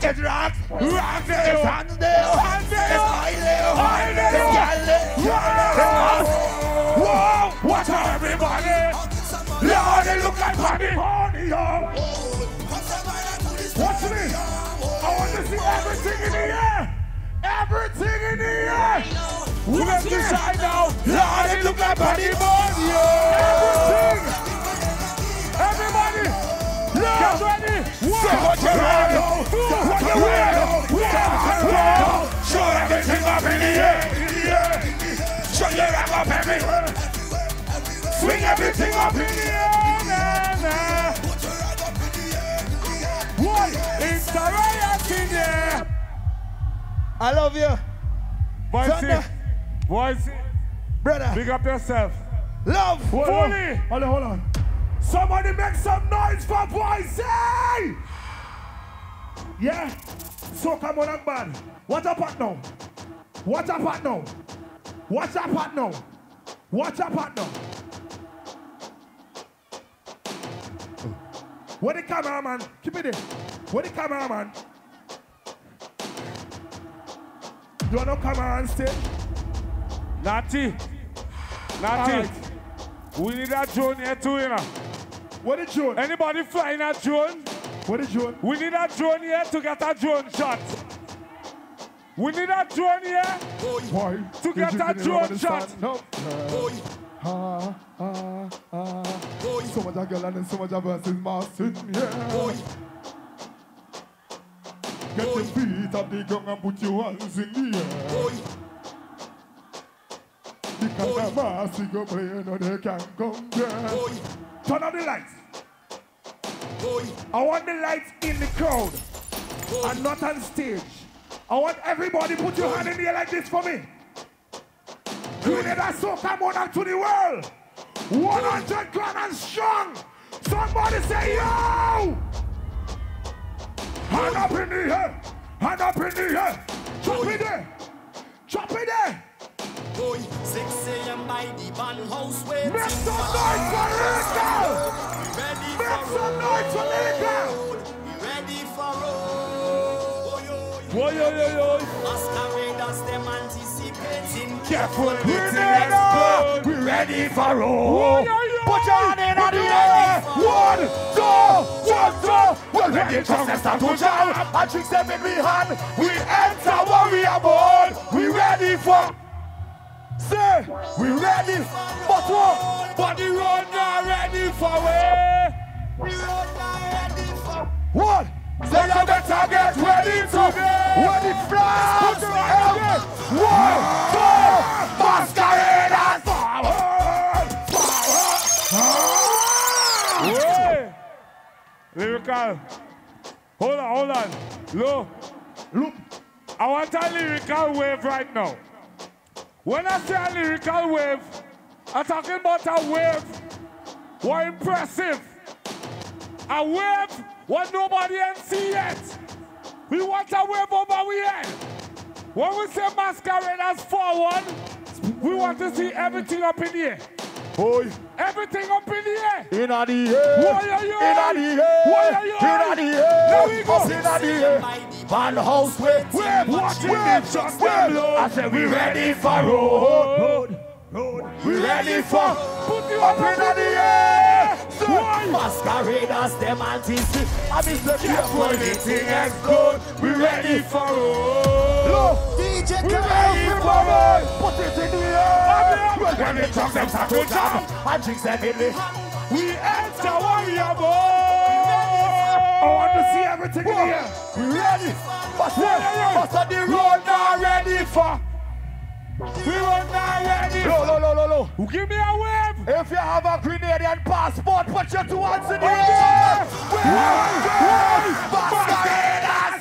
It's Rock. It's Hansdale. It's Highdale. It's Galley. Whoa! Watch out, everybody! Lord, they look like pandemonium! Watch me! I want to see everything in the air! Everything in the air! We have to shine now! Lord, they look like pandemonium! Everything! Everybody! Get ready! Say what you wear! What you wear! Show everything up in the air! Show your rap up everywhere. Swing everything up in the air. What? It's the riot in there. I love you. Voice. Brother. Big up yourself. Love. Fully. Hold on. Somebody make some noise for Voice. Yeah. Soca Monarch band. Watch up at now. Watch up at now. Where the cameraman? Keep it there. Where the cameraman? You want no camera on stage? Natty. Right. We need a drone here too, you know. What the drone? Anybody flying a drone? What the drone? We need a drone here to get a drone shot. We need a drone here to get a drone shot. So much a girl and so much a versus massive, yeah. Get your feet up the ground and put your hands in the air. Because the massive go play, no they can compare. Turn on the lights. I want the lights in the crowd and not on stage. I want everybody put your hand in the air like this for me. Grenada Soca Monarch to the world. 100 grand and strong. Somebody say yo! Hand up in the air. Chop it there. 6 a.m. by the band house waiting. Make some noise for Lyrical. Ready for road. Masqueraders them anticipating. Careful, Grenada. We ready for road. Put your hand in the air. 1, 2. We're ready to start to jam. And tricks them in we hand. We enter warrior mode. We ready for. Say, we ready, but what? But the road not ready for way. What? Say you better get ready to when it flies. 1, 2, masqueraders forward. Lyrical. Hold on. Look. I want a lyrical wave right now. When I say a lyrical wave, I'm talking about a wave what impressive. A wave what nobody can see yet. We want a wave over we head. When we say masqueraders forward, we want to see everything up in here. Boy. Everything up in the air. In the air. Why are you? In the air. Why are you? In the air. There we go. Up in the air. Man house wait. Watching them shut them low. I said we ready for road. We ready for put you up in the air. Masqueraders, them anti-stick. I miss the careful, the thing explode. We ready for road. Look, DJ, we ready for road. Put it in the air. When the trucks them start to jam, and drinks them in the we enter warrior mode. I want to see everything in the air. We ready. What's the road now ready for? We run now ready. No. Give me a wave. If you have a Grenadian passport, put your 2 hands in the air. Masqueraders.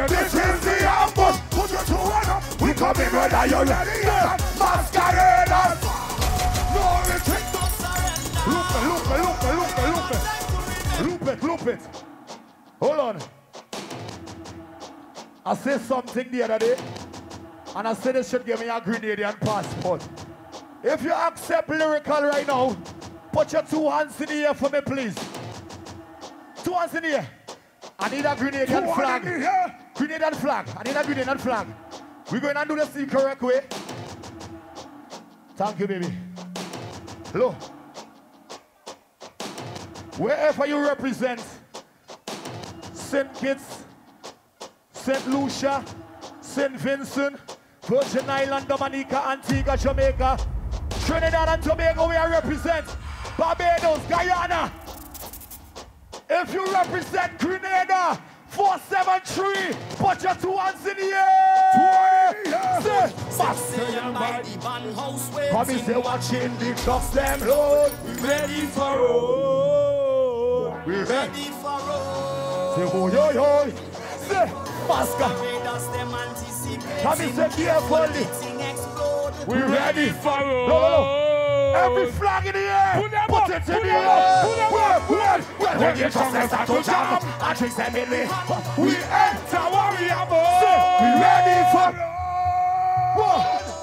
This is the ambush. Put your 2 hands up. We come in whether you're ready. Masqueraders. No retreat. Loop it. Hold on. I said something the other day, and I said they should give me a Grenadian passport. If you accept lyrical right now, put your 2 hands in the air for me, please. 2 hands in the air. I need a Grenadian flag. Grenadian flag. I need a Grenadian flag. We're going to do this the correct way. Thank you, baby. Hello. Wherever you represent, St. Kitts, St. Lucia, St. Vincent, Virgin Island, Dominica, Antigua, Jamaica, Trinidad and Tobago, we are represent. Barbados, Guyana. If you represent Grenada, 473, put your 2 hands in the air. Come and say watching the trucks them load. We ready for road. We ready for road. Say ho yo yo. Say masqueraders them anticipate. Come and say carefully. We ready for road. No. Every flag in the air. Put it in the air. When you trucks them start to jam, I drink them in the we enter warrior mode. We ready for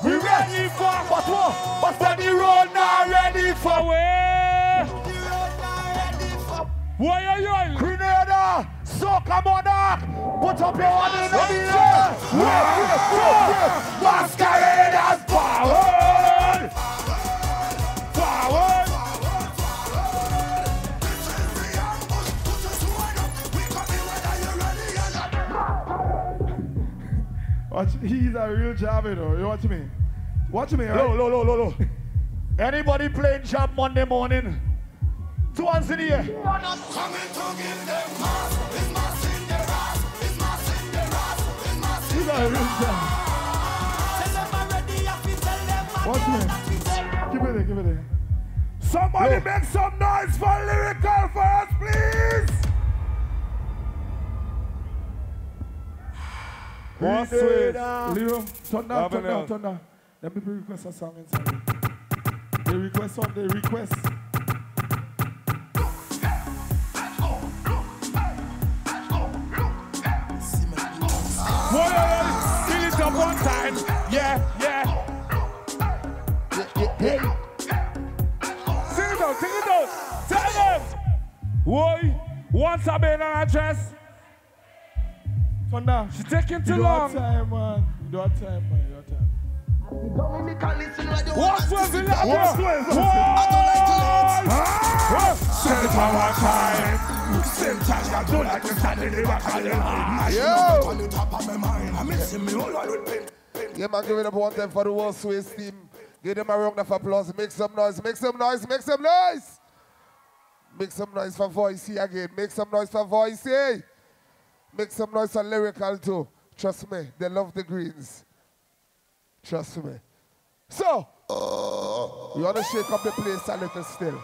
we ready for what's on the road now ready for where? Why are you? Grenada, Soca, Monarch, put up your hand in the air. Masqueraders, forward! Forward! Watch, he's a real job, you know. You watch me. Watch me, right? Low. Anybody playing job Monday morning? 2 hands in the air. He's a real job. Watch me. Give it there. Somebody make some noise for lyrical for us, please. What's sweet? Leo, turn down. Let people request a song inside. They request on the request. Whoa, kill it up one time. Yeah. Sing it out. Tell them. Whoa, once I've been on a dress. She's taking too long. You don't have time, man. What's was it? Send it one time. Same time I don't like to stand in the back of the line. On the top of my mind, I'm missing me all with pain. Yeah, man, give it up one time for the World Swiss team. Give them a round of applause. Make some noise. Make some noise for Voicey again. Make some noise for Voicey. Make some noise for lyrical too. Trust me, they love the greens. Trust me. So, we want to shake up the place a little still.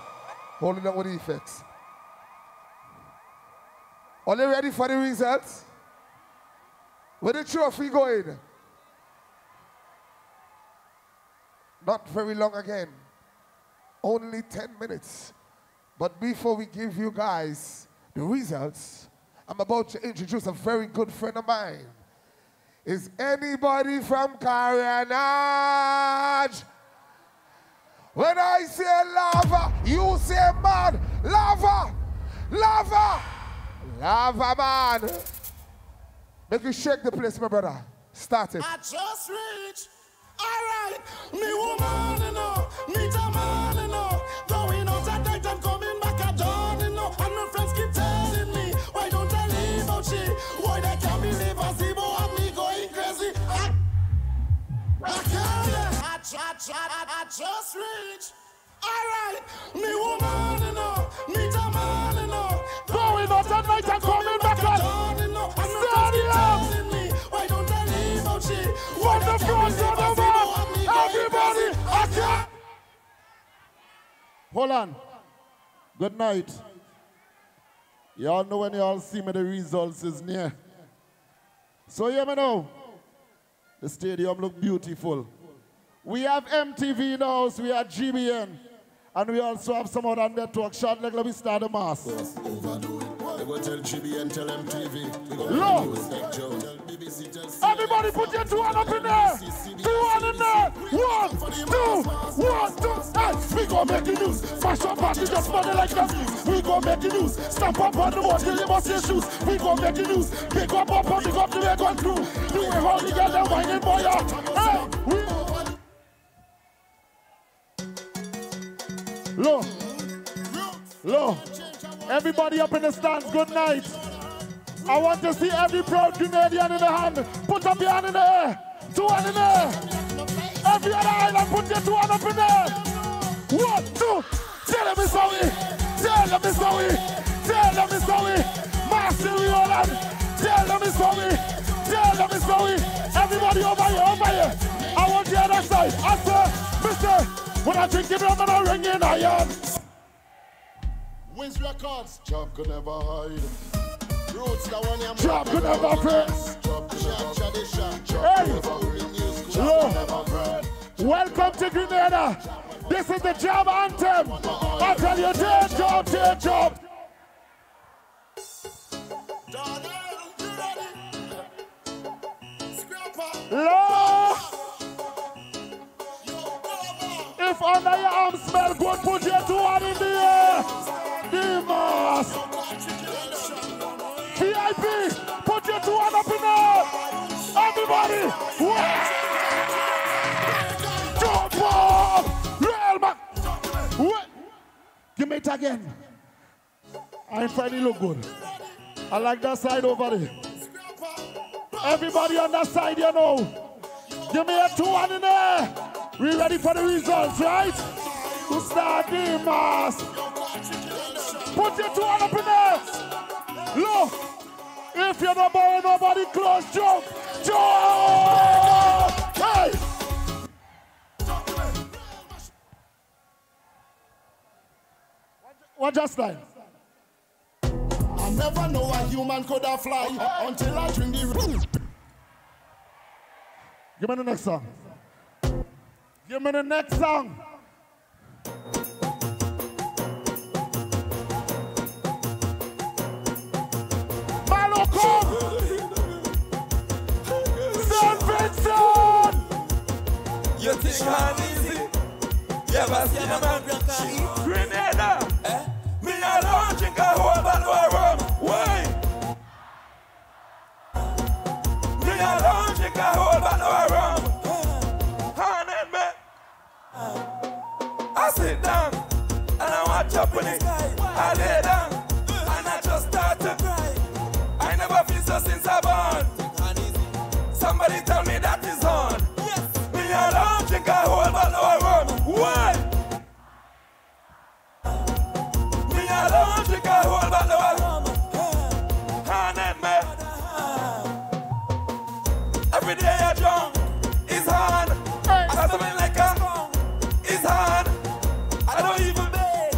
Holding on with the effects. Are you ready for the results? Where the trophy going? Not very long again. Only 10 minutes. But before we give you guys the results, I'm about to introduce a very good friend of mine. Is anybody from Carrianage? When I say lava, you say man. Lava! Lava! Lava, man. Make you shake the place, my brother. Start it. I just reach. Alright, me woman, you know. Meet a man, you know. Going out at night and coming back at dawn, you know. And my friends keep telling me, why don't I leave out she? Why they can't believe us, Ibo and me going crazy. I just reach. Alright, me woman, you know. Meet a man, you know. Going out at night and coming back at dawn, you know. And my friends keep telling me, why don't I leave out she? From the front to the back, everybody, I can't. Hold on. Good night. Y'all know when y'all see me, the results is near. So hear me now. The stadium look beautiful. We have MTV now, so we have GBN. And we also have some other network. Short leg, let me start the mass. They go tell GBN, tell MTV. Everybody put your 2 hands up in there. 2 hands in there. 1, 2, 1, 2. Hey, we gon' make the news. Smash up party, just money like that. We gon' make the news. Stamp up on the board till you must your shoes. We gon' make the news. Pick up, pick up the leg on crew. Do it how the girl them whining boy out. Hey, Look. Look. Everybody up in the stands, good night. I want to see every proud Grenadian in the hand. Put up your hand in the air. 2 hands in the air. Every other island, put your 2 hands up in there. 1, 2. Tell them it's sorry. Tell them it's sorry. Tell them it's sorry. Master Roland. Tell them it's sorry. Tell them it's sorry. Everybody over here, over here. I want the other side. I say, mister, when I drink it, I'm gonna ring in iron. Wins records. Job could never hide. Roots that one you Job could never press. Hey, welcome to Grenada. This is the job anthem. I tell you, take job, take job. Lord, if under your arm smell good, put your 2 hands in the air. Dimas. VIP, put your 2 hands up in there. Everybody, jump up. Real man. Give me it again. I finally look good. I like that side over there. Everybody on that side, you know. Give me a 2 hands in there. We ready for the results, right? To start Dimas. Put your 2 hands up in there. Look, if you're not borrowing nobody close, jump. Jump! Hey! What just like? I never know a human could have fly until I drink the room. Give me the next song. Give me the next song. Malcolm! St. Vincent! You think I'm easy? You ever seen a man Grenada? Me alone drink a whole bottle of rum. Why? Me alone drink a whole bottle of rum. Hand in me. I sit down and I watch up in it. I lay down and I just start to cry. I never feel so since I born. Somebody tell me that is on. Me alone drink a whole bottle of rum. Why? Me alone drink a whole bottle of rum. Hand in me. Every day I drunk is hard. I got something like a is hard. I don't even beg.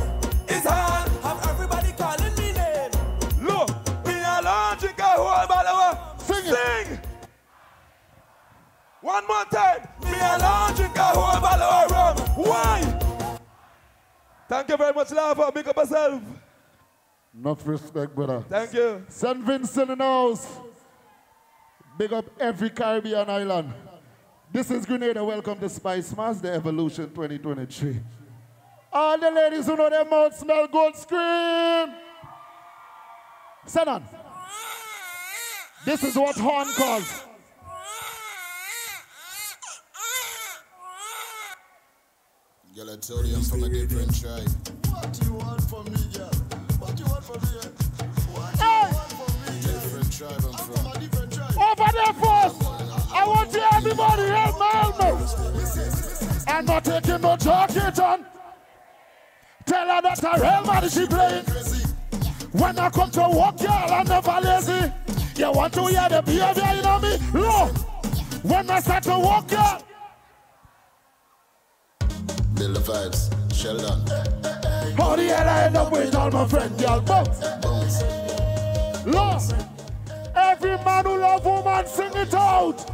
It's hard. Have everybody calling me name. Look, me alone drink a whole bottle of sing. One more time. Me alone drink a whole bottle of rum. Why? Thank you very much, Lava. Big up yourself. Enough respect, brother. Thank you. St. Vincent in the house. Big up every Caribbean island. This is Grenada. Welcome to Spice Mass, the Evolution 2023. All the ladies who know their mouth smell good, scream. Sit on. This is what horn calls. Girl, I told you I'm from a different tribe. What do you want from me, girl? What do you want from me? What do you want from me? Different tribe I'm from. A different tribe. Over there first. I want you everybody help me, help me. I'm not taking no jacket on. Tell her that a real man she playing. When I come to work, girl, I'm never lazy. You want to hear the behavior, you know me? No. When I start to walk, girl. Build the vibes, Sheldon. How the hell I end up with all my friends, girl? Bounce. Lord, every man who love woman, sing it out.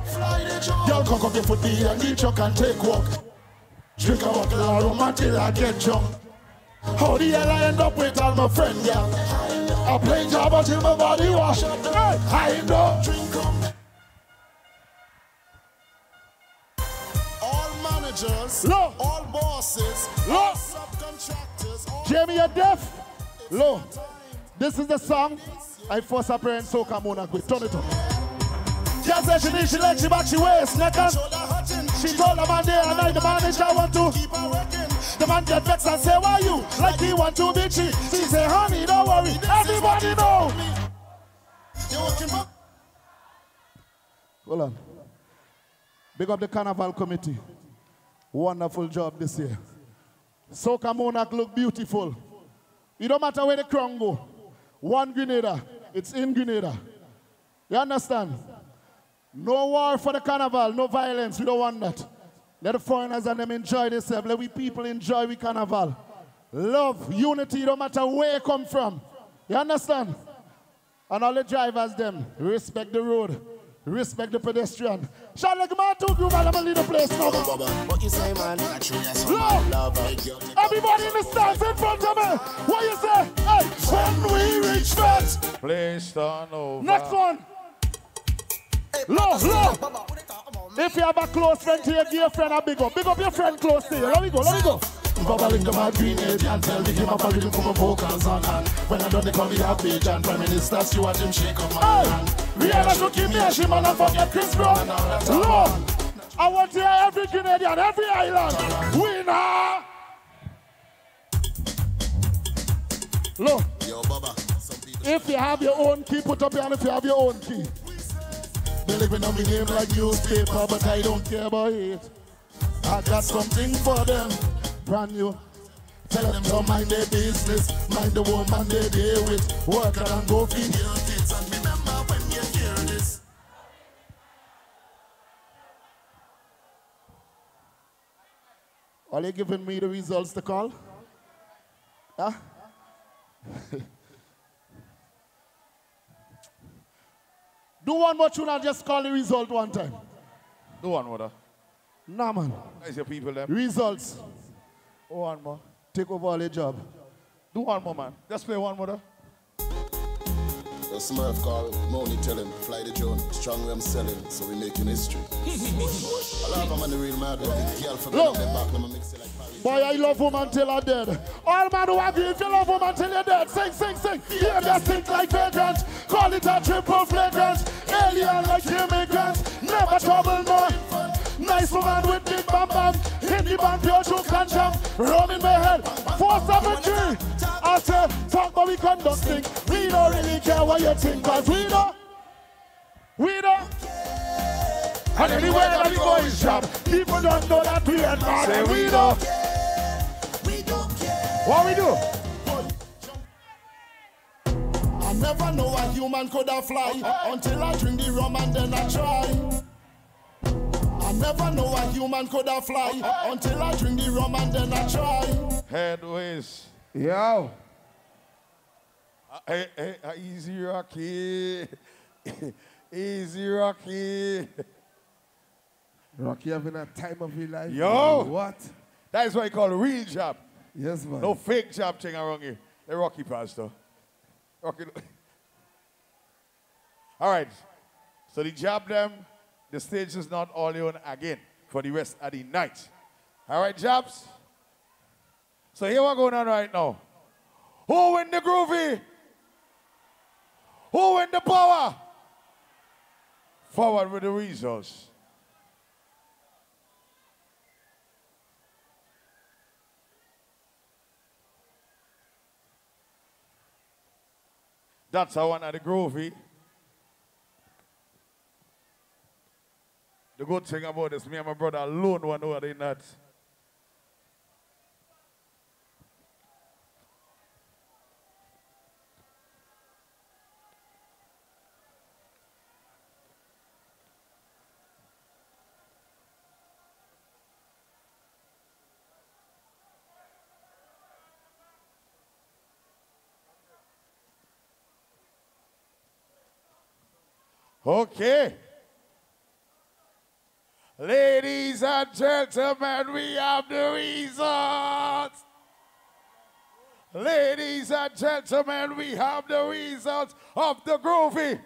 Girl, come get foot the and the truck and take walk. Drink a bottle of rum until I get drunk. How the hell I end up with all my friends, girl? I play job until my body wash. Hey, I know. Low. All bosses, low. Subcontractors. Jamie, you're deaf? Low. This is the song I first appeared in Soca Monarch with. Turn it up. Just said she need, she let she back, she waist, neck and she told the man there and I the manager want to. The man get vexed and say, why you? Like he want to be cheap. She say, honey, don't worry, everybody know. Hold on. Big up the Carnival Committee. Wonderful job this year. Soca Monarch look beautiful. It don't matter where the crown go. One Grenada, it's in Grenada. You understand? No war for the carnival, no violence, we don't want that. Let the foreigners and them enjoy themselves. Let we people enjoy the carnival. Love, unity, no matter where you come from. You understand? And all the drivers them, respect the road. Respect the pedestrian. Shall I come out to group and I'm going to leave the place now? What you say, man? Love. Everybody in the stands in front of me. What you say? Hey, when we reach that. Place turn over. Next one. Love. If you have a close friend to your dear friend, a big up. Big up your friend close to you. Let me go. Bubbling to my Grenade and tell me him up a rhythm for vocals on hand. When I done the call me a page and Prime Minister Stuart him shake up my hand. Rihanna should give me a shim and forget Chris Brown. Lord, I want to hear every Canadian, every island. Winner! Look, if you have your own key, put up your hand if you have your own key. They living on my name like newspaper, but I don't care about it. I got something for them. Brand new. Tell them to mind their business, mind the woman they deal with. Work and go feed your kids and remember when you hear this. Are you giving me the results to call? Huh? Do one more tune and just call the result one time. Do one more. Nah, man. Nice your people there. Results. One more. Take over all the job. Do one more, man. Just play one more. The Smurf call, Moni tell him, fly the drone, strong way I'm selling, so we making history. I love him on the real mad one, the girl for them back, let me mix it like Paris. Boy, I love woman till I'm dead. All man who agree, if you love woman till you're dead, sing, sing, sing. Hear me stink like vagrant, call it a triple flagrant. Alien like immigrant, never trouble no. Nice woman with big bam bam, in the band pure choke and jam. Rum in my head, 473. I say, talk but we conducting. We don't really care what you think, cause we don't. And anywhere that we go is job. People don't know that we are mad. Say we don't. What we do? I never know a human could have fly until I drink the rum and then I try. I never know a human could have fly until I drink the rum and then I try. Headways. Yo. Easy Rocky. Easy Rocky. Rocky having a time of your life. Yo. What? That is what you call a real job. Yes, man. No fake job thing around here. The Rocky pastor. Rocky. All right. So the job them, the stage is not all your own again for the rest of the night. All right, jobs? So here what's going on right now. Who win the groovy? Who win the power? Forward with the results. That's how one of the groovy. The good thing about this, me and my brother alone one who are in that. Okay. Ladies and gentlemen, we have the results. Ladies and gentlemen, we have the results of the groovy.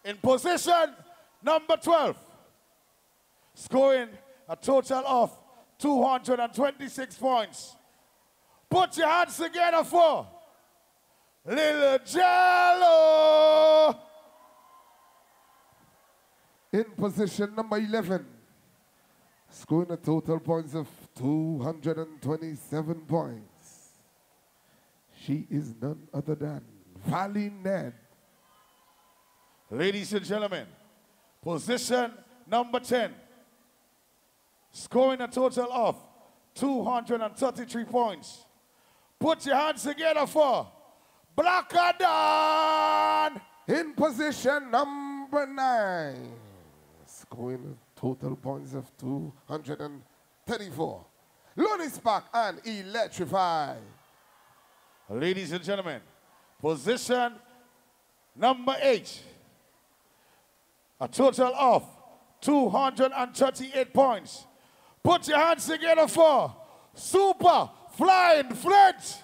In position number 12, scoring a total of 226 points. Put your hands together for Little Jello. In position number 11, scoring a total points of 227 points. She is none other than Valley Ned. Ladies and gentlemen, position number 10, scoring a total of 233 points. Put your hands together for Blacker Dawn. In position number 9, scoring a total points of 234. Looney Spark and Electrify. Ladies and gentlemen, position number 8, a total of 238 points. Put your hands together for Super Flying Flint.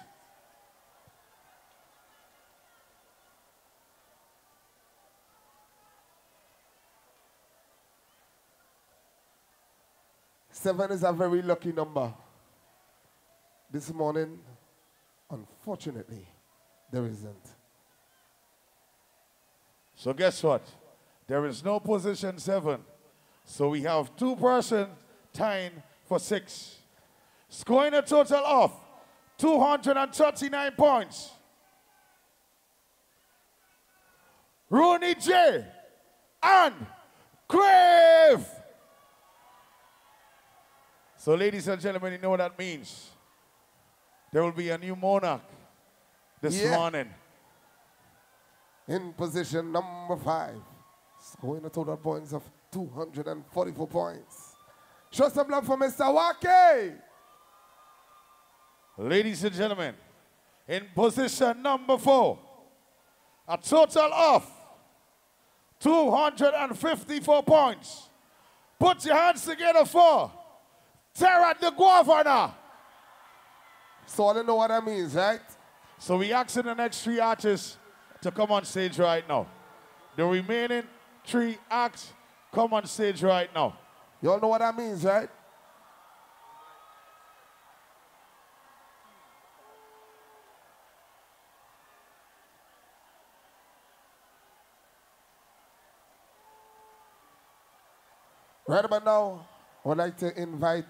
Seven is a very lucky number. This morning, unfortunately, there isn't. So guess what? There is no position 7. So we have 2 persons tying for 6. Scoring a total of 239 points. Rooney J and Crave. So ladies and gentlemen, you know what that means. There will be a new Monarch this morning. In position number 5, scoring a total points of 244 points. Show some love for Mr. Wake. Ladies and gentlemen, in position number 4, a total of 254 points. Put your hands together for Terra the Governor. So I don't know what that means, right? So we asking the next 3 artists to come on stage right now. The remaining 3 acts come on stage right now. You all know what that means, right? Right about now, I would like to invite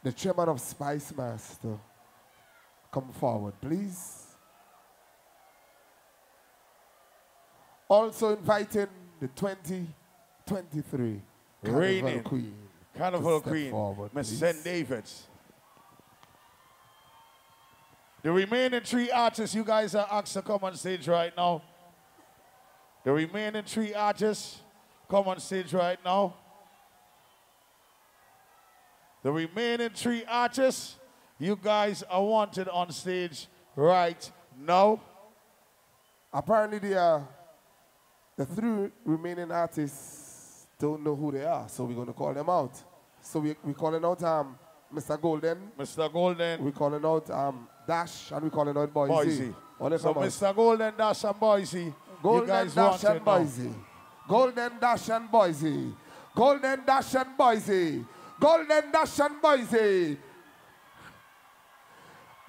the chairman of Spice Mass to come forward, please. Also inviting the 2023 Reigning Carnival Queen, forward, Miss please. St. David's. The remaining 3 artists, you guys are asked to come on stage right now. The remaining 3 artists, come on stage right now. The remaining 3 artists, you guys are wanted on stage right now. Apparently the 3 remaining artists don't know who they are, so we're going to call them out. So we're calling out Mr. Golden. Mr. Golden. We calling out Dash and we calling out Boise. Boise. So Mr. Golden, Dash and Boise. Golden, you guys Dash want and Boise. Golden, Dash and Boise. Golden, Dash and Boise. Golden, Dash and Boise.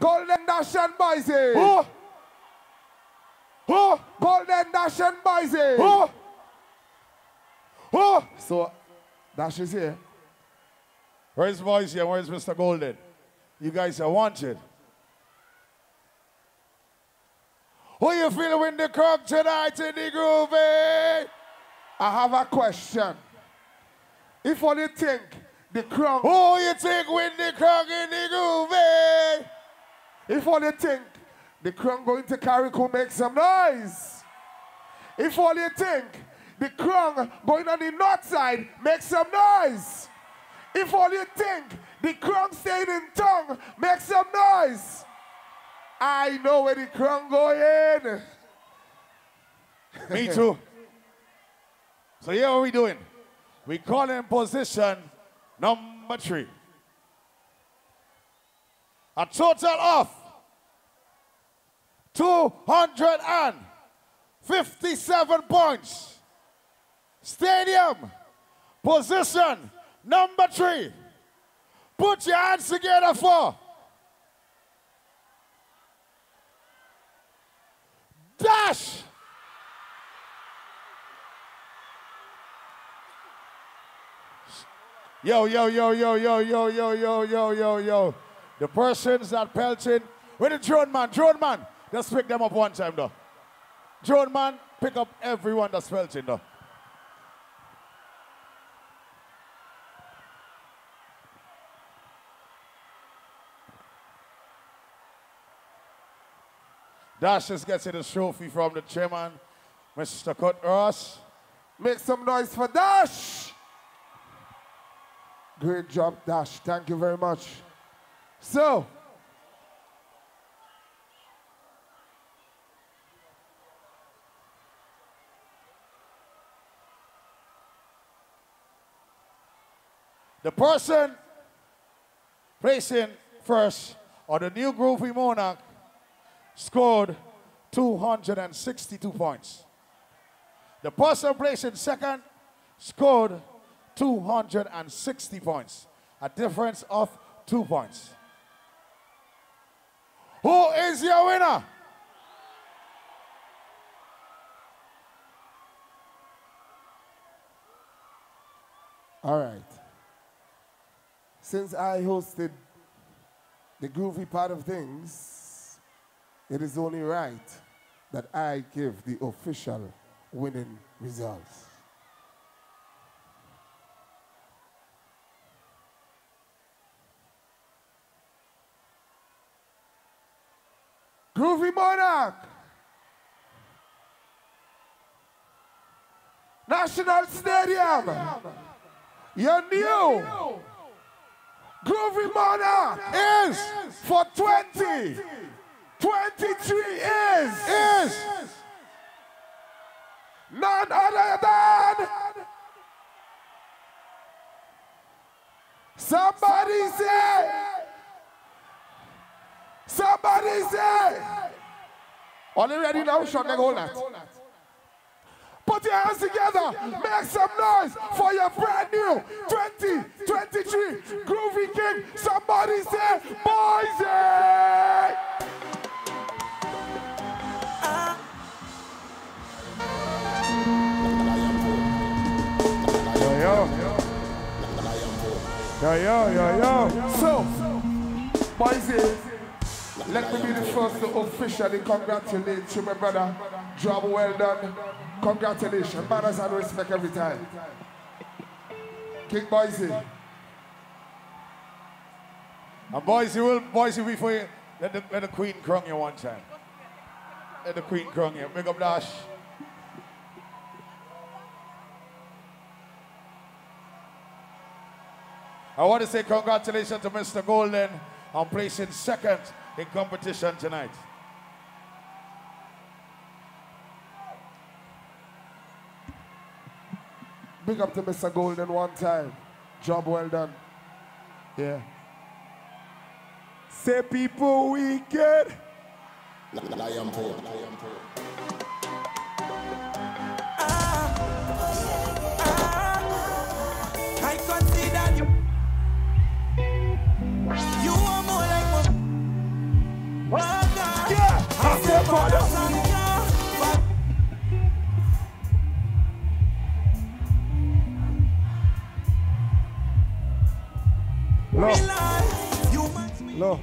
Golden, Dash and Boise. Who? Who? Golden, Dash and Boise. Who? Who? So, Dash is here. Where's Boise and where's Mr. Golden? You guys are wanted. Who you feel win the crowd tonight in the groovy? I have a question. If all you think the crown... Who you think win the crowd in the groovy? If all you think the crown going to Carriacou, make some noise. If all you think the crown going on the north side, make some noise. If all you think the crown staying in tongue, make some noise. I know where the crown going. Me too. So here what we doing? We call in position number 3. A total of 257 points. Stadium, position number 3. Put your hands together for Dash. Yo, yo, yo, yo, yo, yo, yo, yo, yo, yo, yo. The persons that pelting. Where the drone man? Drone man. Just pick them up one time though. Drone man, pick up everyone that's pelting though. Dash is getting the trophy from the chairman, Mr. Cut Ross. Make some noise for Dash. Great job, Dash. Thank you very much. So, the person placing first on the new groovy Monarch scored 262 points. The person placing second scored 260 points, a difference of 2 points. Who is your winner? all right. Since I hosted the groovy part of things, it is only right that I give the official winning results. Groovy Monarch, National Stadium, you're new. Groovy Monarch is for 2023 is none other than somebody say. Are you ready now? Shot like all that. Put your hands together. Make some noise for your brand new 2023 Groovy King. Somebody say, Boise! Yo. So, Boise, let me be the first to officially congratulate you, my brother. Job well done. Congratulations. Manners and respect every time. King Boise. And Boise before you, let the Queen crown you one time. Let the Queen crown you. Make up Dash. I want to say congratulations to Mr. Golden on placing second in competition tonight. Big up to Mr. Golden one time. Job well done. Yeah. Say people wicked. Lion Paul. I consider you are more like my yeah, I say father. Look,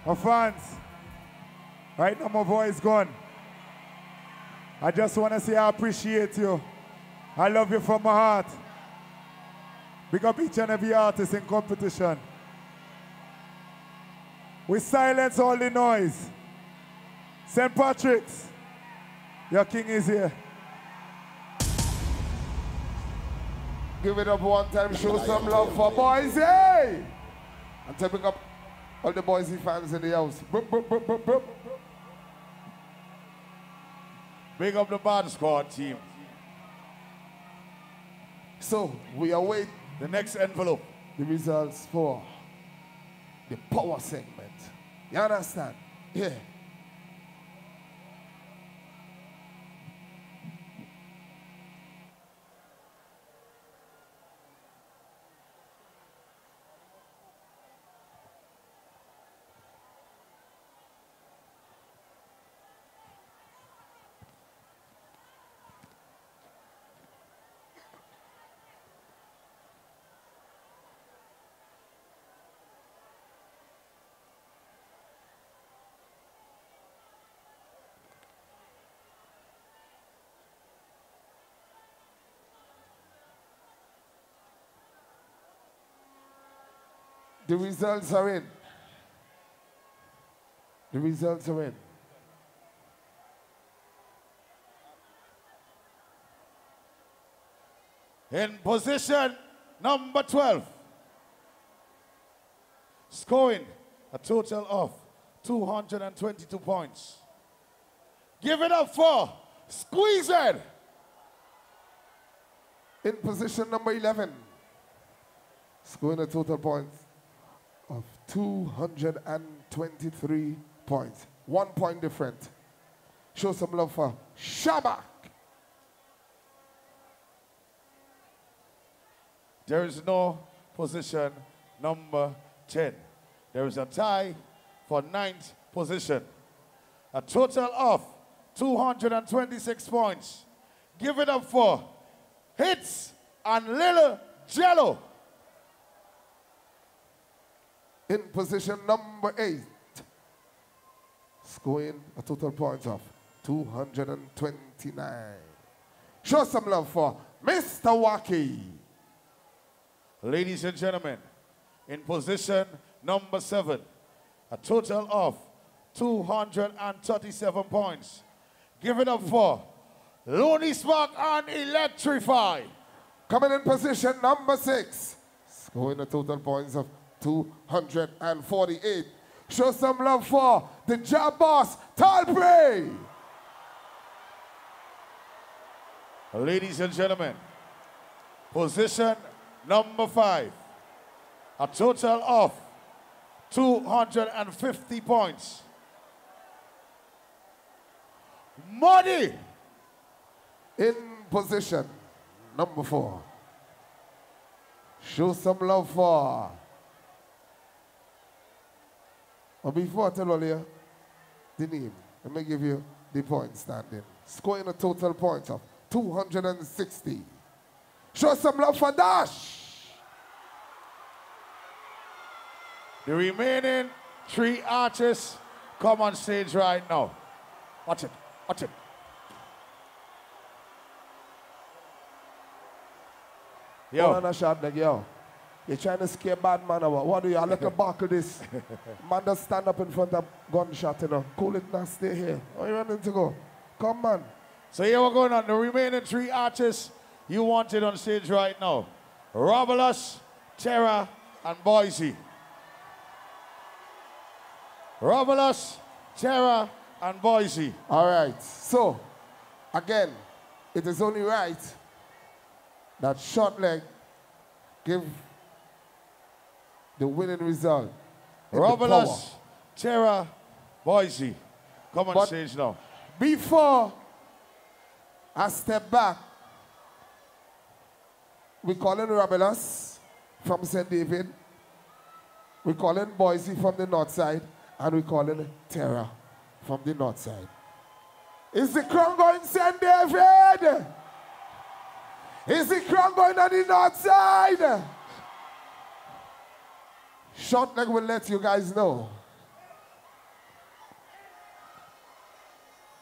my fans, right now my voice gone. I just want to say I appreciate you. I love you from my heart. Big up each and every artist in competition. We silence all the noise. St. Patrick's, your king is here. Give it up one time, show some love for Boise! And to bring up all the Boise fans in the house. Big up the band squad team. So, we await the next envelope. The results for the power segment. You understand? Yeah. The results are in. The results are in. In position number 12, scoring a total of 222 points. Give it up for Squeezed. In position number 11, scoring a total points of 223 points. 1 point different. Show some love for Shabak. There is no position number 10. There is a tie for 9th position. A total of 226 points. Give it up for Hits and Little Jello. In position number 8, scoring a total points of 229. Show some love for Mr. Wacky. Ladies and gentlemen, in position number 7, a total of 237 points. Give it up for Looney Spark and Electrify. Coming in position number 6, scoring a total points of 248. Show some love for the job boss, Talprey. Ladies and gentlemen, position number 5, a total of 250 points. Money. In position number 4, show some love for. But before I tell all you the name, let me give you the point standing. Scoring a total points of 260. Show some love for Dash. The remaining 3 artists come on stage right now. Watch it, watch it. Yo. Hold on a shot, like, yo. You're trying to scare bad man or what? What do you? I let you buckle this. Man, just stand up in front of gunshot, you know. Cool it now, stay here. Where you running to go? Come, man. So here we're going on. The remaining 3 artists you wanted on stage right now. Robalus, Terra, and Boise. Robalus, Terra, and Boise. All right. So, again, it is only right that Short Leg give the winning result Romulus, Terra, Boise. Come on stage now. Before I step back, we calling Romulus from St. David. We calling Boise from the north side. And we calling Terra from the north side. Is the crown going St. David? Is the crown going on the north side? Short leg will let you guys know.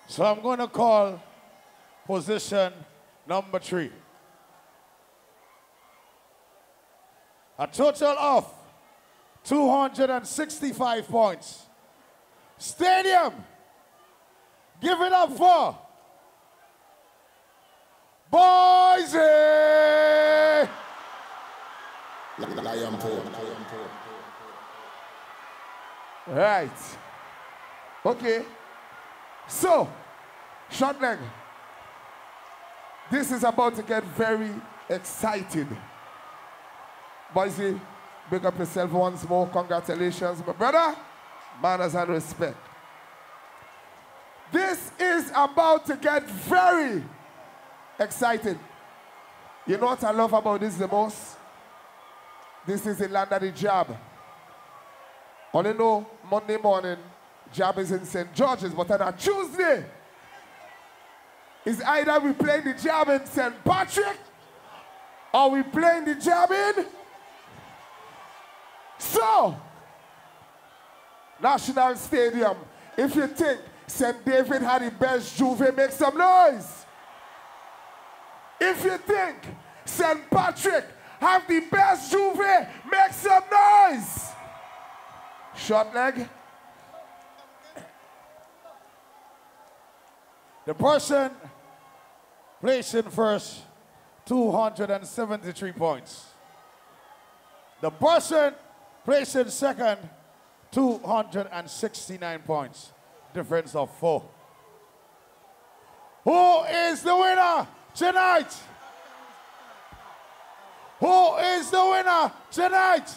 So I'm going to call position number 3. A total of 265 points. Stadium, give it up for Boise! Right. Okay. So, short leg. This is about to get very exciting. Boise, big up yourself once more. Congratulations, my brother. Manners and respect. This is about to get very exciting. You know what I love about this the most? This is the land of the jab. Only know Monday morning, jab is in St. George's, but on a Tuesday, it's either we play the jab in St. Patrick or we playing the jab in. So, National Stadium, if you think St. David had the best Juve, make some noise. If you think St. Patrick have the best Juve, make some noise. Short leg. The person placing first, 273 points. The person placing second, 269 points. Difference of 4. Who is the winner tonight? Who is the winner tonight?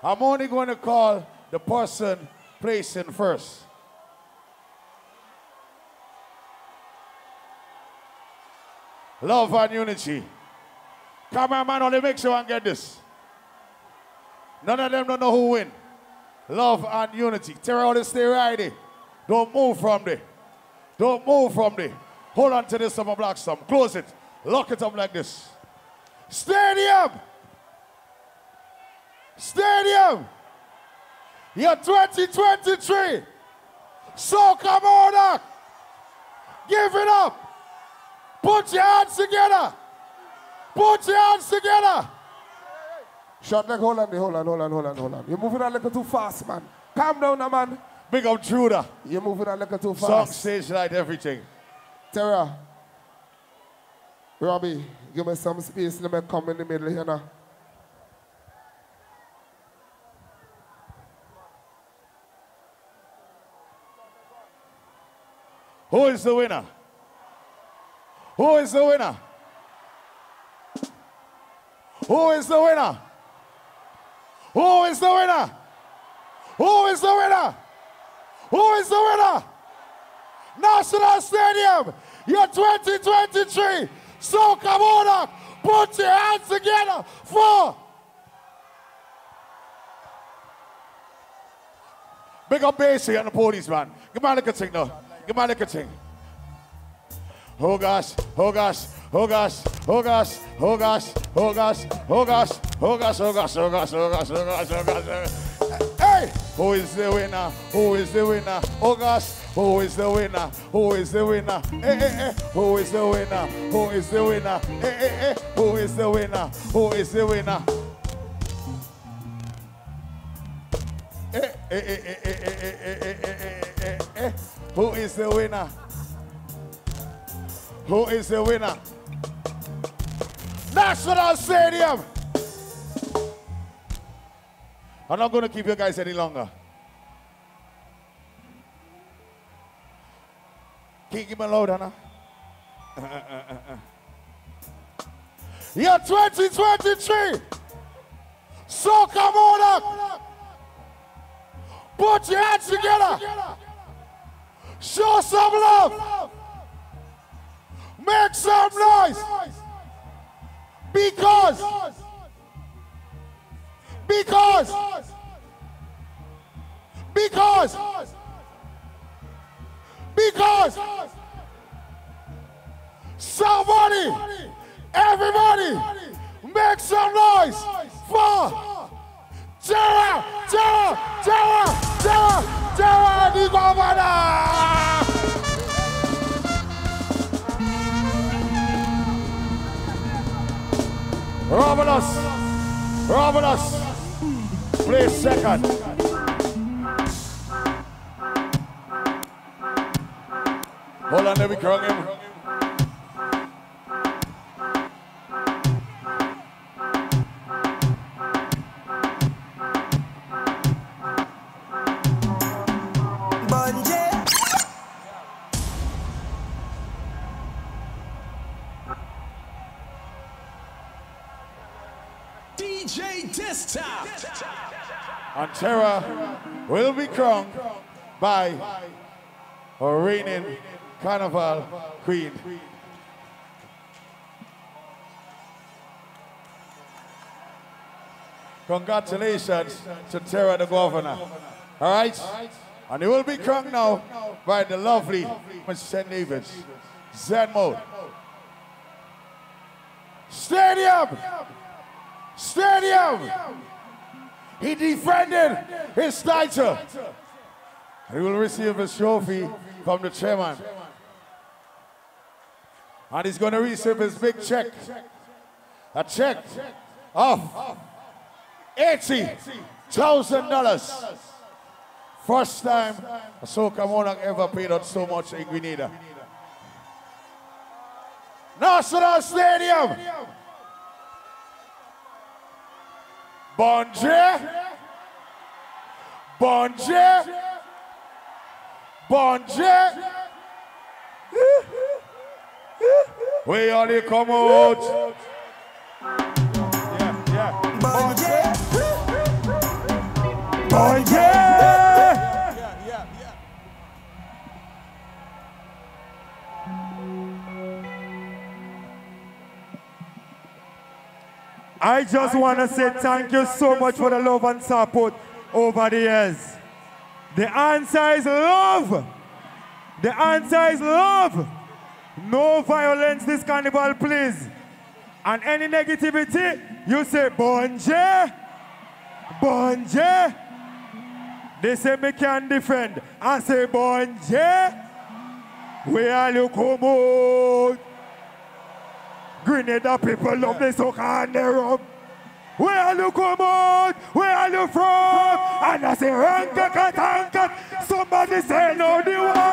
I'm only going to call the person placing first. Love and unity. Cameraman, only make sure and get this. None of them don't know who win. Love and unity. Terra, only stay right there. Don't move from there. Don't move from there. Hold on to this summer block some. Close it. Lock it up like this. Stadium. Stadium. You're 2023. Soca Monarch. Give it up. Put your hands together. Put your hands together. Short leg, hold on. You're moving a little too fast, man. Calm down now, man. Big up Truda. You're moving a little too fast. Song, stage light, everything. Terra. Robbie, give me some space. Let me come in the middle here now. Who is the winner? Who is the winner? Who is the winner? Who is the winner? Who is the winner? Who is the winner? National Stadium, you're 2023. Soca Monarch, put your hands together for. Big up Basie and the police, man. Give me a little thing now. Give me a little thing. Oh gosh, oh gosh, oh gosh, oh gosh, oh gosh, oh gosh, oh gosh, oh gosh, oh gosh, oh gosh, oh gosh, oh gosh, oh gosh. Hey! Who is the winner? Who is the winner? Oh gosh, who is the winner? Who is the winner? Hey, hey, hey. Who is the winner? Who is the winner? Hey, hey, hey. Who is the winner? Who is the winner? Hey, hey, hey, hey, hey, hey, hey, hey, hey, hey. Who is the winner? Who is the winner? National Stadium! I'm not going to keep you guys any longer. Can you give me louder now? You're 2023! Soca Monarch! Put your hands together. Show some love. Make some noise. Because somebody, everybody, make some noise for Terror the governor. Robulus, play second. Hold on, let me crown him. DJ this time. And Terror will be crowned by a reigning carnival queen. Congratulations to Terror the governor. All right? And he will be crowned now by the lovely Miss St. David's. Zen mode. Stadium! He defended his title. He will receive his trophy from the chairman. And he's going to receive his big check. A check of $80,000. First time a Soca Monarch ever paid out so much in Grenada. National Stadium. Bonjour. We only come out. Bonjour. I just want to say thank you so much for the love and support over the years. The answer is love. The answer is love. No violence this carnival, please. And any negativity, you say, bonjour. They say me can defend. I say, bonjour. We are you come out. Grenada people love the soca and the rum. Where you come out? Where you from? And I say, ranka. Somebody say no, the one.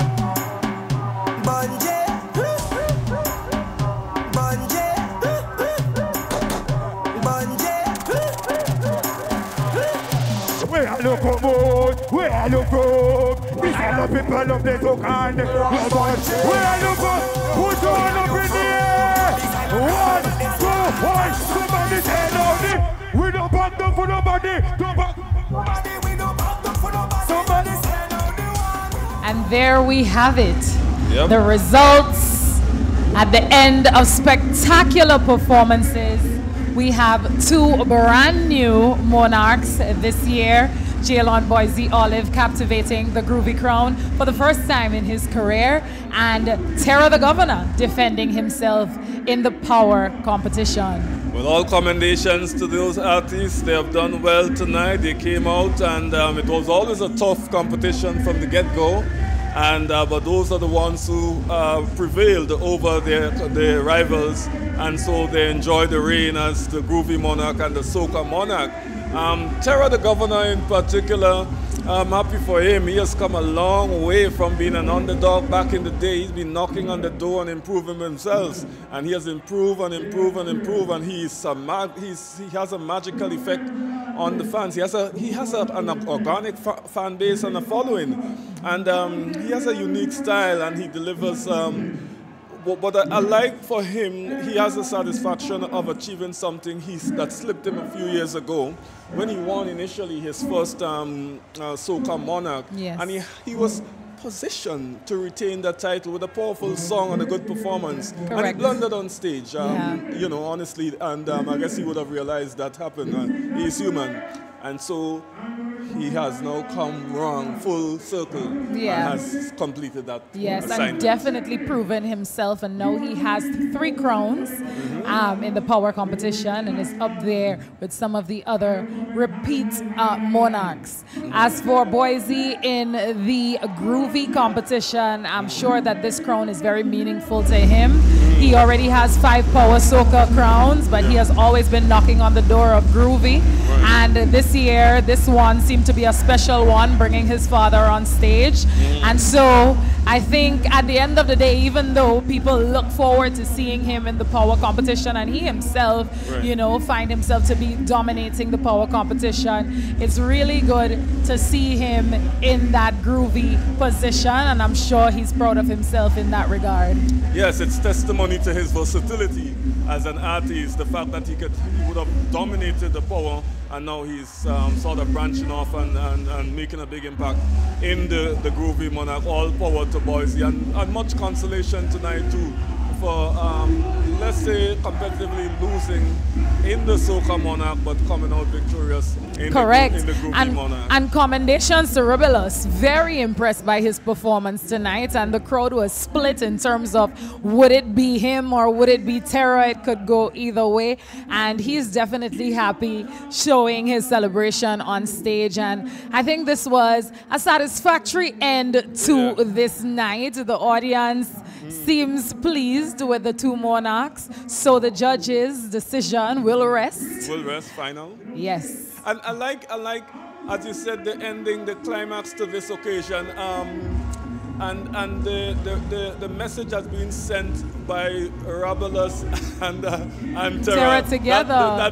Where you come out? Where you from? These are the people love the soca and the rum. Where you go? Put on up in the air. 1, 2, 1. Somebody say no, we don't back them for nobody. Somebody say no, and there we have it. Yep. The results at the end of spectacular performances. We have 2 brand new Monarchs this year. Jaylon Boise Olive captivating the Groovy Crown for the first time in his career, and Terror the Governor defending himself in the power competition. With all commendations to those artists, they have done well tonight. They came out, and it was always a tough competition from the get-go. And but those are the ones who prevailed over their rivals, and so they enjoy the reign as the Groovy Monarch and the Soca Monarch. Terror the Governor in particular, I'm happy for him. He has come a long way from being an underdog back in the day. He's been knocking on the door and improving himself, and he has improved and improved and improved, and he has a magical effect on the fans. He has an organic fan base and a following, and he has a unique style, and he delivers But I like for him, he has the satisfaction of achieving something that slipped him a few years ago when he won initially his first Soca Monarch. Yes. And he was positioned to retain that title with a powerful song and a good performance. Correct. And he blundered on stage, you know, honestly, and I guess he would have realized that happened. He's human. And so he has now come wrong, full circle, and has completed that assignment. And definitely proven himself, and now he has 3 crowns in the power competition and is up there with some of the other repeat monarchs. As for Boise in the groovy competition, I'm sure that this crown is very meaningful to him. He already has 5 power soca crowns, but he has always been knocking on the door of groovy. And this year, this one seemed to be a special one, bringing his father on stage. And so I think at the end of the day, even though people look forward to seeing him in the power competition, and he himself, you know, find himself to be dominating the power competition, it's really good to see him in that groovy position, and I'm sure he's proud of himself in that regard. Yes, it's testimony to his versatility as an artist, the fact that he would have dominated the power, and now he's sort of branching off and making a big impact in the groovy Monarch. All power to Boise, and much consolation tonight too for, let's say, competitively losing in the Soca Monarch, but coming out victorious in the groovy Monarch. And commendations to Ribelus. Very impressed by his performance tonight, and the crowd was split in terms of would it be him or would it be Terra. It could go either way, and he's definitely happy showing his celebration on stage. And I think this was a satisfactory end to this night. The audience seems pleased with the 2 monarchs, so the judges' decision will rest. Will rest, final. Yes. And I like, as you said, the ending, the climax to this occasion, and the message has been sent by Rabelus and Terra together.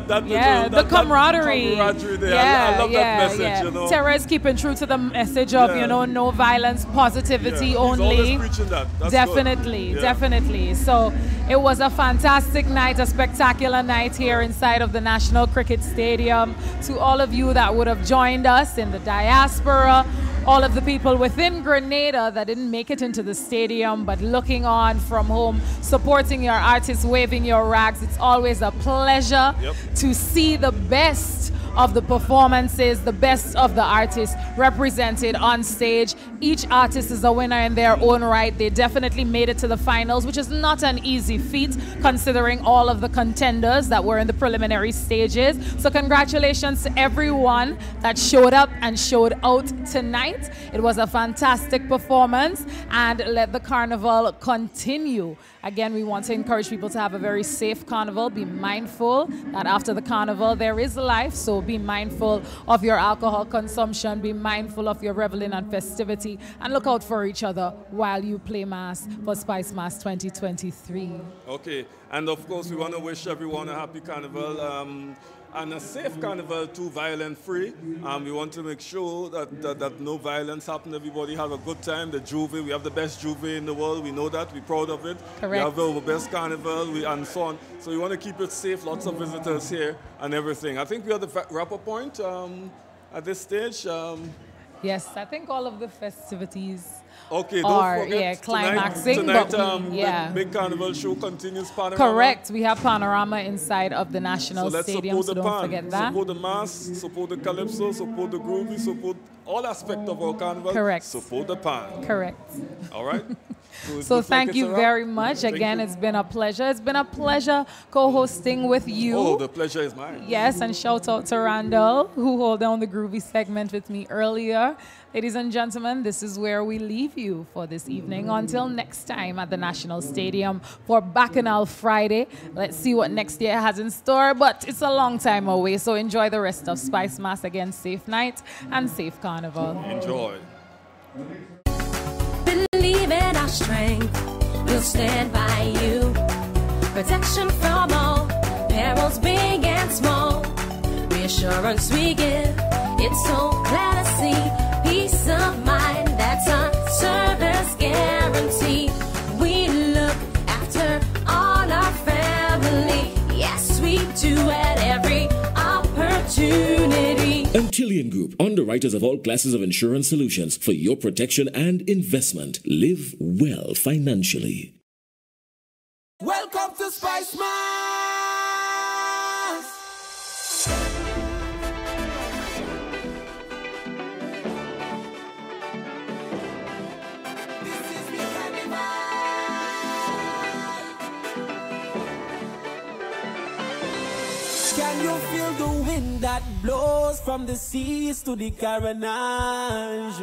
The camaraderie. There. I love that message. You know? Terra is keeping true to the message of you know, no violence, positivity only. He's always preaching that. That's definitely, good. definitely. So it was a fantastic night, a spectacular night here inside of the National Cricket Stadium. To all of you that would have joined us in the diaspora, all of the people within Grenada that didn't make it into the stadium but looking on from home, supporting your artists, waving your rags. It's always a pleasure to see the best of the performances, the best of the artists represented on stage. Each artist is a winner in their own right. They definitely made it to the finals, which is not an easy feat considering all of the contenders that were in the preliminary stages. So congratulations to everyone that showed up and showed out tonight. It was a fantastic performance, and let the carnival continue. Again, we want to encourage people to have a very safe carnival. Be mindful that after the carnival there is life, so be mindful of your alcohol consumption, be mindful of your reveling and festivity, and look out for each other while you play Mass for Spice Mass 2023. Okay, and of course we want to wish everyone a happy carnival. And a safe carnival too, violent-free. We want to make sure that no violence happens. Everybody have a good time. The Juve, we have the best Juve in the world. We know that. We're proud of it. Correct. We have the best carnival, and so on. So we want to keep it safe. Lots of visitors here and everything. I think we are the wrap-up point at this stage. Yes, I think all of the festivities don't forget, climaxing. Tonight, big carnival show continues. Panorama. Correct. We have Panorama inside of the National Stadium, so don't forget that. Support the Mass, support the Calypso, support the Groovy, support all aspects of our carnival. Correct. Support the Pan. Correct. All right. So thank you very much. Again, it's been a pleasure. It's been a pleasure co-hosting with you. Oh, the pleasure is mine. Yes, and shout out to Randall, who held down the Groovy segment with me earlier. Ladies and gentlemen, this is where we leave you for this evening. Until next time at the National Stadium for Bacchanal Friday. Let's see what next year has in store, but it's a long time away, so enjoy the rest of Spice Mass. Again, safe night and safe carnival. Enjoy. Believe in our strength, we'll stand by you. Protection from all perils, big and small. Reassurance we give, it's so clear to see. Peace of mind, that's our service guarantee. We look after to at every opportunity. Antillean Group, underwriters of all classes of insurance solutions for your protection and investment. Live well financially. Welcome to Spice Mass. This is the carnival. Can you feel the wind that blows from the seas to the carnage?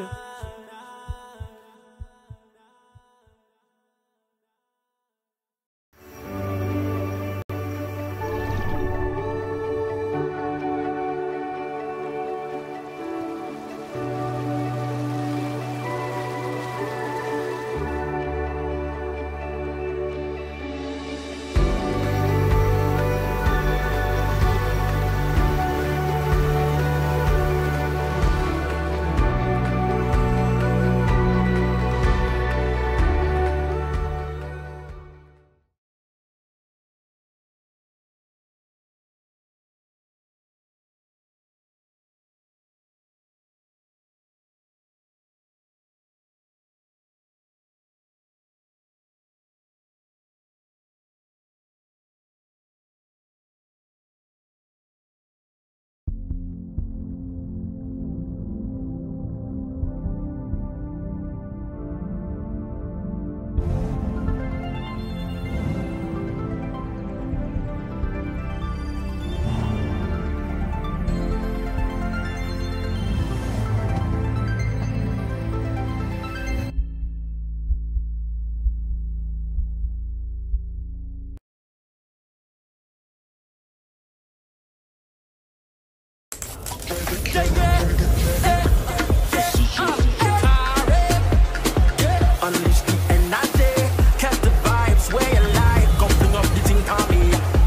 Unleash the energy, catch the vibes where you like. Come bring up the thing on me.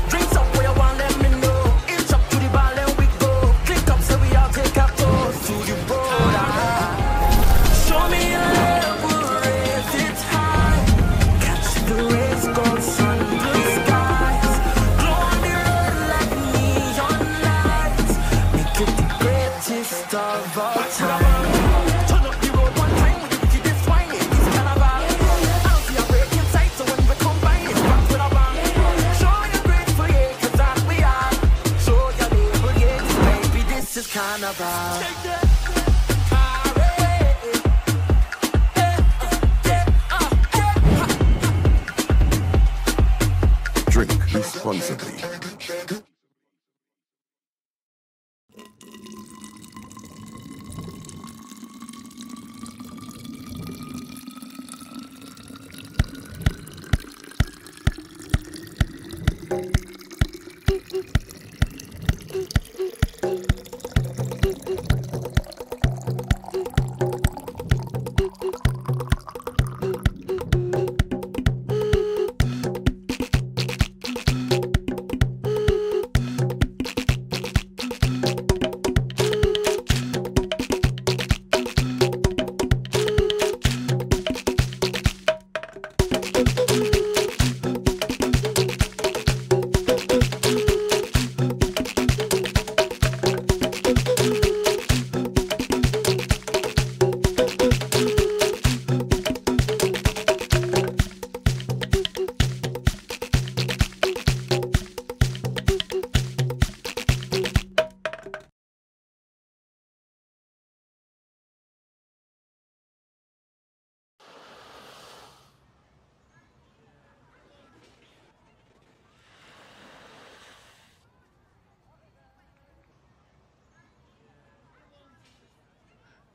Drinks up where you want, let me know. Inch up to the bar, then we go. Click up, so we all take a toast to the border. Show me your level, raise it high. Catch the rays, go sun, blue skies. Glow on the road like neon lights. Make it the greatest of all time. Turn up the road one time with the wickedest wine. It's carnival. I'll see a break inside, so when we combine, it's back with a bang. Show your grateful, yeah, 'cause that we are. Show your label, yeah, baby, this is carnival. Drink responsibly.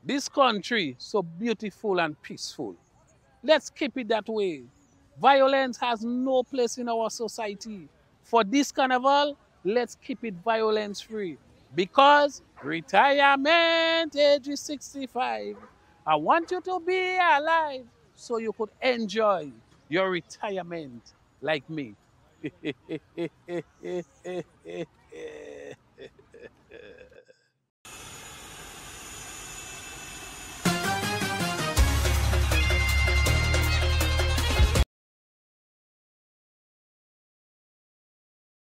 This country so beautiful and peaceful. Let's keep it that way. Violence has no place in our society. For this carnival, let's keep it violence free. Because retirement age is 65. I want you to be alive so you could enjoy your retirement like me.